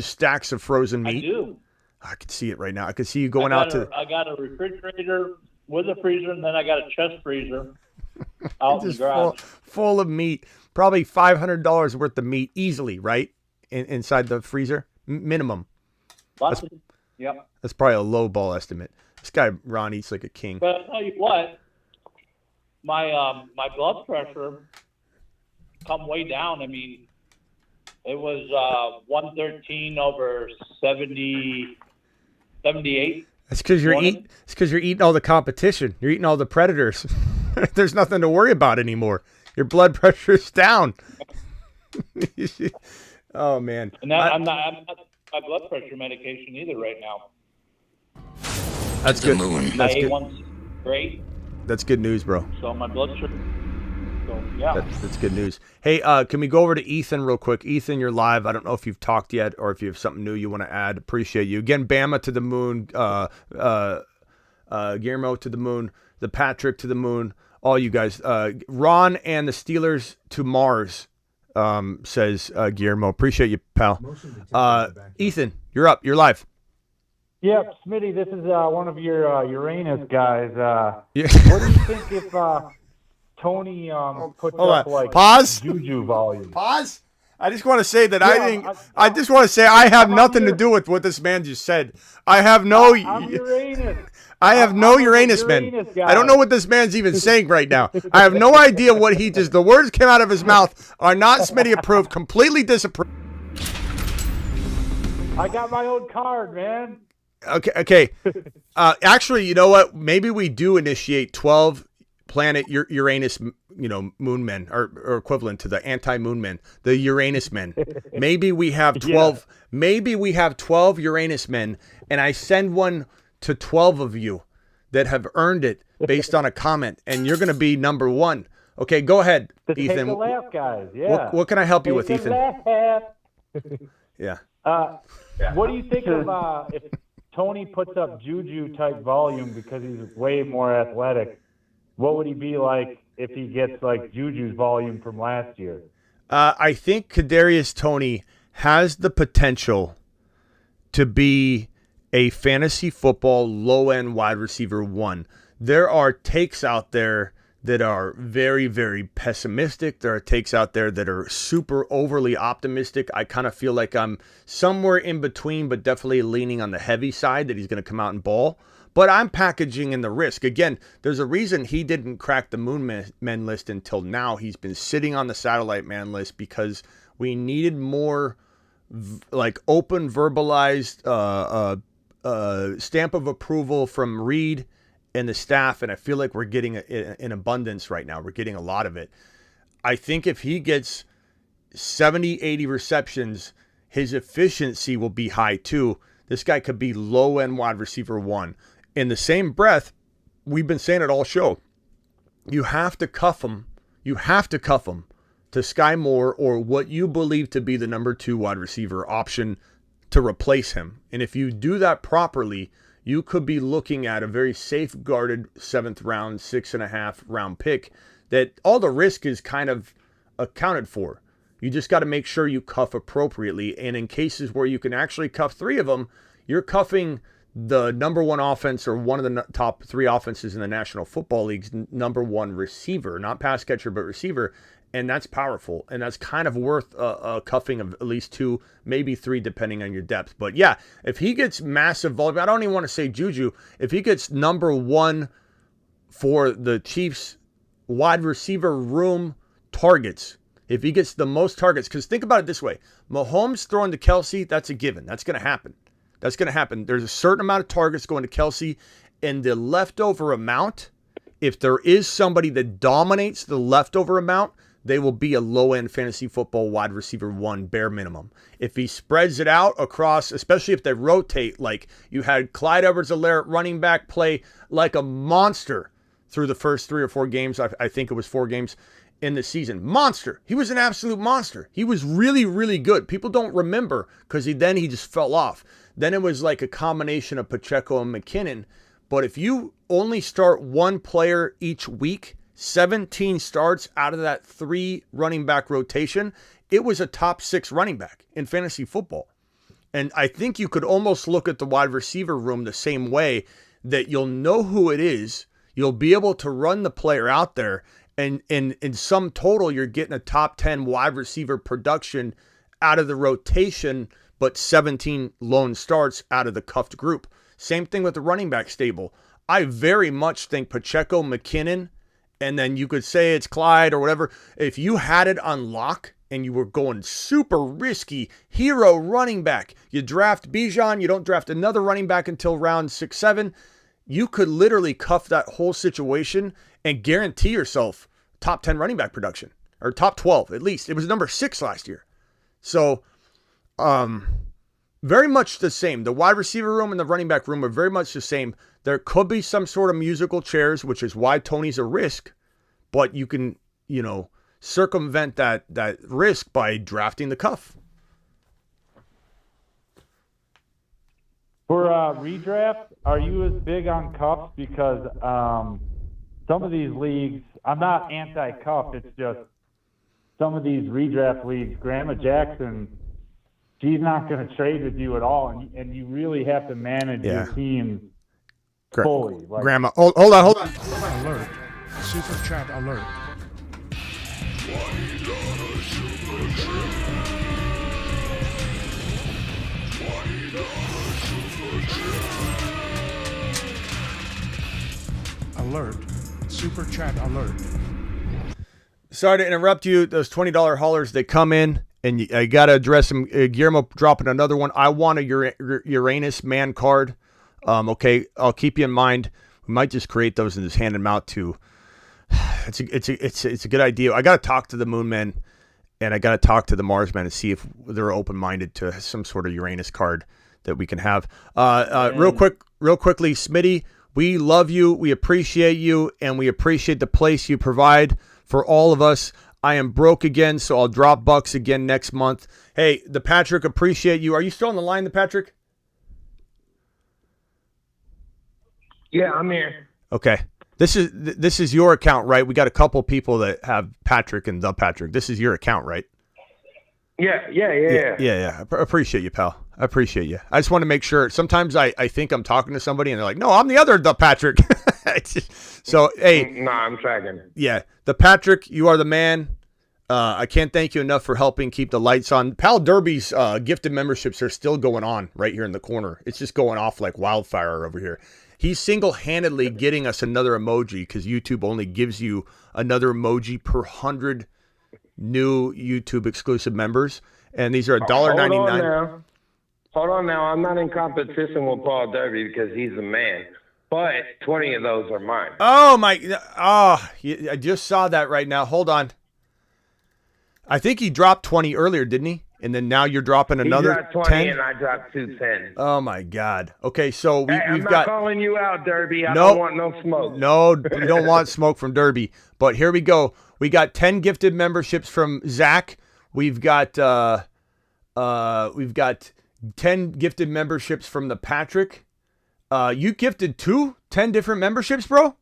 stacks of frozen meat? I do. I can see it right now. I can see you going out to. I got a refrigerator with a freezer, and then I got a chest freezer out in the garage. Full of meat. Probably $500 worth of meat easily, right? Inside the freezer, minimum. Yep. That's probably a low ball estimate. This guy Ron eats like a king. But I'll tell you what, my blood pressure come way down. I mean, it was 113 over 78. That's because you're eating all the competition. You're eating all the predators. There's nothing to worry about anymore. Your blood pressure's down. Oh man. And I'm not my blood pressure medication either right now. That's good. My A1's great. That's good news, bro. So my blood sugar. So yeah. That's good news. Hey, can we go over to Ethan real quick? Ethan, you're live. I don't know if you've talked yet or if you have something new you want to add. Appreciate you. Again, Bama to the moon, Guillermo to the moon, the Patrick to the moon, all you guys. Ron and the Steelers to Mars, says Guillermo. Appreciate you, pal. Ethan, you're up. You're live. Yep, Smitty, this is one of your Uranus guys. Yeah. What do you think if Tony puts up like Pause. Juju volume? Pause. I just want to say that I just want to say I have nothing to do with what this man just said. I have no. I'm Uranus. I have no Uranus men. I don't know what this man's even saying right now. I have no idea what he just. The words came out of his mouth are not Smitty approved. Completely disapproved. I got my own card, man. Okay. Actually, you know what? Maybe we do initiate 12 planet Uranus, moon men, or equivalent to the anti-moon men, the Uranus men. Maybe we have 12. Yeah. Maybe we have 12 Uranus men, and I send one to 12 of you that have earned it based on a comment, and you're going to be number one. Okay, go ahead, Ethan. Take a laugh, guys. Yeah. What can I help you with, Ethan? Yeah. What do you think of if Tony puts up Juju type volume because he's way more athletic? What would he be like if he gets like Juju's volume from last year? I think Kadarius Toney has the potential to be a fantasy football low-end wide receiver 1. There are takes out there that are very, very pessimistic. There are takes out there that are super overly optimistic. I kind of feel like I'm somewhere in between, but definitely leaning on the heavy side that he's going to come out and ball. But I'm packaging in the risk. Again, there's a reason he didn't crack the Moon Men list until now. He's been sitting on the Satellite Man list because we needed more like open verbalized stamp of approval from Reed and the staff, and I feel like we're getting in abundance right now. We're getting a lot of it. I think if he gets 70, 80 receptions, his efficiency will be high too. This guy could be low-end wide receiver 1. In the same breath, we've been saying it all show. You have to cuff him. You have to cuff him to Sky Moore or what you believe to be the number 2 wide receiver option to replace him. And if you do that properly, you could be looking at a very safeguarded 7th round, 6.5 round pick that all the risk is kind of accounted for. You just got to make sure you cuff appropriately. And in cases where you can actually cuff 3 of them, you're cuffing the number 1 offense or one of the top 3 offenses in the National Football League's number 1 receiver, not pass catcher, but receiver. And that's powerful. And that's kind of worth a cuffing of at least 2, maybe 3, depending on your depth. But yeah, if he gets massive volume, I don't even want to say Juju. If he gets number 1 for the Chiefs wide receiver room targets, if he gets the most targets, because think about it this way. Mahomes throwing to Kelsey, that's a given. That's going to happen. That's going to happen. There's a certain amount of targets going to Kelsey, and the leftover amount, if there is somebody that dominates the leftover amount, they will be a low-end fantasy football wide receiver 1 bare minimum. If he spreads it out across, especially if they rotate, like you had Clyde Edwards-Helaire running back play like a monster through the first 3 or 4 games. I think it was 4 games in the season. Monster. He was an absolute monster. He was really, really good. People don't remember because he just fell off. Then it was like a combination of Pacheco and McKinnon. But if you only start 1 player each week, 17 starts out of that 3 running back rotation, it was a top 6 running back in fantasy football. And I think you could almost look at the wide receiver room the same way, that you'll know who it is. You'll be able to run the player out there. And in sum total, you're getting a top 10 wide receiver production out of the rotation, but 17 lone starts out of the cuffed group. Same thing with the running back stable. I very much think Pacheco, McKinnon, and then you could say it's Clyde or whatever. If you had it on lock and you were going super risky, hero running back, you draft Bijan, you don't draft another running back until round 6, 7, you could literally cuff that whole situation and guarantee yourself top 10 running back production, or top 12 at least. It was number 6 last year. So very much the same. The wide receiver room and the running back room are very much the same. There could be some sort of musical chairs, which is why Toney's a risk, but you can, circumvent that risk by drafting the cuff. For redraft, are you as big on cuffs? Because some of these leagues, I'm not anti-cuff, it's just some of these redraft leagues, Grandma Jackson, she's not going to trade with you at all, and you really have to manage your team fully. Grandma, hold on. Alert. Super chat alert. Alert. Super chat alert. Sorry to interrupt you. Those $20 haulers, they come in, and I got to address them. Guillermo dropping another one. I want a Uranus man card. Okay, I'll keep you in mind. We might just create those and just hand them out to. It's a good idea. I got to talk to the Moon Men, and I got to talk to the Mars Men and see if they're open-minded to some sort of Uranus card that we can have. Real quickly, Smitty, we love you, we appreciate you, and we appreciate the place you provide for all of us. I am broke again, so I'll drop bucks again next month. Hey, the Patrick, appreciate you. Are you still on the line, the Patrick? Yeah, I'm here. Okay. This is your account, right? We got a couple people that have Patrick and the Patrick. This is your account, right? Yeah. I appreciate you, pal. I appreciate you. I just want to make sure. Sometimes I think I'm talking to somebody and they're like, no, I'm the other the Patrick. So, hey. No, I'm tracking. Yeah. The Patrick, you are the man. I can't thank you enough for helping keep the lights on. Pal Derby's gifted memberships are still going on right here in the corner. It's just going off like wildfire over here. He's single-handedly getting us another emoji because YouTube only gives you another emoji per 100 new YouTube exclusive members. and these are Hold on $1.99. now. Hold on now. I'm not in competition with Paul Derby because he's a man. But 20 of those are mine. Oh my! Oh, I just saw that right now. Hold on. I think he dropped 20 earlier, didn't he? And then now you're dropping another he dropped 20 10. and I dropped 210. Oh my God. Okay, so I'm we've not got. calling you out, Derby. I Nope. don't want no smoke. No, you don't want smoke from Derby. But here we go. We got 10 gifted memberships from Zach. We've got 10 gifted memberships from the Patrick. You gifted 10 different memberships, bro?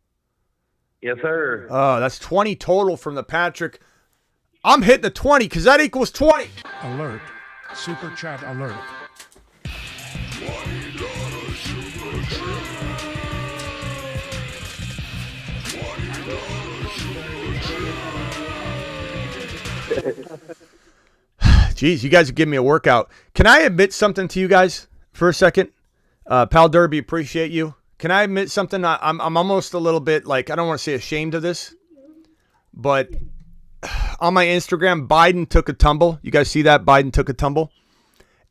Yes, sir. That's 20 total from the Patrick. I'm hitting the 20 because that equals 20. Alert. Super chat alert. Jeez, you guys are giving me a workout. Can I admit something to you guys for a second? Pal Derby, appreciate you. Can I admit something? I'm almost a little bit like, I don't want to say ashamed of this, but on my Instagram, Biden took a tumble. You guys see that? Biden took a tumble.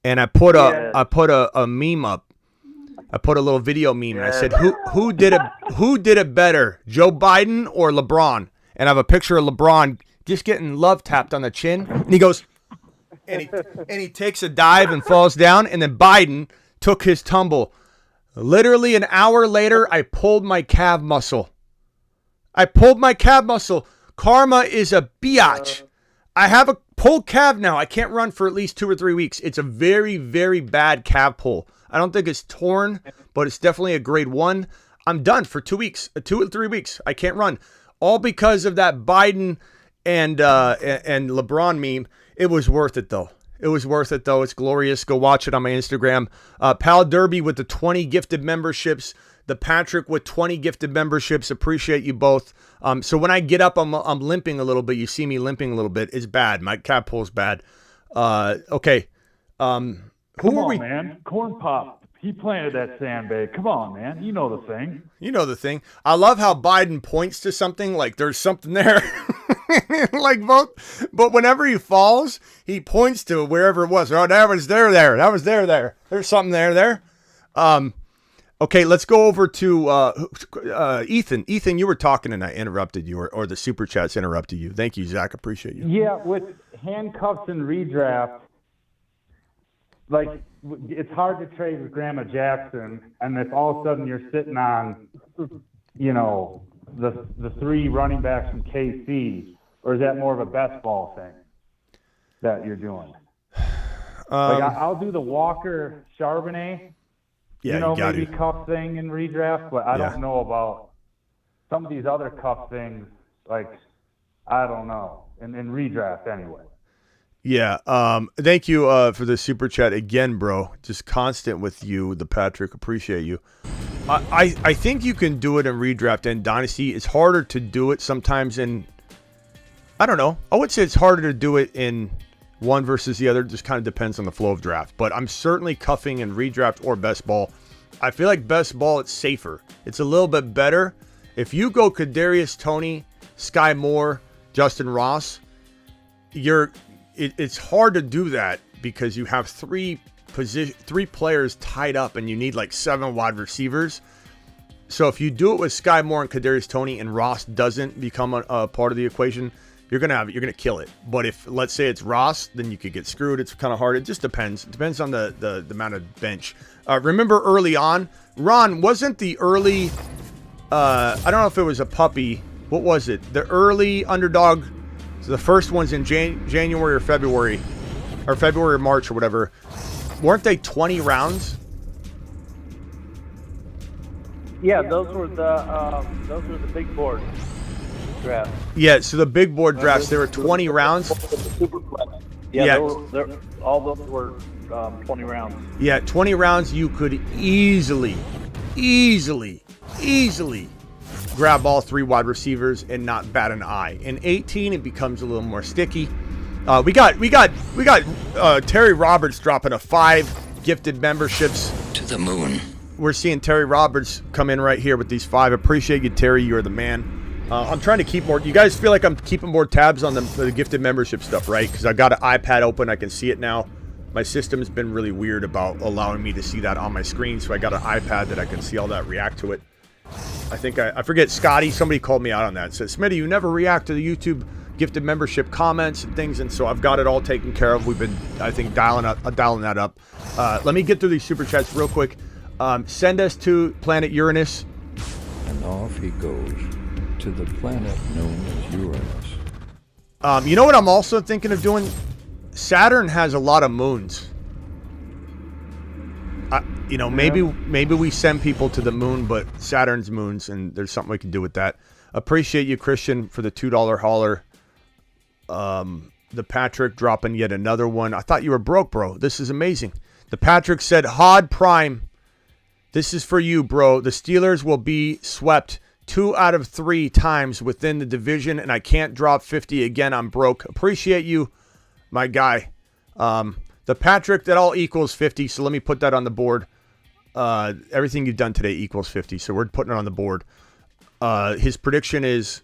And I put a meme up. I put a little video meme, and I said, "Who did it better, Joe Biden or LeBron?" And I have a picture of LeBron just getting love tapped on the chin, and he goes, and he takes a dive and falls down, and then Biden took his tumble. Literally an hour later, I pulled my calf muscle. Karma is a biatch. I have a pulled calf now. I can't run for at least 2 or 3 weeks. It's a very, very bad calf pull. I don't think it's torn, but it's definitely a grade 1. I'm done for 2 weeks, 2 or 3 weeks. I can't run. All because of that Biden and LeBron meme. It was worth it, though. It's glorious. Go watch it on my Instagram. Pal Derby with the 20 gifted memberships. The Patrick with 20 gifted memberships. Appreciate you both. So when I get up, I'm limping a little bit. You see me limping a little bit. It's bad. My calf pull's bad. Okay. Come on, man. Corn Pop. He planted that sandbag. Come on, man. You know the thing. I love how Biden points to something like there's something there. But whenever he falls, he points to wherever it was. Oh, that was there. That was there. There's something there. Okay, let's go over to Ethan. Ethan, you were talking and I interrupted you, or the super chats interrupted you. Thank you, Zach. Appreciate you. Yeah, with handcuffs and redraft, like it's hard to trade with Grandma Jackson, and if all of a sudden you're sitting on, the 3 running backs from KC, or is that more of a best ball thing that you're doing? I'll do the Walker Charbonnet. Yeah, maybe cuff thing in redraft, but I don't know about some of these other cuff things. Like, I don't know. In redraft, anyway. Yeah. Thank you for the super chat again, bro. Just constant with you, the Patrick. Appreciate you. I think you can do it in redraft and dynasty. It's harder to do it sometimes in. I don't know. I would say it's harder to do it in one versus the other. Just kind of depends on the flow of draft. But I'm certainly cuffing in redraft or best ball. I feel like best ball, it's safer. It's a little bit better. If you go Kadarius Toney, Sky Moore, Justin Ross, it's hard to do that because you have three players tied up and you need like 7 wide receivers. So if you do it with Sky Moore and Kadarius Toney and Ross doesn't become a part of the equation, you're gonna kill it. But if let's say it's Ross, then you could get screwed. It's kind of hard. It just depends. It depends on the amount of bench. Remember early on, Ron, wasn't the early? I don't know if it was a puppy. What was it? The early underdog. So the first ones in January or February or March or whatever. Weren't they 20 rounds? Yeah, those were the big board drafts. Yeah, so the big board drafts, they were 20 rounds. Yeah. All those were 20 rounds. Yeah, 20 rounds. You could easily grab all 3 wide receivers and not bat an eye. In 18, it becomes a little more sticky. We got Terry Roberts dropping a 5 gifted memberships to the moon. We're seeing Terry Roberts come in right here with these 5. Appreciate you, Terry. You're the man. I'm trying to keep more. You guys feel like I'm keeping more tabs on the gifted membership stuff, right? Because I got an iPad open. I can see it now. My system's been really weird about allowing me to see that on my screen, so I got an iPad that I can see all that, react to it. I think I forget, Scotty, somebody called me out on that. Said, Smitty, you never react to the YouTube gifted membership comments and things, and so I've got it all taken care of. We've been, I think, dialing that up. Let me get through these super chats real quick. Send us to planet Uranus. And off he goes to the planet known as Uranus. You know what I'm also thinking of doing? Saturn has a lot of moons. Maybe we send people to the moon, but Saturn's moons, and there's something we can do with that. Appreciate you, Christian, for the $2 hauler. The Patrick dropping yet another one. I thought you were broke, bro. This is amazing. The Patrick said, Hod Prime, this is for you, bro. The Steelers will be swept 2 out of 3 times within the division, and I can't drop 50 again. I'm broke. Appreciate you, my guy. The Patrick, that all equals 50, so let me put that on the board. Everything you've done today equals 50, so we're putting it on the board. His prediction is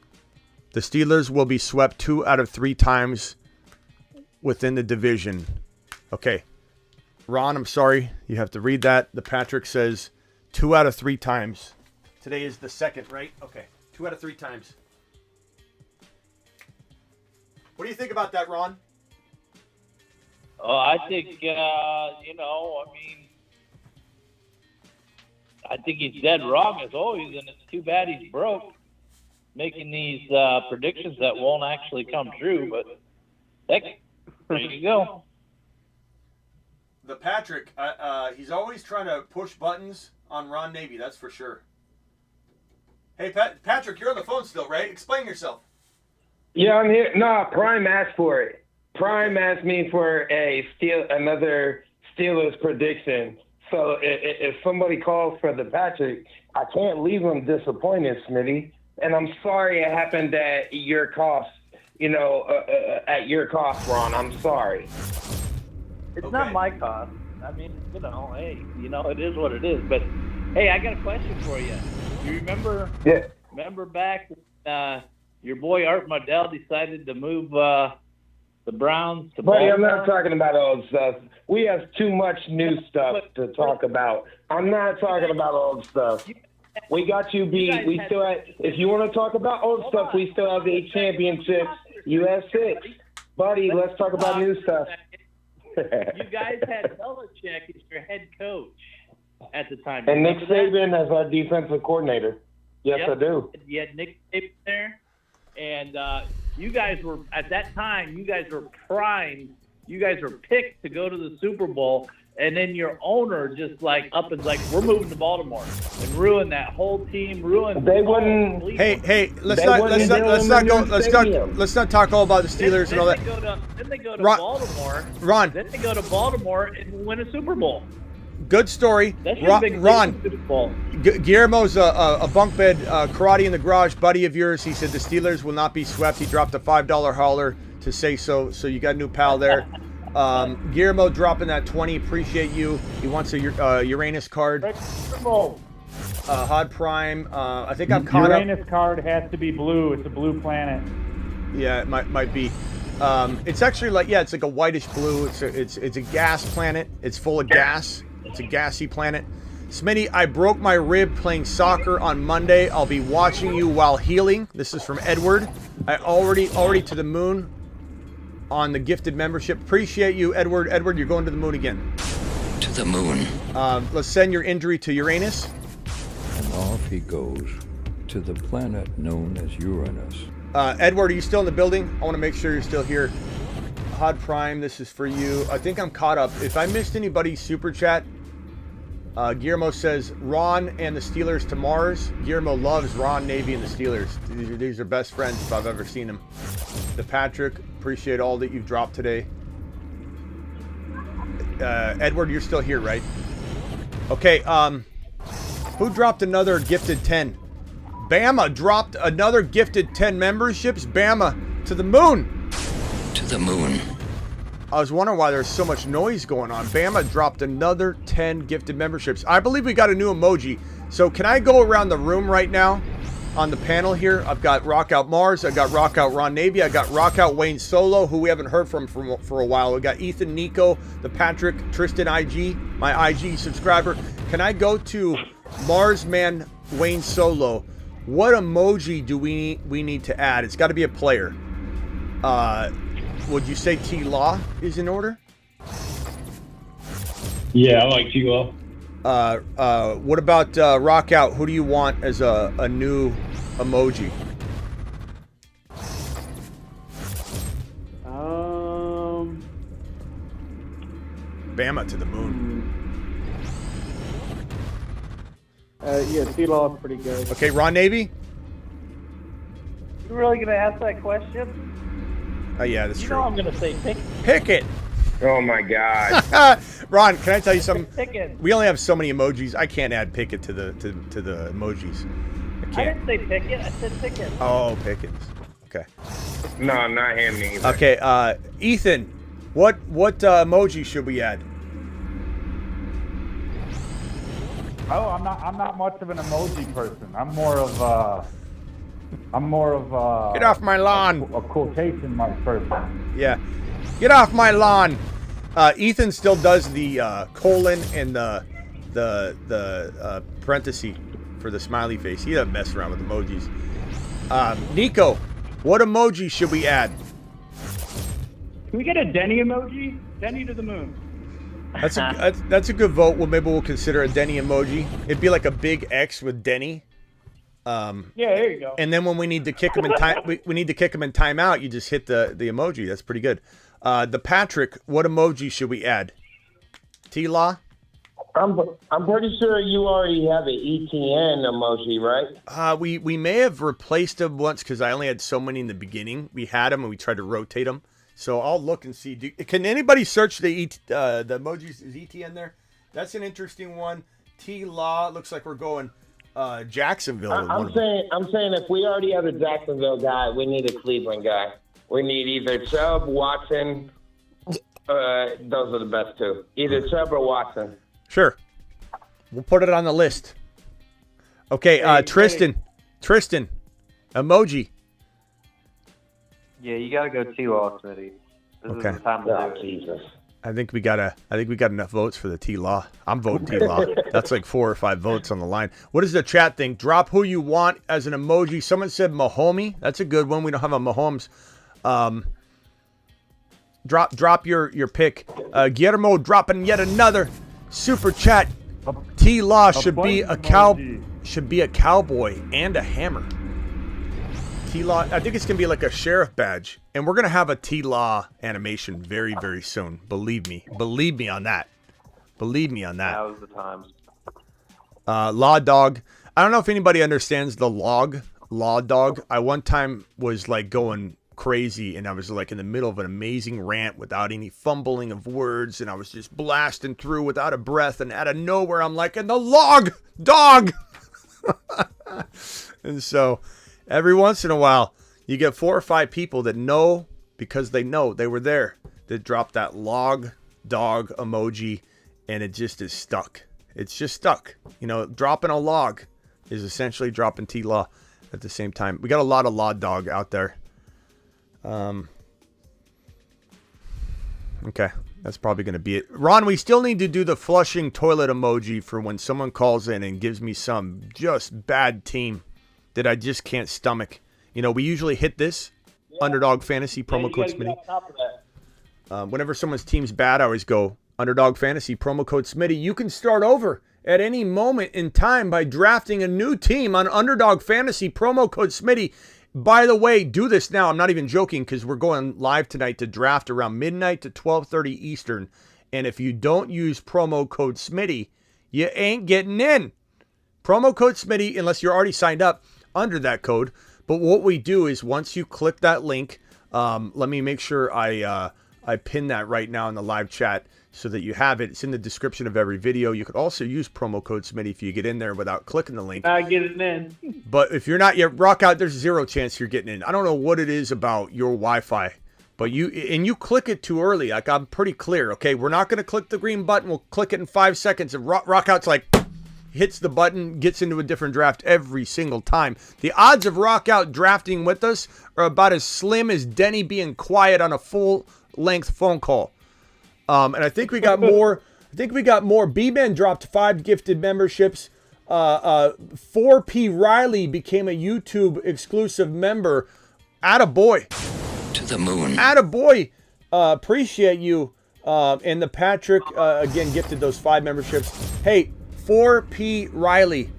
the Steelers will be swept 2 out of 3 times within the division. Okay. Ron, I'm sorry. You have to read that. The Patrick says 2 out of 3 times. Today is the 2nd, right? Okay. 2 out of 3 times. What do you think about that, Ron? Oh, I think, I think he's dead wrong as always, and it's too bad he's broke making these predictions that won't actually come true, but heck, there you go. The Patrick, he's always trying to push buttons on Ron Navy, that's for sure. Hey, Patrick, you're on the phone still, right? Explain yourself. Yeah, I'm here. No, Prime asked for it. Prime asked me for another Steelers prediction. So if somebody calls for the Patrick, I can't leave them disappointed, Smitty. And I'm sorry it happened at your cost, at your cost, Ron. I'm sorry. It's not my cost. I mean, hey, it is what it is. But, hey, I got a question for you. You remember? Yeah. Remember back when your boy Art Modell decided to move the Browns to Buddy, Baltimore? I'm not talking about old stuff. We have too much new stuff to talk about. I'm not talking about old stuff. We got you beat. We still have, if you want to talk about old stuff, we still have 8 championships. You have 6. Buddy, let's talk about new stuff. You guys had Belichick as your head coach at the time. And Nick Saban as our defensive coordinator. Yes, Yep. I do. You had Nick Saban there, and you guys were, at that time, you guys were primed. You guys were picked to go to the Super Bowl, and then your owner just up and we're moving to Baltimore, and ruined that whole team. They wouldn't. Hey, let's not talk all about the Steelers and all that. Then they go to Ron, Baltimore. Ron. Then they go to Baltimore and win a Super Bowl. Good story. That should have been Ron, Super Bowl. Guillermo's a bunk bed karate in the garage buddy of yours. He said the Steelers will not be swept. He dropped a $5 hauler to say so. So you got a new pal there. Guillermo dropping that 20. Appreciate you. He wants a Uranus card. Hod Prime. I think I'm caught up. Uranus card has to be blue. It's a blue planet. Yeah, it might be. It's actually it's like a whitish blue. It's a gas planet. It's full of gas. It's a gassy planet. Smitty, I broke my rib playing soccer on Monday. I'll be watching you while healing. This is from Edward. I already to the moon on the gifted membership. Appreciate you, Edward. Edward, you're going to the moon again. To the moon. Let's send your injury to Uranus. And off he goes to the planet known as Uranus. Edward, are you still in the building? I want to make sure you're still here. Hod Prime, this is for you. I think I'm caught up. If I missed anybody's super chat, Guillermo says Ron and the Steelers to Mars. Guillermo loves Ron, Navy, and the Steelers. These are best friends if I've ever seen them. The Patrick, appreciate all that you've dropped today. Edward, you're still here, right? Okay, who dropped another gifted 10? Bama dropped another gifted 10 memberships. Bama to the moon. To the moon. I was wondering why there's so much noise going on. Bama dropped another 10 gifted memberships. I believe we got a new emoji. So can I go around the room right now on the panel here. I've got Rockout Mars. I've got Rockout Ron Navy. I got Rockout Wayne Solo, who we haven't heard from for a while. We got Ethan, Nico, the Patrick, Tristan IG, my IG subscriber. Can I go to Marsman Wayne Solo? What emoji do we need to add? It's got to be a player. Would you say T-Law is in order? Yeah, I like T-Law. What about Rockout? Who do you want as a new emoji? Bama to the moon. Yeah, T-Law is pretty good. Okay, Ron Navy? You really gonna ask that question? Oh yeah, that's You true. know I'm gonna say pick. Pick it. Oh my God. Ron, can I tell you something? Pick it. We only have so many emojis. I can't add pick it to the emojis. I I can't. didn't say pick it. I said pick it. Oh, Pickens. Okay. No, not him either. Okay, Ethan, what emoji should we add? Oh, I'm not much of an emoji person. I'm more of Get off my lawn. A quotation mark person. Yeah. Get off my lawn. Ethan still does the colon and the parenthesis for the smiley face. He doesn't mess around with emojis. Nico, what emoji should we add? Can we get a Denny emoji? Denny to the moon. That's a good vote. Well, maybe we'll consider a Denny emoji. It'd be like a big X with Denny. Yeah, there you go. And then when we need to kick him in time, we need to kick him in timeout. You just hit the emoji. That's pretty good. The Patrick, what emoji should we add? T-Law? I'm pretty sure you already have an ETN emoji, right? We may have replaced him once because I only had so many in the beginning. We had them and we tried to rotate them. So I'll look and see. Can anybody search the emojis? Is ETN there? That's an interesting one. T-Law, looks like we're going Jacksonville. I'm saying if we already have a Jacksonville guy, we need a Cleveland guy. We need either Chubb, Watson. Those are the best two. Either Chubb or Watson. Sure. We'll put it on the list. Okay, Tristan, emoji. Yeah, you gotta go T-Law, Smitty. This is the time to do it. Jesus. I think we got enough votes for the T-Law. I'm voting T-Law. That's like 4 or 5 votes on the line. What does the chat think? Drop who you want as an emoji. Someone said Mahomie. That's a good one. We don't have a Mahomes. Drop your pick. Guillermo dropping yet another super chat. T-Law should be a cowboy and a hammer. T-Law, I think it's gonna be like a sheriff badge, and we're gonna have a T-Law animation very, very soon. Believe me on that. That was the times. Law dog. I don't know if anybody understands the law dog. I one time was like going crazy, and I was like in the middle of an amazing rant without any fumbling of words, and I was just blasting through without a breath, and out of nowhere I'm like, and the log dog. And so every once in a while you get 4 or 5 people that know, because they know they were there, that drop that log dog emoji, and it just is stuck. It's just stuck. You know, dropping a log is essentially dropping T-Law at the same time. We got a lot of law dog out there. Okay, that's probably going to be it. Ron, we still need to do the flushing toilet emoji for when someone calls in and gives me some just bad team that I just can't stomach. You know, we usually hit this Underdog Fantasy promo code Smitty. Whenever someone's team's bad, I always go Underdog Fantasy promo code Smitty. You can start over at any moment in time by drafting a new team on Underdog Fantasy promo code Smitty. By the way, do this now. I'm not even joking, because we're going live tonight to draft around midnight to 12:30 Eastern. And if you don't use promo code Smitty, you ain't getting in. Promo code Smitty, unless you're already signed up under that code. But what we do is once you click that link, let me make sure I pin that right now in the live chat so that you have it. It's in the description of every video. You could also use promo code Smitty if you get in there without clicking the link. Not getting in. But if you're not yet, rock out, there's 0 chance you're getting in. I don't know what it is about your Wi-Fi, but you click it too early. Like, I'm pretty clear, okay? We're not going to click the green button. We'll click it in 5 seconds. And rock out's like, hits the button, gets into a different draft every single time. The odds of Rock out drafting with us are about as slim as Denny being quiet on a full-length phone call. And I think we got more. B-Man dropped 5 gifted memberships. 4P Riley became a YouTube exclusive member. Attaboy. To the moon. Attaboy. Appreciate you. And the Patrick, again, gifted those 5 memberships. Hey, 4P Riley.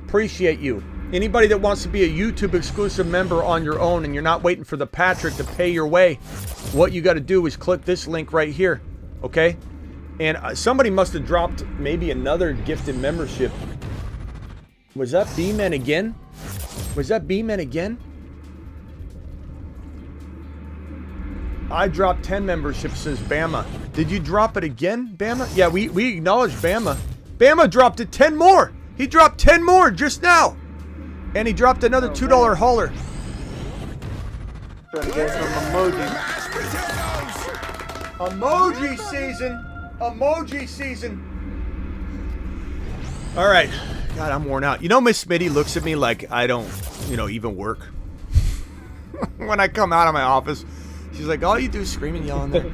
Appreciate you. Anybody that wants to be a YouTube exclusive member on your own and you're not waiting for the Patrick to pay your way, what you got to do is click this link right here. Okay? And somebody must have dropped maybe another gifted membership. Was that B-Man again? Was that B-Man again? I dropped 10 memberships, says Bama. Did you drop it again, Bama? Yeah, we acknowledge Bama. Bama dropped it 10 more. He dropped 10 more just now. And he dropped another $2 hauler. Trying to get some emojis. Emoji season. Emoji season. All right. God, I'm worn out. You know, Miss Smitty looks at me like I don't, even work. When I come out of my office, she's like, all you do is scream and yell in there.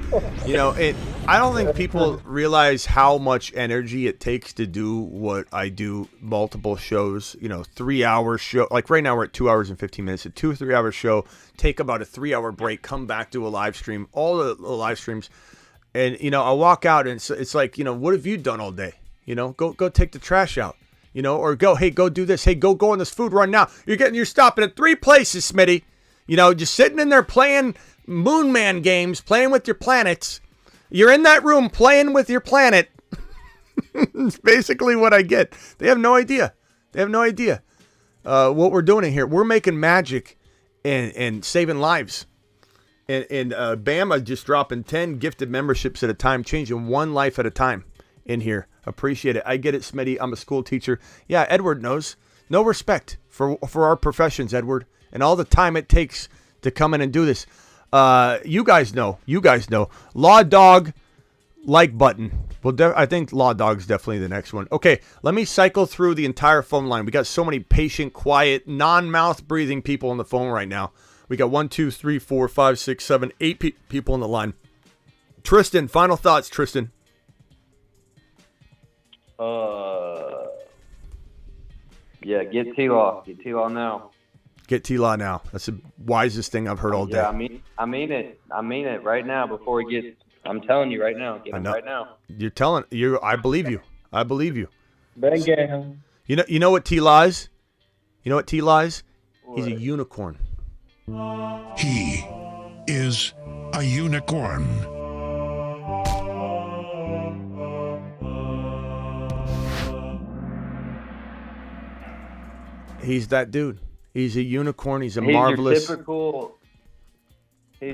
I don't think people realize how much energy it takes to do what I do, multiple shows, 3-hour show. Like right now we're at 2 hours and 15 minutes, a 2 or 3 hour show, take about a 3-hour break, come back, do a live stream, all the live streams. And, I walk out and it's like, what have you done all day? Go take the trash out, or go do this. Hey, go on this food run now. You're stopping at 3 places, Smitty. Just sitting in there playing Moon Man games, playing with your planets. You're in that room playing with your planet. It's basically what I get. They have no idea. What we're doing in here. We're making magic and saving lives. And Bama just dropping 10 gifted memberships at a time, changing one life at a time in here. Appreciate it. I get it, Smitty. I'm a school teacher. Yeah, Edward knows. No respect for our professions, Edward, and all the time it takes to come in and do this. You guys know. Law Dog, like button. Well, I think Law Dog's definitely the next one. Okay, let me cycle through the entire phone line. We got so many patient, quiet, non-mouth breathing people on the phone right now. We got 1, 2, 3, 4, 5, 6, 7, 8 people on the line. Tristan, final thoughts, Tristan. Yeah, get T-Law. Get T-Law now. Get T-Law now. That's the wisest thing I've heard all day. Yeah, I mean it. I mean it right now before he gets. I'm telling you right now. Get him right now. You're telling you. I believe you. Bang gang. You know what T-Law is? He's a unicorn. He is a unicorn. He's that dude. He's a unicorn. He's marvelous. He's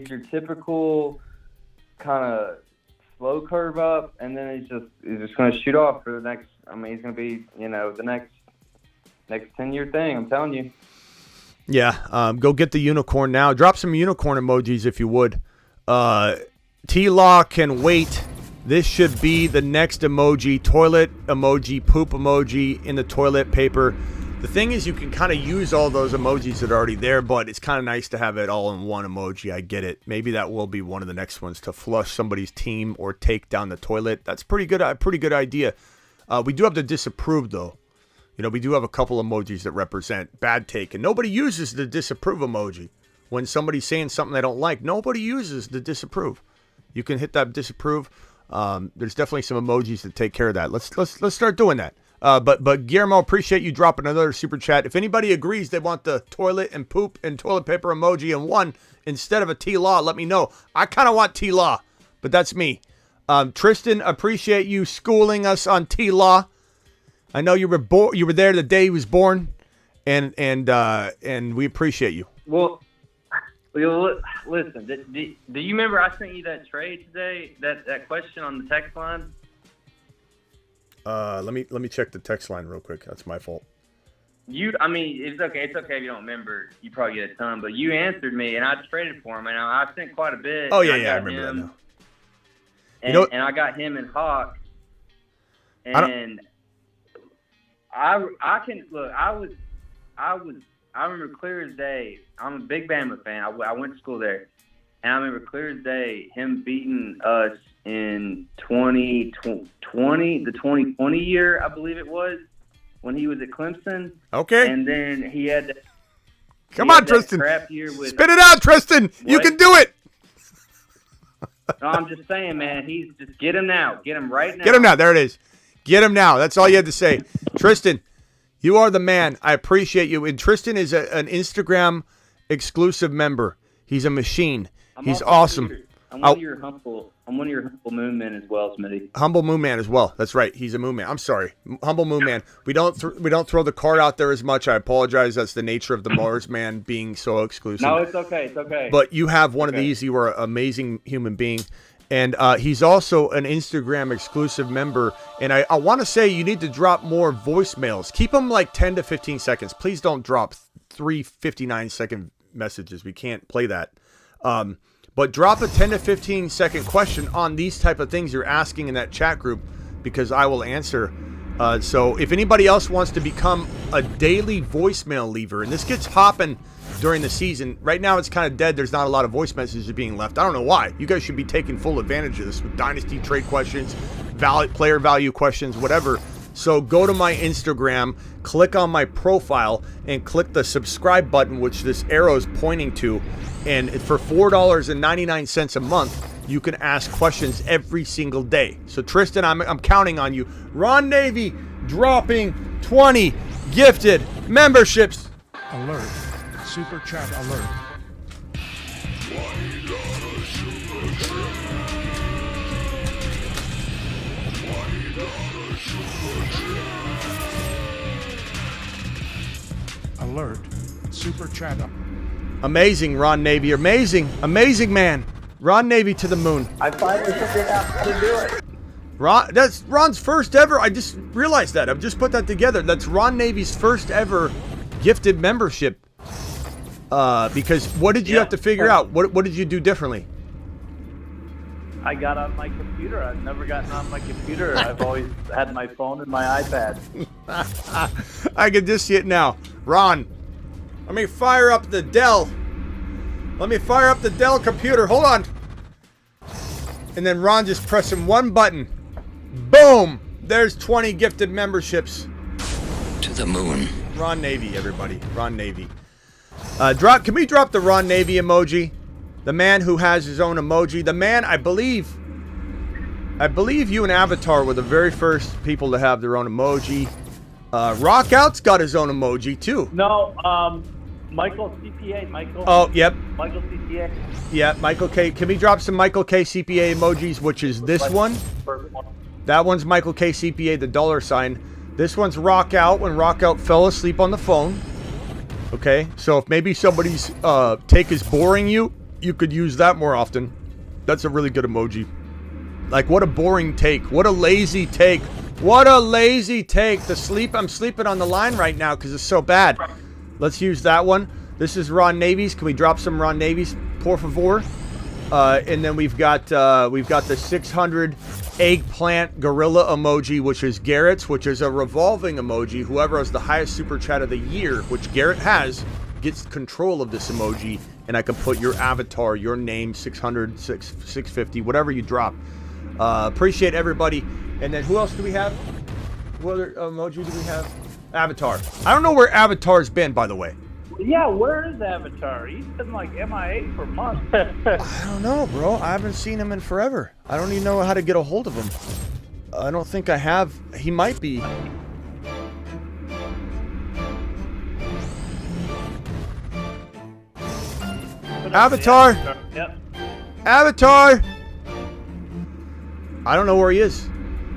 your typical kind of slow curve up, and then he's just going to shoot off for the next. I mean, he's going to be the next 10-year thing. I'm telling you. Yeah, go get the unicorn now. Drop some unicorn emojis if you would. T-Law can wait. This should be the next emoji. Toilet emoji, poop emoji in the toilet paper. The thing is, you can kind of use all those emojis that are already there, but it's kind of nice to have it all in one emoji. I get it. Maybe that will be one of the next ones to flush somebody's team or take down the toilet. That's pretty good idea. We do have the disapprove, though. We do have a couple emojis that represent bad take, and nobody uses the disapprove emoji. When somebody's saying something they don't like, nobody uses the disapprove. You can hit that disapprove. There's definitely some emojis that take care of that. Let's start doing that. But Guillermo, appreciate you dropping another super chat. If anybody agrees they want the toilet and poop and toilet paper emoji in one instead of a T-Law, let me know. I kind of want T-Law, but that's me. Tristan, appreciate you schooling us on T-Law. I know you were there the day he was born, and we appreciate you. Well, listen. Do you remember I sent you that trade today? That question on the text line. Let me check the text line real quick. That's my fault. I mean, it's okay. It's okay if you don't remember. You probably get a ton, but you answered me, and I traded for him, and I sent quite a bit. Oh yeah, I remember that now. And I got him and Hawk. And I can look. I remember clear as day. I'm a big Bama fan. I went to school there, and I remember clear as day him beating us in 2020, the 2020 year, I believe it was, when he was at Clemson. Okay. And then he had. Come on, Tristan. Spit it out, Tristan. You can do it. No, I'm just saying, man. He's just get him now. Get him right now. Get him now. There it is. Get him now. That's all you had to say. Tristan, you are the man. I appreciate you. And Tristan is an Instagram exclusive member. He's a machine. He's awesome. I'm one of your humble moon men as well, Smitty. Humble moon man as well. That's right. He's a moon man. I'm sorry. Humble moon man. We don't throw the card out there as much. I apologize. That's the nature of the Mars man being so exclusive. No, it's okay. It's okay. But you have one of these. You are an amazing human being. And he's also an Instagram exclusive member. And I want to say you need to drop more voicemails. Keep them like 10 to 15 seconds. Please don't drop 3 59-second messages. We can't play that. But drop a 10 to 15 second question on these type of things you're asking in that chat group, because I will answer. So if anybody else wants to become a daily voicemail leaver, and this gets hopping during the season. Right now it's kind of dead. There's not a lot of voice messages being left. I don't know why. You guys should be taking full advantage of this with dynasty trade questions, player value questions, whatever. So go to my Instagram, click on my profile, and click the subscribe button, which this arrow is pointing to. And for $4.99 a month, you can ask questions every single day. So Tristan, I'm counting on you. Ron Navy dropping 20 gifted memberships. Alert. Super chat alert. Alert. Super chat. Amazing, Ron Navy. Amazing man. Ron Navy to the moon. I finally figured out how to do it. That's Ron's first ever. I just realized that. I've just put that together. That's Ron Navy's first ever gifted membership. Because what did you have to figure out? What did you do differently? I got on my computer. I've never gotten on my computer. I've always had my phone and my iPad. I can just see it now. Ron, let me fire up the Dell. Let me fire up the Dell computer. Hold on. And then Ron just pressing one button. Boom! There's 20 gifted memberships. To the moon. Ron Navy, everybody. Ron Navy. Can we drop the Ron Navy emoji? The man who has his own emoji. The man, I believe you and Avatar were the very first people to have their own emoji. Rockout's got his own emoji too. No, Michael CPA. Michael. Oh, yep. Michael CPA. Yeah, Michael K. Can we drop some Michael K. CPA emojis, which is this one? That one's Michael K. CPA, the $sign. This one's Rockout, when Rockout fell asleep on the phone. Okay, so if maybe somebody's take is boring you, you could use that more often. That's a really good emoji. Like, what a boring take. What a lazy take. What a lazy take. I'm sleeping on the line right now because it's so bad. Let's use that one. This is Ron Navy's. Can we drop some Ron Navy's, por favor? And then we've got the 600 eggplant gorilla emoji, which is Garrett's, which is a revolving emoji. Whoever has the highest super chat of the year, which Garrett has, gets control of this emoji, and I can put your avatar, your name, 600, 650, whatever you drop. Appreciate everybody. And then who else do we have? What other emoji do we have? Avatar. I don't know where Avatar's been, by the way. Yeah, where is Avatar? He's been like MIA for months. I don't know, bro. I haven't seen him in forever. I don't even know how to get a hold of him. I don't think I have. He might be. Avatar. Yep. Avatar. I don't know where he is.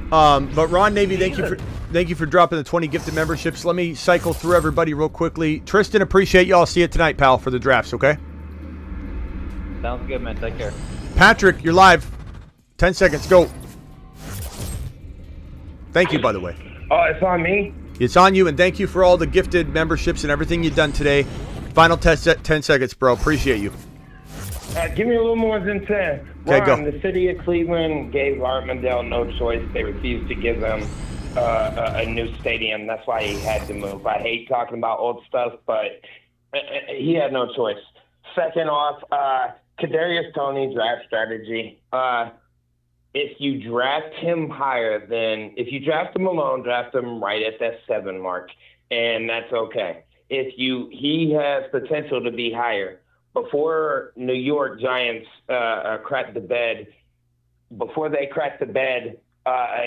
But Ron Navy, thank you for dropping the 20 gifted memberships. Let me cycle through everybody real quickly. Tristan, appreciate y'all. See you tonight, pal, for the drafts, okay? Sounds good, man. Take care. Patrick, you're live. 10 seconds, go. Thank you, by the way. Oh, it's on me? It's on you, and thank you for all the gifted memberships and everything you've done today. Final test at 10 seconds, bro. Appreciate you. Give me a little more than 10. Okay, Ron, go. the city of Cleveland gave Art Mandel no choice. They refused to give them a new stadium. That's why he had to move. I hate talking about old stuff, but he had no choice. Second off, Kadarius Toney draft strategy. If you draft him higher than, if you draft him alone, draft him right at that 7 mark, and that's okay. He has potential to be higher. Before New York Giants cracked the bed,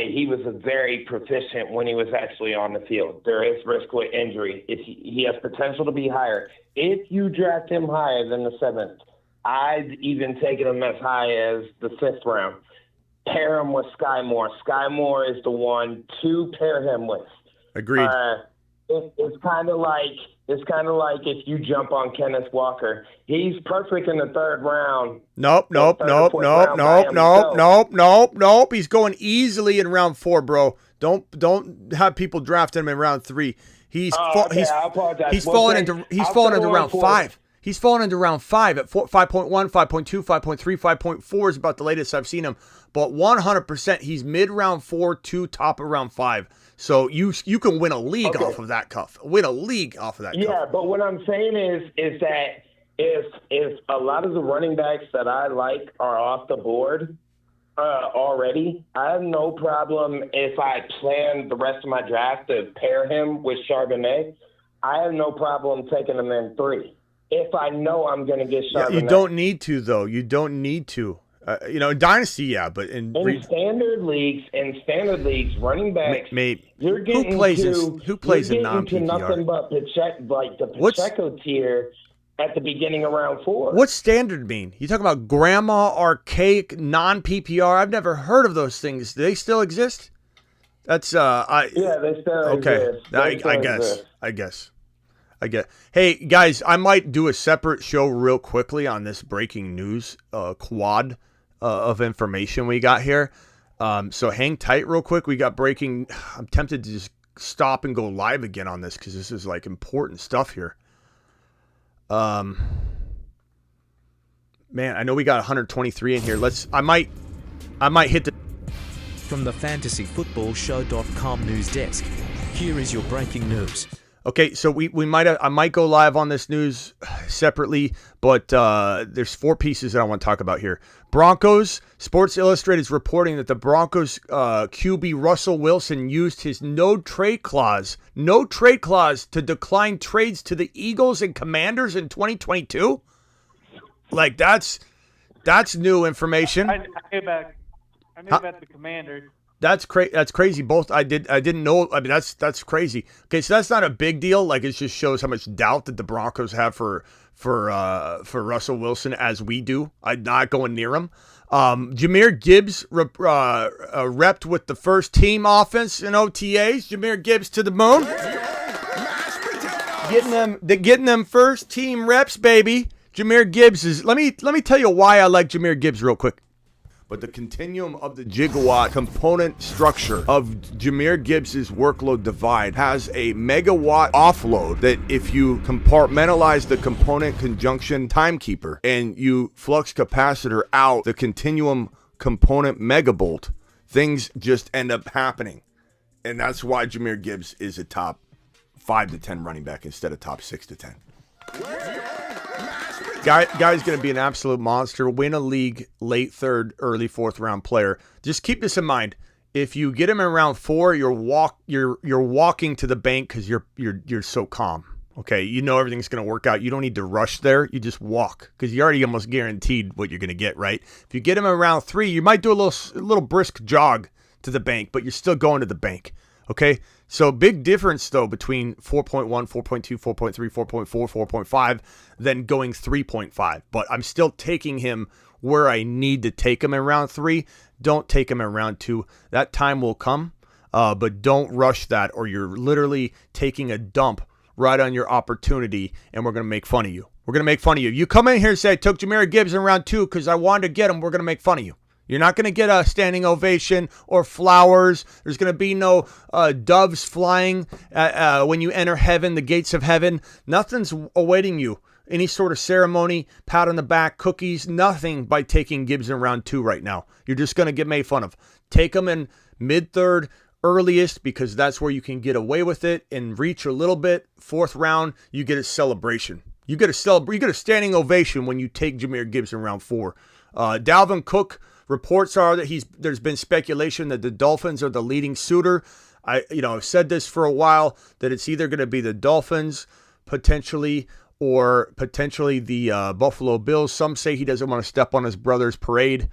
he was very proficient when he was actually on the field. There is risk with injury. He has potential to be higher. If you draft him higher than the 7th, I'd even taken him as high as the 5th round. Pair him with Sky Moore. Sky Moore is the one to pair him with. Agreed. It's kind of like if you jump on Kenneth Walker. He's perfect in the 3rd round. Nope. He's going easily in round 4, bro. Don't have people draft him in round 3. I apologize. He's fallen into round 5. He's fallen into round 5 at 5.1, 5.2, 5.3, 5.4 is about the latest I've seen him. But 100%, he's mid-round 4 to top of round 5. So you can win a league off of that cuff. Yeah, but what I'm saying is that if a lot of the running backs that I like are off the board already, I have no problem if I plan the rest of my draft to pair him with Charbonnet. I have no problem taking him in 3. If I know I'm going to get Charbonnet. Yeah, you don't need to, though. You don't need to. In Dynasty, yeah, but in standard leagues, running backs, you're getting who plays in non-PPR? Nothing but Pacheco tier at the beginning of round 4. What's standard mean? You talking about grandma, archaic, non-PPR? I've never heard of those things. Do they still exist? That's they still exist. I guess. Hey guys, I might do a separate show real quickly on this breaking news quad of information we got here. So hang tight real quick. We got breaking. I'm tempted to just stop and go live again on this because this is like important stuff here. Man, I know we got 123 in here. I might hit the. From the fantasyfootballshow.com news desk, here is your breaking news. Okay, so I might go live on this news separately, but there's 4 pieces that I want to talk about here. Broncos, Sports Illustrated is reporting that the Broncos QB Russell Wilson used his no trade clause to decline trades to the Eagles and Commanders in 2022. Like that's new information. I knew about the Commanders. That's crazy. Both I didn't know. I mean, that's crazy. Okay, so that's not a big deal. like, it just shows how much doubt that the Broncos have for Russell Wilson as we do. I'm not going near him. Jahmyr Gibbs repped with the first team offense in OTAs. Jahmyr Gibbs to the moon. Getting them first team reps, baby. Jahmyr Gibbs is. Let me tell you why I like Jahmyr Gibbs real quick. But the continuum of the gigawatt component structure of Jahmyr Gibbs' workload divide has a megawatt offload that if you compartmentalize the component conjunction timekeeper and you flux capacitor out the continuum component megabolt, things just end up happening. And that's why Jahmyr Gibbs is a top 5 to 10 running back instead of top 6 to 10. Guy's going to be an absolute monster. Win a league, late 3rd, early 4th round player. Just keep this in mind. If you get him in round 4, you're walking to the bank because you're so calm. Okay, you know everything's going to work out. You don't need to rush there. You just walk because you already almost guaranteed what you're going to get. Right? If you get him in round 3, you might do a little brisk jog to the bank, but you're still going to the bank. Okay, so big difference though between 4.1, 4.2, 4.3, 4.4, 4.5, then going 3.5. But I'm still taking him where I need to take him in round 3. Don't take him in round 2. That time will come, but don't rush that, or you're literally taking a dump right on your opportunity, and we're going to make fun of you. You come in here and say, I took Jahmyr Gibbs in round 2 because I wanted to get him. We're going to make fun of you. You're not going to get a standing ovation or flowers. There's going to be no doves flying when you enter heaven, the gates of heaven. Nothing's awaiting you. Any sort of ceremony, pat on the back, cookies, nothing by taking Gibbs in round 2 right now. You're just going to get made fun of. Take him in mid-3rd, earliest because that's where you can get away with it and reach a little bit. 4th round, you get a celebration. You get a standing ovation when you take Jahmyr Gibbs in round 4. Dalvin Cook, reports are that there's been speculation that the Dolphins are the leading suitor. I've said this for a while, that it's either going to be the Dolphins potentially or potentially the Buffalo Bills. Some say he doesn't want to step on his brother's parade,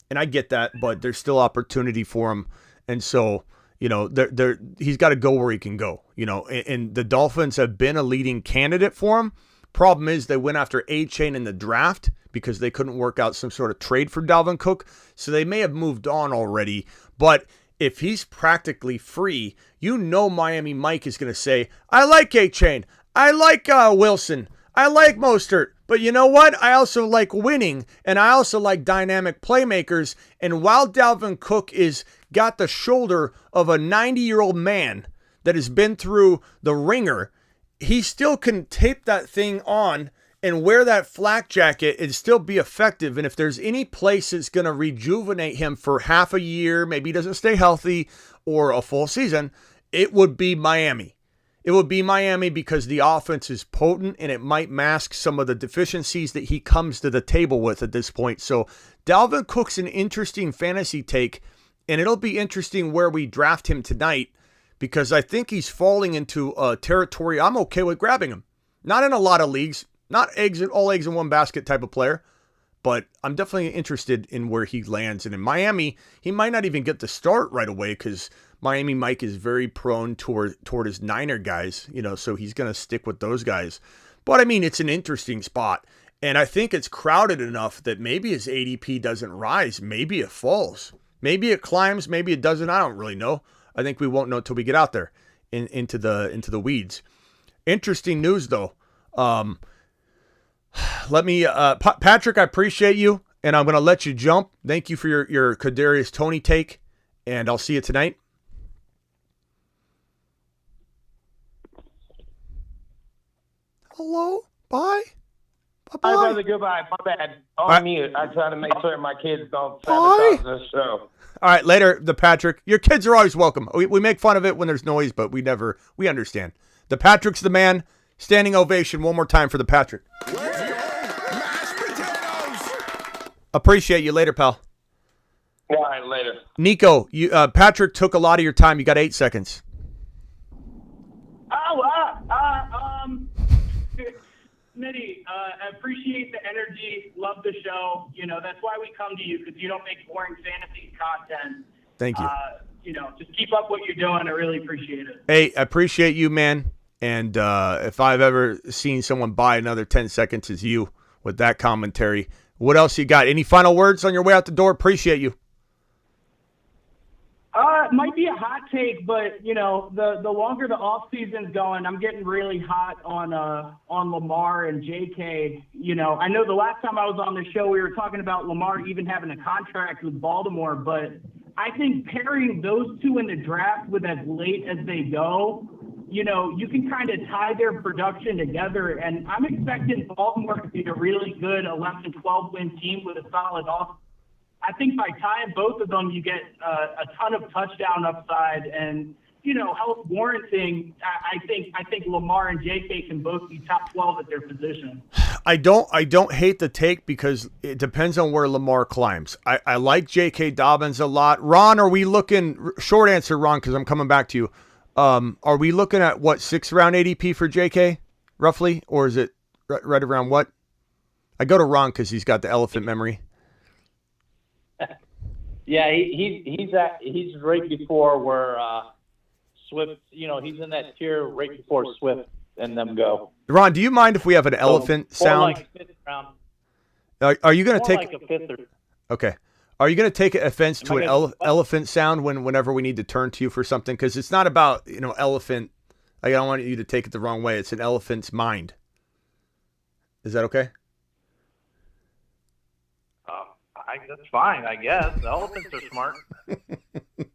and I get that, but there's still opportunity for him. And so, he's got to go where he can go, and the Dolphins have been a leading candidate for him. Problem is they went after A-Chain in the draft because they couldn't work out some sort of trade for Dalvin Cook. So they may have moved on already. But if he's practically free, Miami Mike is going to say, I like A-Chain. I like Wilson. I like Mostert. But you know what? I also like winning. And I also like dynamic playmakers. And while Dalvin Cook is got the shoulder of a 90-year-old man that has been through the ringer, he still can tape that thing on and wear that flak jacket and still be effective. And if there's any place that's going to rejuvenate him for half a year, maybe he doesn't stay healthy, or a full season, it would be Miami. It would be Miami because the offense is potent and it might mask some of the deficiencies that he comes to the table with at this point. So Dalvin Cook's an interesting fantasy take, and it'll be interesting where we draft him tonight, because I think he's falling into a territory I'm okay with grabbing him. Not in a lot of leagues, not all eggs in one basket type of player, but I'm definitely interested in where he lands. And in Miami, he might not even get the start right away because Miami Mike is very prone toward his Niner guys, so he's going to stick with those guys. But I mean, it's an interesting spot. And I think it's crowded enough that maybe his ADP doesn't rise. Maybe it falls. Maybe it climbs. Maybe it doesn't. I don't really know. I think we won't know until we get out there into the weeds. Interesting news, though. Patrick, I appreciate you, and I'm going to let you jump. Thank you for your Kadarius Toney take, and I'll see you tonight. Hello? Bye? Bye-bye. Hi, brother. Goodbye. My bad. On mute. I try to make sure my kids don't Bye. sabotage the show. All right, later, the Patrick. Your kids are always welcome. We make fun of it when there's noise, but we understand. The Patrick's the man. Standing ovation one more time for the Patrick. Appreciate you. Later, pal. All right, later. Nico, Patrick took a lot of your time. You got 8 seconds. Smitty, I appreciate the energy. Love the show. That's why we come to you, because you don't make boring fantasy content. Thank you. Just keep up what you're doing. I really appreciate it. Hey, I appreciate you, man. And if I've ever seen someone buy another 10 seconds, it's you with that commentary. What else you got? Any final words on your way out the door? Appreciate you. It might be a hot take, but the longer the off season's going, I'm getting really hot on Lamar and JK. I know the last time I was on the show, we were talking about Lamar even having a contract with Baltimore, but I think pairing those two in the draft with as late as they go, you can kind of tie their production together, and I'm expecting Baltimore to be a really good 11-12 win team with a solid offense. I think by tying both of them, you get a ton of touchdown upside, and health warranting. I think Lamar and JK can both be top 12 at their position. I don't hate the take because it depends on where Lamar climbs. I like J.K. Dobbins a lot. Ron, are we looking? Short answer, Ron, because I'm coming back to you. Are we looking at what 6th round ADP for J.K. roughly, or is it right around what? I go to Ron because he's got the elephant memory. Yeah, he's right before where Swift. He's in that tier right before Swift and them go. Ron, do you mind if we have an elephant sound? Like 5th round. Are you going to take? Like a 5th or... Okay. Are you going to take offense to an elephant sound whenever we need to turn to you for something? Because it's not about elephant. I don't want you to take it the wrong way. It's an elephant's mind. Is that okay? That's fine, I guess. The elephants are smart.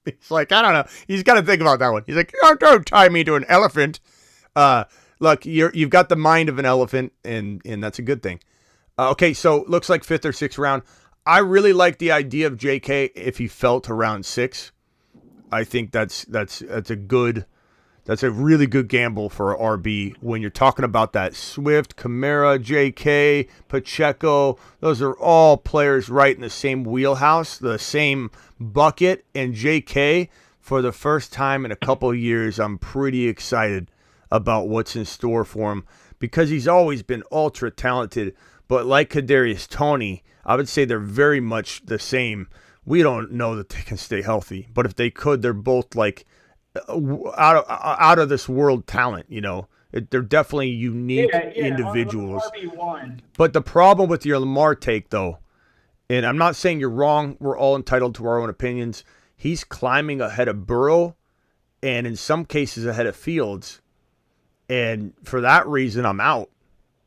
He's like, I don't know. He's got to think about that one. He's like, oh, don't tie me to an elephant. Look, you've got the mind of an elephant, and that's a good thing. Okay, so looks like 5th or 6th round. I really like the idea of JK if he fell to round 6. I think that's a really good gamble for a RB when you're talking about that Swift, Kamara, J.K., Pacheco. Those are all players right in the same wheelhouse, the same bucket. And J.K., for the first time in a couple of years, I'm pretty excited about what's in store for him because he's always been ultra talented. But like Kadarius Toney, I would say they're very much the same. We don't know that they can stay healthy, but if they could, they're both like out of this world talent. You know, they're definitely unique individuals. RB1. But the problem with your Lamar take, though, and I'm not saying you're wrong. We're all entitled to our own opinions. He's climbing ahead of Burrow, and in some cases ahead of Fields, and for that reason, I'm out.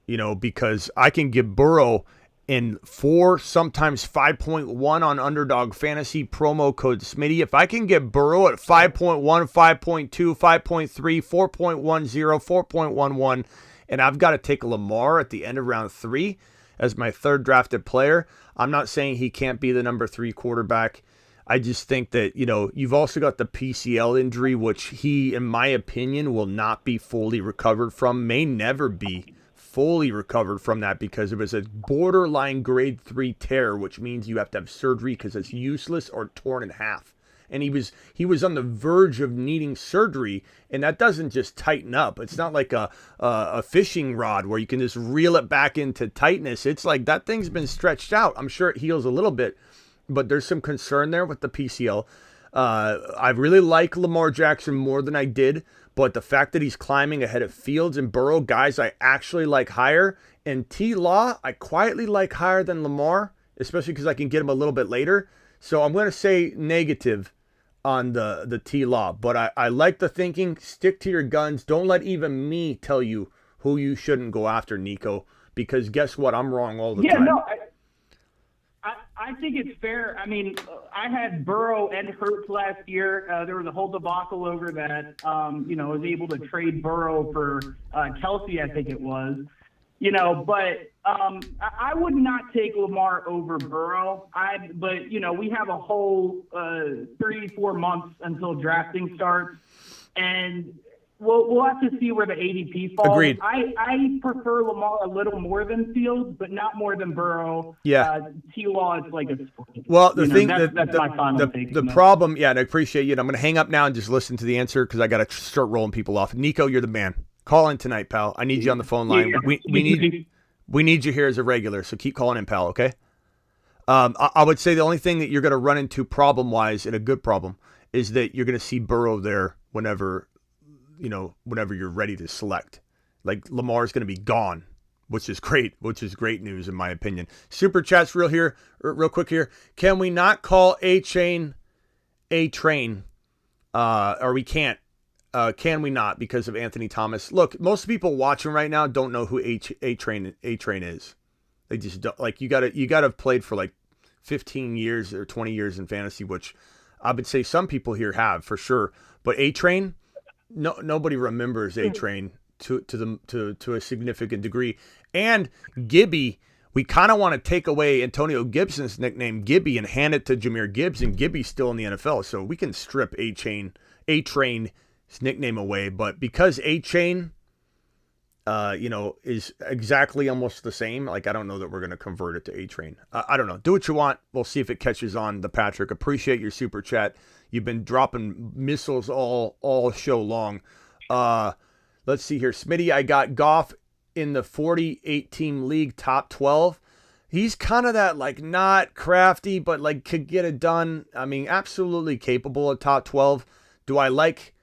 You know, because I can give Burrow in 4, sometimes 5.1 on Underdog Fantasy, promo code Smitty. If I can get Burrow at 5.1, 5.2, 5.3, 4.10, 4.11, and I've got to take Lamar at the end of round 3 as my third drafted player, I'm not saying he can't be the number 3 quarterback. I just think that, you know, you've also got the PCL injury, which he, in my opinion, will not be fully recovered from, may never be fully recovered from that because it was a borderline grade 3 tear, which means you have to have surgery because it's useless or torn in half. And he was on the verge of needing surgery, and that doesn't just tighten up. It's not like a fishing rod where you can just reel it back into tightness. It's like that thing's been stretched out. I'm sure it heals a little bit, but there's some concern there with the PCL. I really like Lamar Jackson more than I did, but the fact that he's climbing ahead of Fields and Burrow, guys I actually like higher, and T-Law I quietly like higher than Lamar, especially because I can get him a little bit later. So I'm going to say negative on the T-Law, but I like the thinking. Stick to your guns. Don't let even me tell you who you shouldn't go after, Nico, because guess what? I'm wrong all the time. No, I think it's fair. I mean, I had Burrow and Hurts last year. There was a whole debacle over that. You know, I was able to trade Burrow for Kelsey, I think it was. You know, but I would not take Lamar over Burrow. But, you know, we have a whole 3-4 months until drafting starts. And we'll have to see where the ADP falls. Agreed. I prefer Lamar a little more than Fields, but not more than Burrow. Yeah. T-Law is like a. Well, the thing that's my final take. The problem, yeah, and I appreciate you. And I'm going to hang up now and just listen to the answer because I got to start rolling people off. Nico, you're the man. Call in tonight, pal. I need you on the phone line. Yeah. We need you here as a regular, so keep calling in, pal. Okay. I would say the only thing that you're going to run into problem-wise, and a good problem, is that you're going to see Burrow there whenever you're ready to select. Like Lamar's going to be gone, which is great news in my opinion. Super chat's real quick here. Can we not call A-Train A-Train? Or we can't. Can we not because of Anthony Thomas? Look, most people watching right now don't know who A-Train is. They just don't. Like you gotta have played for like 15 years or 20 years in fantasy, which I would say some people here have for sure. But A-Train, nobody remembers A-Train to a significant degree. And Gibby, we kind of want to take away Antonio Gibson's nickname Gibby and hand it to Jahmyr Gibbs, and Gibby's still in the NFL, so we can strip A-Train's nickname away. But because A-Chain, is exactly almost the same, like I don't know that we're going to convert it to A-Train. I don't know. Do what you want. We'll see if it catches on. The Patrick, appreciate your super chat. You've been dropping missiles all show long. Let's see here. Smitty, I got Goff in the 48-team league top 12. He's kind of that, like, not crafty, but, like, could get it done. I mean, absolutely capable of top 12. Do I like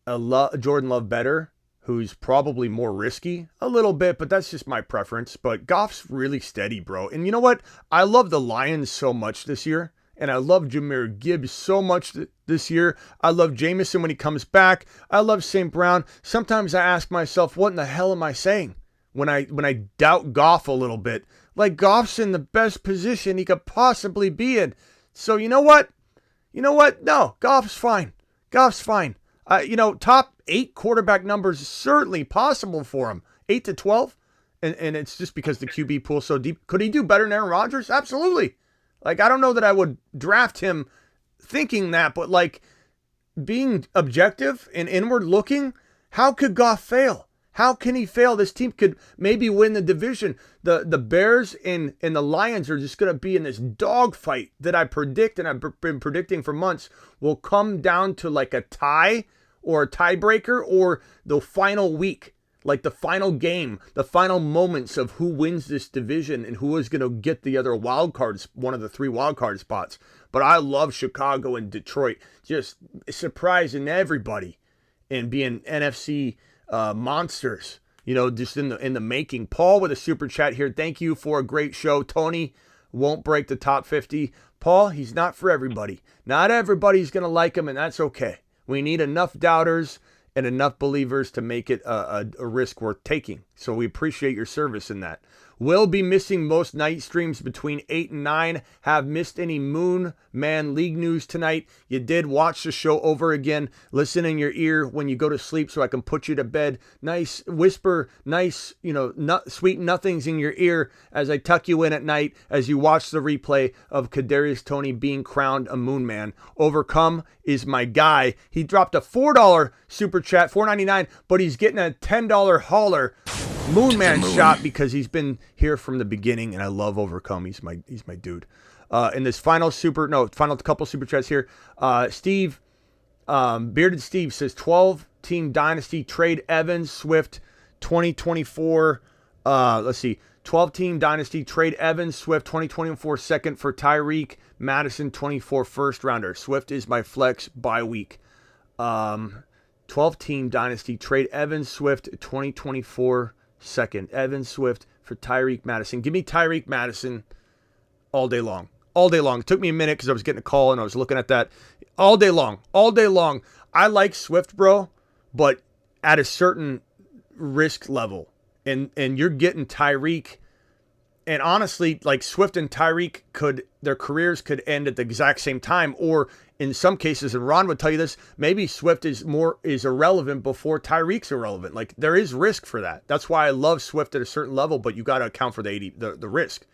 Jordan Love better, who's probably more risky? A little bit, but that's just my preference. But Goff's really steady, bro. And you know what? I love the Lions so much this year. And I love Jahmyr Gibbs so much this year. I love Jameson when he comes back. I love St. Brown. Sometimes I ask myself, what in the hell am I saying? When I doubt Goff a little bit. Like, Goff's in the best position he could possibly be in. So you know what? No, Goff's fine. Top 8 quarterback numbers is certainly possible for him. 8 to 12. And it's just because the QB pool's so deep. Could he do better than Aaron Rodgers? Absolutely. Like, I don't know that I would draft him thinking that, but, like, being objective and inward looking, how could Goff fail? How can he fail? This team could maybe win the division. The Bears and the Lions are just going to be in this dogfight that I predict, and I've been predicting for months, will come down to like a tie or a tiebreaker or the final week, like the final game, the final moments of who wins this division and who is going to get the other wild cards, one of the 3 wild card spots. But I love Chicago and Detroit, just surprising everybody and being NFC monsters, just in the making. Paul with a super chat here. Thank you for a great show. Tony won't break the top 50. Paul, he's not for everybody. Not everybody's going to like him, and that's okay. We need enough doubters and enough believers to make it a risk worth taking. So we appreciate your service in that. Will be missing most night streams between 8 and 9. Have missed any Moon Man League news tonight. You did watch the show over again. Listen in your ear when you go to sleep so I can put you to bed. Nice whisper, nice, sweet nothings in your ear as I tuck you in at night as you watch the replay of Kadarius Toney being crowned a Moon Man. Overcome is my guy. He dropped a $4 super chat, $4.99, but he's getting a $10 hauler. Moon Man shot because he's been here from the beginning, and I love Overcome. He's my dude. In this final couple super chats here, Steve, Bearded Steve says 12-team dynasty trade Evans Swift 2024. Let's see, 12-team dynasty trade Evans Swift 2024 second for Tyreek Madison 24 first rounder. Swift is my flex bye week. 12-team dynasty trade Evans Swift 2024 second. Evan Swift for Tyreek Madison. Give me Tyreek Madison all day long. All day long. It took me a minute because I was getting a call and I was looking at that. All day long. All day long. I like Swift, bro, but at a certain risk level. And you're getting Tyreek. And honestly, like Swift and Tyreek their careers could end at the exact same time, or in some cases, and Ron would tell you this, maybe Swift is irrelevant before Tyreek's irrelevant. Like there is risk for that. That's why I love Swift at a certain level, but you got to account for the risk.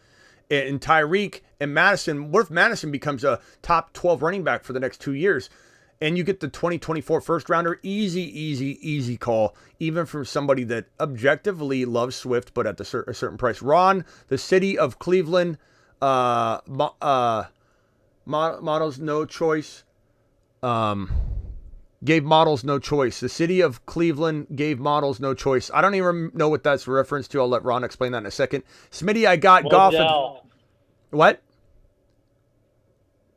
And Tyreek and Madison, what if Madison becomes a top 12 running back for the next 2 years? And you get the 2024 first rounder, easy call, even from somebody that objectively loves Swift, but at a certain price. Ron, the city of Cleveland, models no choice. Gave models no choice. The city of Cleveland gave models no choice. I don't even know what that's a reference to. I'll let Ron explain that in a second. Smitty, I got Goff. What?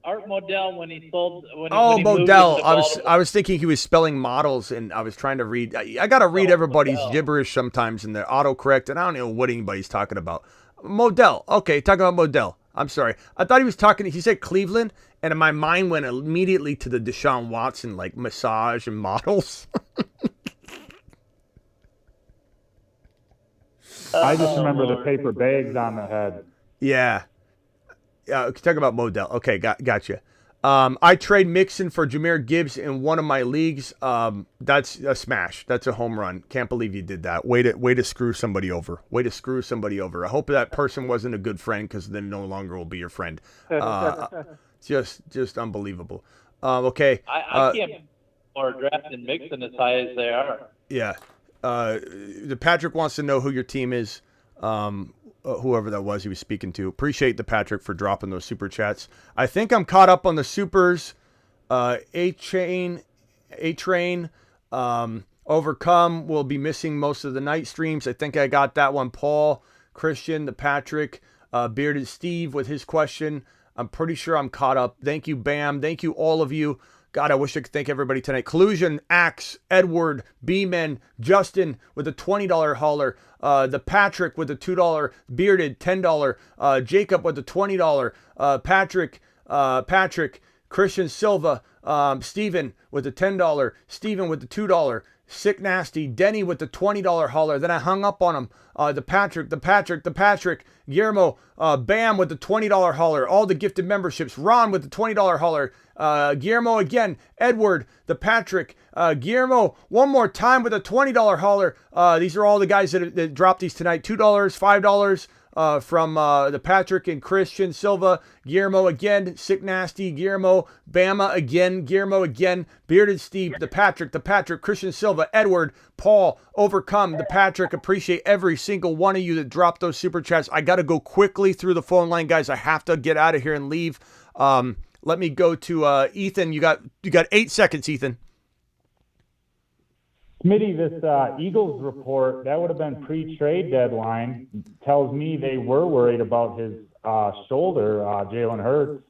Art Modell when he sold. Modell. I was thinking he was spelling models, and I was trying to read. I got to read everybody's gibberish sometimes in the autocorrect, and I don't know what anybody's talking about. Modell. Okay, talking about Modell. I'm sorry. I thought he was talking. He said Cleveland, and my mind went immediately to the Deshaun Watson like massage and models. I just remember the paper bags on the head. Yeah. Talk about Modell. Okay, gotcha. I trade Mixon for Jahmyr Gibbs in one of my leagues. That's a smash. That's a home run. Can't believe you did that. Way to screw somebody over. Way to screw somebody over. I hope that person wasn't a good friend, because then no longer will be your friend. Just unbelievable. Okay. I can't or drafting Mixon as high as they are. Yeah. The Patrick wants to know who your team is. Whoever that was he was speaking to. Appreciate the Patrick for dropping those super chats. I think I'm caught up on the supers. A-Train. Overcome will be missing most of the night streams. I think I got that one. Paul, Christian, the Patrick, Bearded Steve with his question. I'm pretty sure I'm caught up. Thank you, Bam. Thank you, all of you. God, I wish I could thank everybody tonight. Collusion, Axe, Edward, B-Men, Justin with a $20 hauler, the Patrick with a $2, Bearded, $10, Jacob with a $20, Patrick, Christian Silva, Steven with a $10, Steven with the $2, Sick Nasty, Denny with the $20 hauler. Then I hung up on him. The Patrick, Guillermo, Bam with the $20 hauler. All the gifted memberships. Ron with the $20 hauler. Guillermo again. Edward, the Patrick, Guillermo one more time with a $20 hauler. These are all the guys that dropped these tonight. $2, $5, from the Patrick and Christian Silva, Guillermo again, Sick Nasty, Guillermo, Bama again, Guillermo again, Bearded Steve, the Patrick, Christian Silva, Edward, Paul, Overcome, the Patrick. Appreciate every single one of you that dropped those super chats. I got to go quickly through the phone line, guys. I have to get out of here and leave. Let me go to Ethan. You got 8 seconds, Ethan. Smitty, this Eagles report, that would have been pre-trade deadline, tells me they were worried about his shoulder, Jalen Hurts,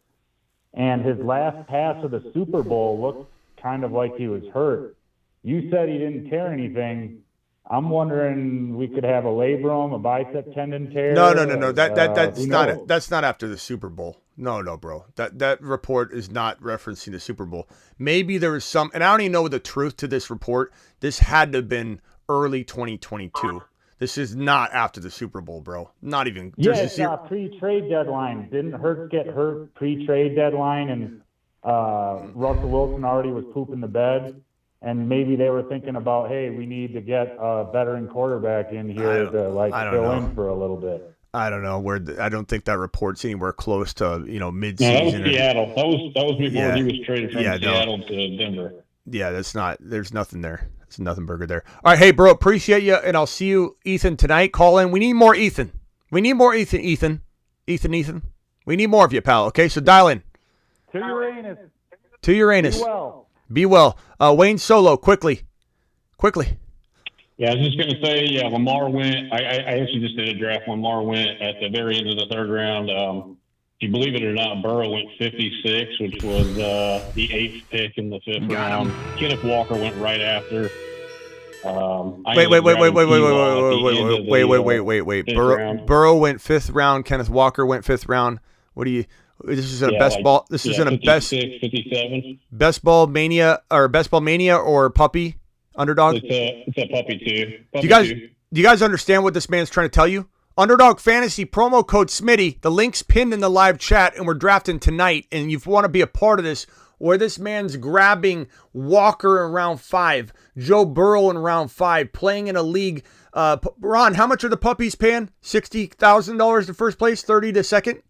and his last pass of the Super Bowl looked kind of like he was hurt. You said he didn't tear anything. I'm wondering we could have a labrum, a bicep tendon tear. No. That's not after the Super Bowl. No, bro. That report is not referencing the Super Bowl. Maybe there was some, and I don't even know the truth to this report. This had to have been early 2022. This is not after the Super Bowl, bro. Not even. Yeah, it's pre-trade deadline. Didn't Hurts get hurt pre-trade deadline, and Russell Wilson already was pooping the bed? And maybe they were thinking about, hey, we need to get a veteran quarterback in here to fill in for a little bit. I don't know I don't think that report's anywhere close to mid-season. No, that was Seattle. That was before he was traded from Seattle to Denver. Yeah, that's not. There's nothing there. There's nothing burger there. All right, hey, bro, appreciate you, and I'll see you, Ethan, tonight. Call in. We need more Ethan. We need more Ethan. Ethan. We need more of you, pal. Okay, so dial in. To Uranus. To Uranus. Be well. Be well. Wayne Solo, quickly. Yeah, I was just going to say, Lamar went. I actually just did a draft. Lamar went at the very end of the third round. If you believe it or not, Burrow went 56, which was the 8th pick in the 5th round. Kenneth Walker went right after. Wait. Burrow went 5th round. Kenneth Walker went 5th round. What do you? This is ball. This is in a 57. best ball mania or puppy underdog. It's a puppy too. Do you guys understand what this man's trying to tell you? Underdog Fantasy promo code Smitty. The link's pinned in the live chat, and we're drafting tonight. And you want to be a part of this, where this man's grabbing Walker in round 5, Joe Burrow in round 5, playing in a league. Ron, how much are the puppies paying? $60,000 to first place, 30 to second.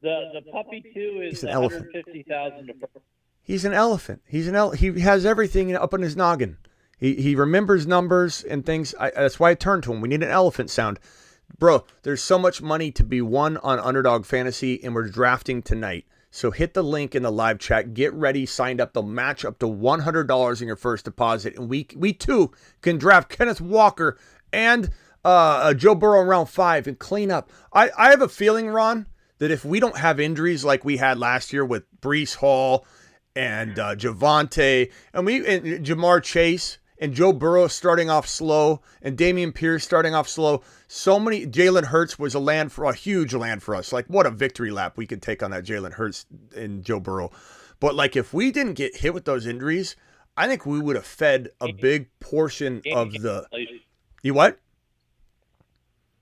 The puppy too is $150,000. He's an elephant. He has everything up on his noggin. He remembers numbers and things. That's why I turned to him. We need an elephant sound. Bro, there's so much money to be won on Underdog Fantasy, and we're drafting tonight. So hit the link in the live chat. Get ready, signed up. They'll match up to $100 in your first deposit. And we too can draft Kenneth Walker and Joe Burrow in round 5 and clean up. I have a feeling, Ron, that if we don't have injuries like we had last year with Breece Hall and Javonte and Jamar Chase and Joe Burrow starting off slow and Dameon Pierce starting off slow, Jalen Hurts was a huge land for us. Like, what a victory lap we could take on that Jalen Hurts and Joe Burrow. But like, if we didn't get hit with those injuries, I think we would have fed a big portion of the. You what?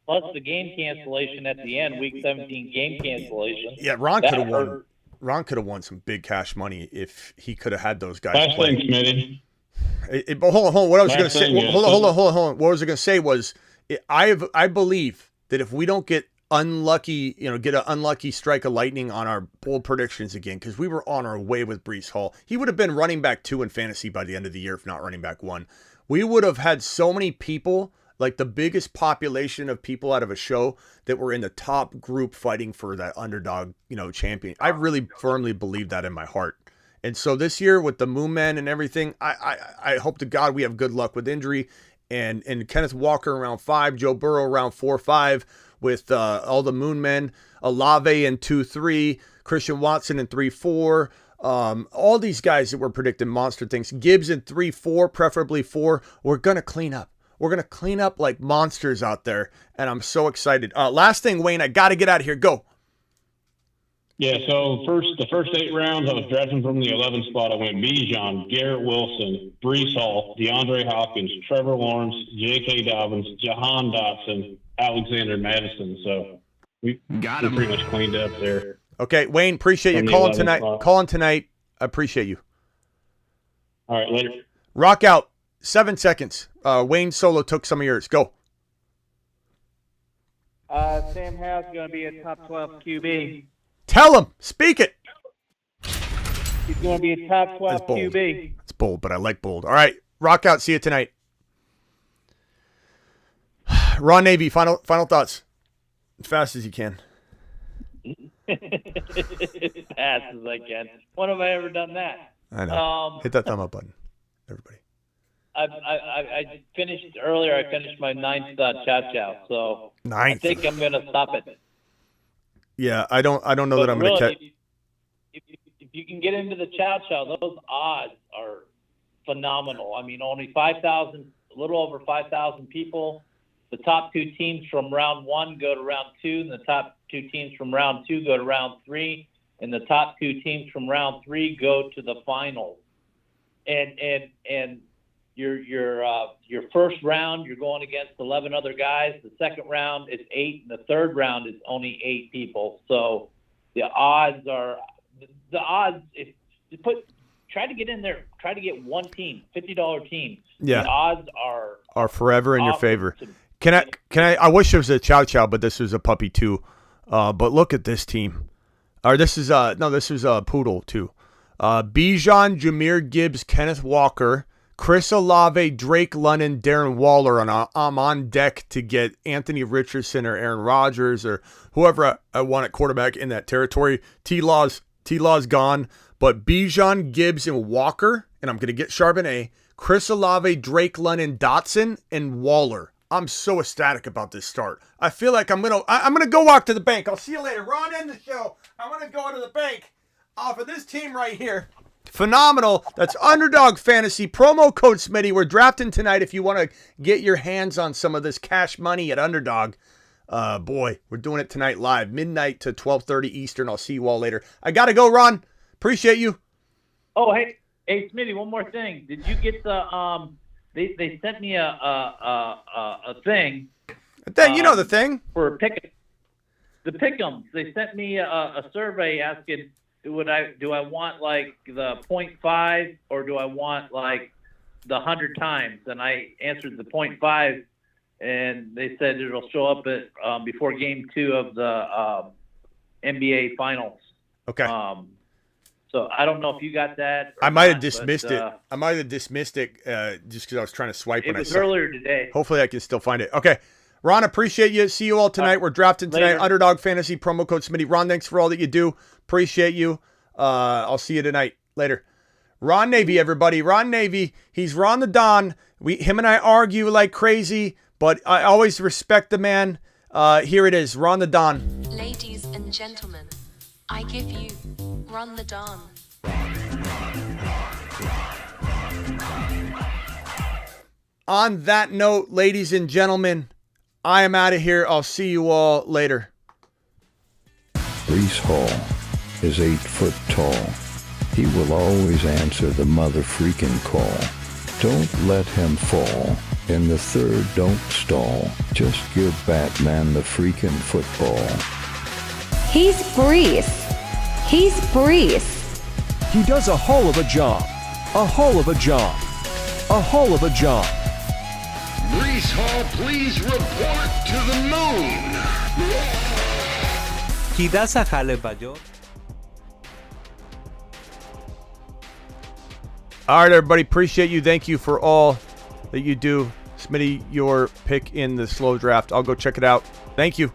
Plus the game cancellation at the end, week 17 game cancellation. Yeah, Ron could have won. Ron could have won some big cash money if he could have had those guys. Last thing, Smitty. But hold on. What I was going to say. Hold on. What I was going to say was, I believe that if we don't get unlucky, get an unlucky strike of lightning on our bold predictions again, because we were on our way with Breece Hall, he would have been running back 2 in fantasy by the end of the year, if not running back 1. We would have had so many people. Like the biggest population of people out of a show that were in the top group fighting for that underdog, champion. I really firmly believe that in my heart. And so this year with the Moon Men and everything, I hope to God we have good luck with injury. And Kenneth Walker around 5, Joe Burrow around 4-5 with all the Moon Men, Olave in 2-3, Christian Watson in 3-4. All these guys that were predicting monster things. Gibbs in 3-4, preferably 4. We're going to clean up. We're going to clean up like monsters out there, and I'm so excited. Last thing, Wayne, I got to get out of here. Go. Yeah, so the first 8 rounds, I was drafting from the 11th spot. I went Bijan, Garrett Wilson, Breece Hall, DeAndre Hopkins, Trevor Lawrence, J.K. Dobbins, Jahan Dotson, Alexander Madison. So we pretty much cleaned up there. Okay, Wayne, appreciate you calling tonight. I appreciate you. All right, later. Rock out. 7 seconds. Wayne Solo took some of yours. Go. Sam Howell's going to be a top 12 QB. Tell him. Speak it. He's going to be a top 12 That's bold. QB. It's bold, but I like bold. All right. Rock out. See you tonight. Ron Navy, final thoughts. As fast as you can. As fast as I can. When have I ever done that? I know. Hit that thumb up button, everybody. I finished earlier. I finished my 9th chow chow, so Ninth. I think I'm going to stop it. Yeah, I don't know that I'm going to catch. If you can get into the chow chow, those odds are phenomenal. I mean, only 5,000, a little over 5,000 people. The top 2 teams from round 1 go to round 2, and the top 2 teams from round 2 go to round 3, and the top 2 teams from round 3 go to the finals. And your first round, you're going against 11 other guys. The second round is 8, and the third round is only 8 people. So the odds are if you try to get in there, try to get one team, $50 team. Yeah. The odds are forever in your awesome favor. to- Can I wish it was a chow chow, but this was a puppy too. But look at this team. Or this is a poodle too. Bijan, Jahmyr Gibbs, Kenneth Walker, Chris Olave, Drake London, Darren Waller, and I'm on deck to get Anthony Richardson or Aaron Rodgers or whoever I want at quarterback in that territory. T-Law's gone, but Bijan, Gibbs, and Walker, and I'm going to get Charbonnet, Chris Olave, Drake London, Dotson, and Waller. I'm so ecstatic about this start. I feel like I'm gonna go walk to the bank. I'll see you later. Ron, end the show. I'm gonna go to the bank off of this team right here. Phenomenal. That's Underdog Fantasy. Promo code Smitty. We're drafting tonight if you want to get your hands on some of this cash money at Underdog. Boy, we're doing it tonight live. Midnight to 12:30 Eastern. I'll see you all later. I got to go, Ron. Appreciate you. Oh, hey, Smitty, one more thing. Did you get the They sent me a thing. You know the thing for the pick'ems. They sent me a survey asking, do I want like the 0.5 or do I want like the 100 times? And I answered the 0.5, and they said it'll show up at before game 2 of the NBA Finals. Okay. So I don't know if you got that. I might have dismissed it. I might have dismissed it just because I was trying to swipe. It was earlier today. Hopefully I can still find it. Okay. Ron, appreciate you. See you all tonight. We're drafting tonight. Later. Underdog Fantasy, promo code Smitty. Ron, thanks for all that you do. Appreciate you. I'll see you tonight. Later. Ron Navy, everybody. Ron Navy. He's Ron the Don. Him and I argue like crazy, but I always respect the man. Here it is. Ron the Don. Ladies and gentlemen, I give you Ron the Don. On that note, ladies and gentlemen, I am out of here. I'll see you all later. Brees Hall is 8 foot tall. He will always answer the mother freaking call. Don't let him fall. In the third, don't stall. Just give Batman the freaking football. He's Brees. He's Brees. He does a whole of a job. A whole of a job. A whole of a job. Brees Hall, please report to the moon. He does a jale mayor. All right, everybody. Appreciate you. Thank you for all that you do. Smitty, your pick in the slow draft. I'll go check it out. Thank you.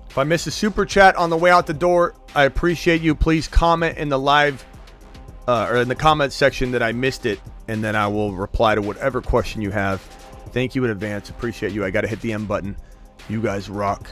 If I miss a super chat on the way out the door, I appreciate you. Please comment in the live or in the comment section that I missed it, and then I will reply to whatever question you have. Thank you in advance. Appreciate you. I got to hit the M button. You guys rock.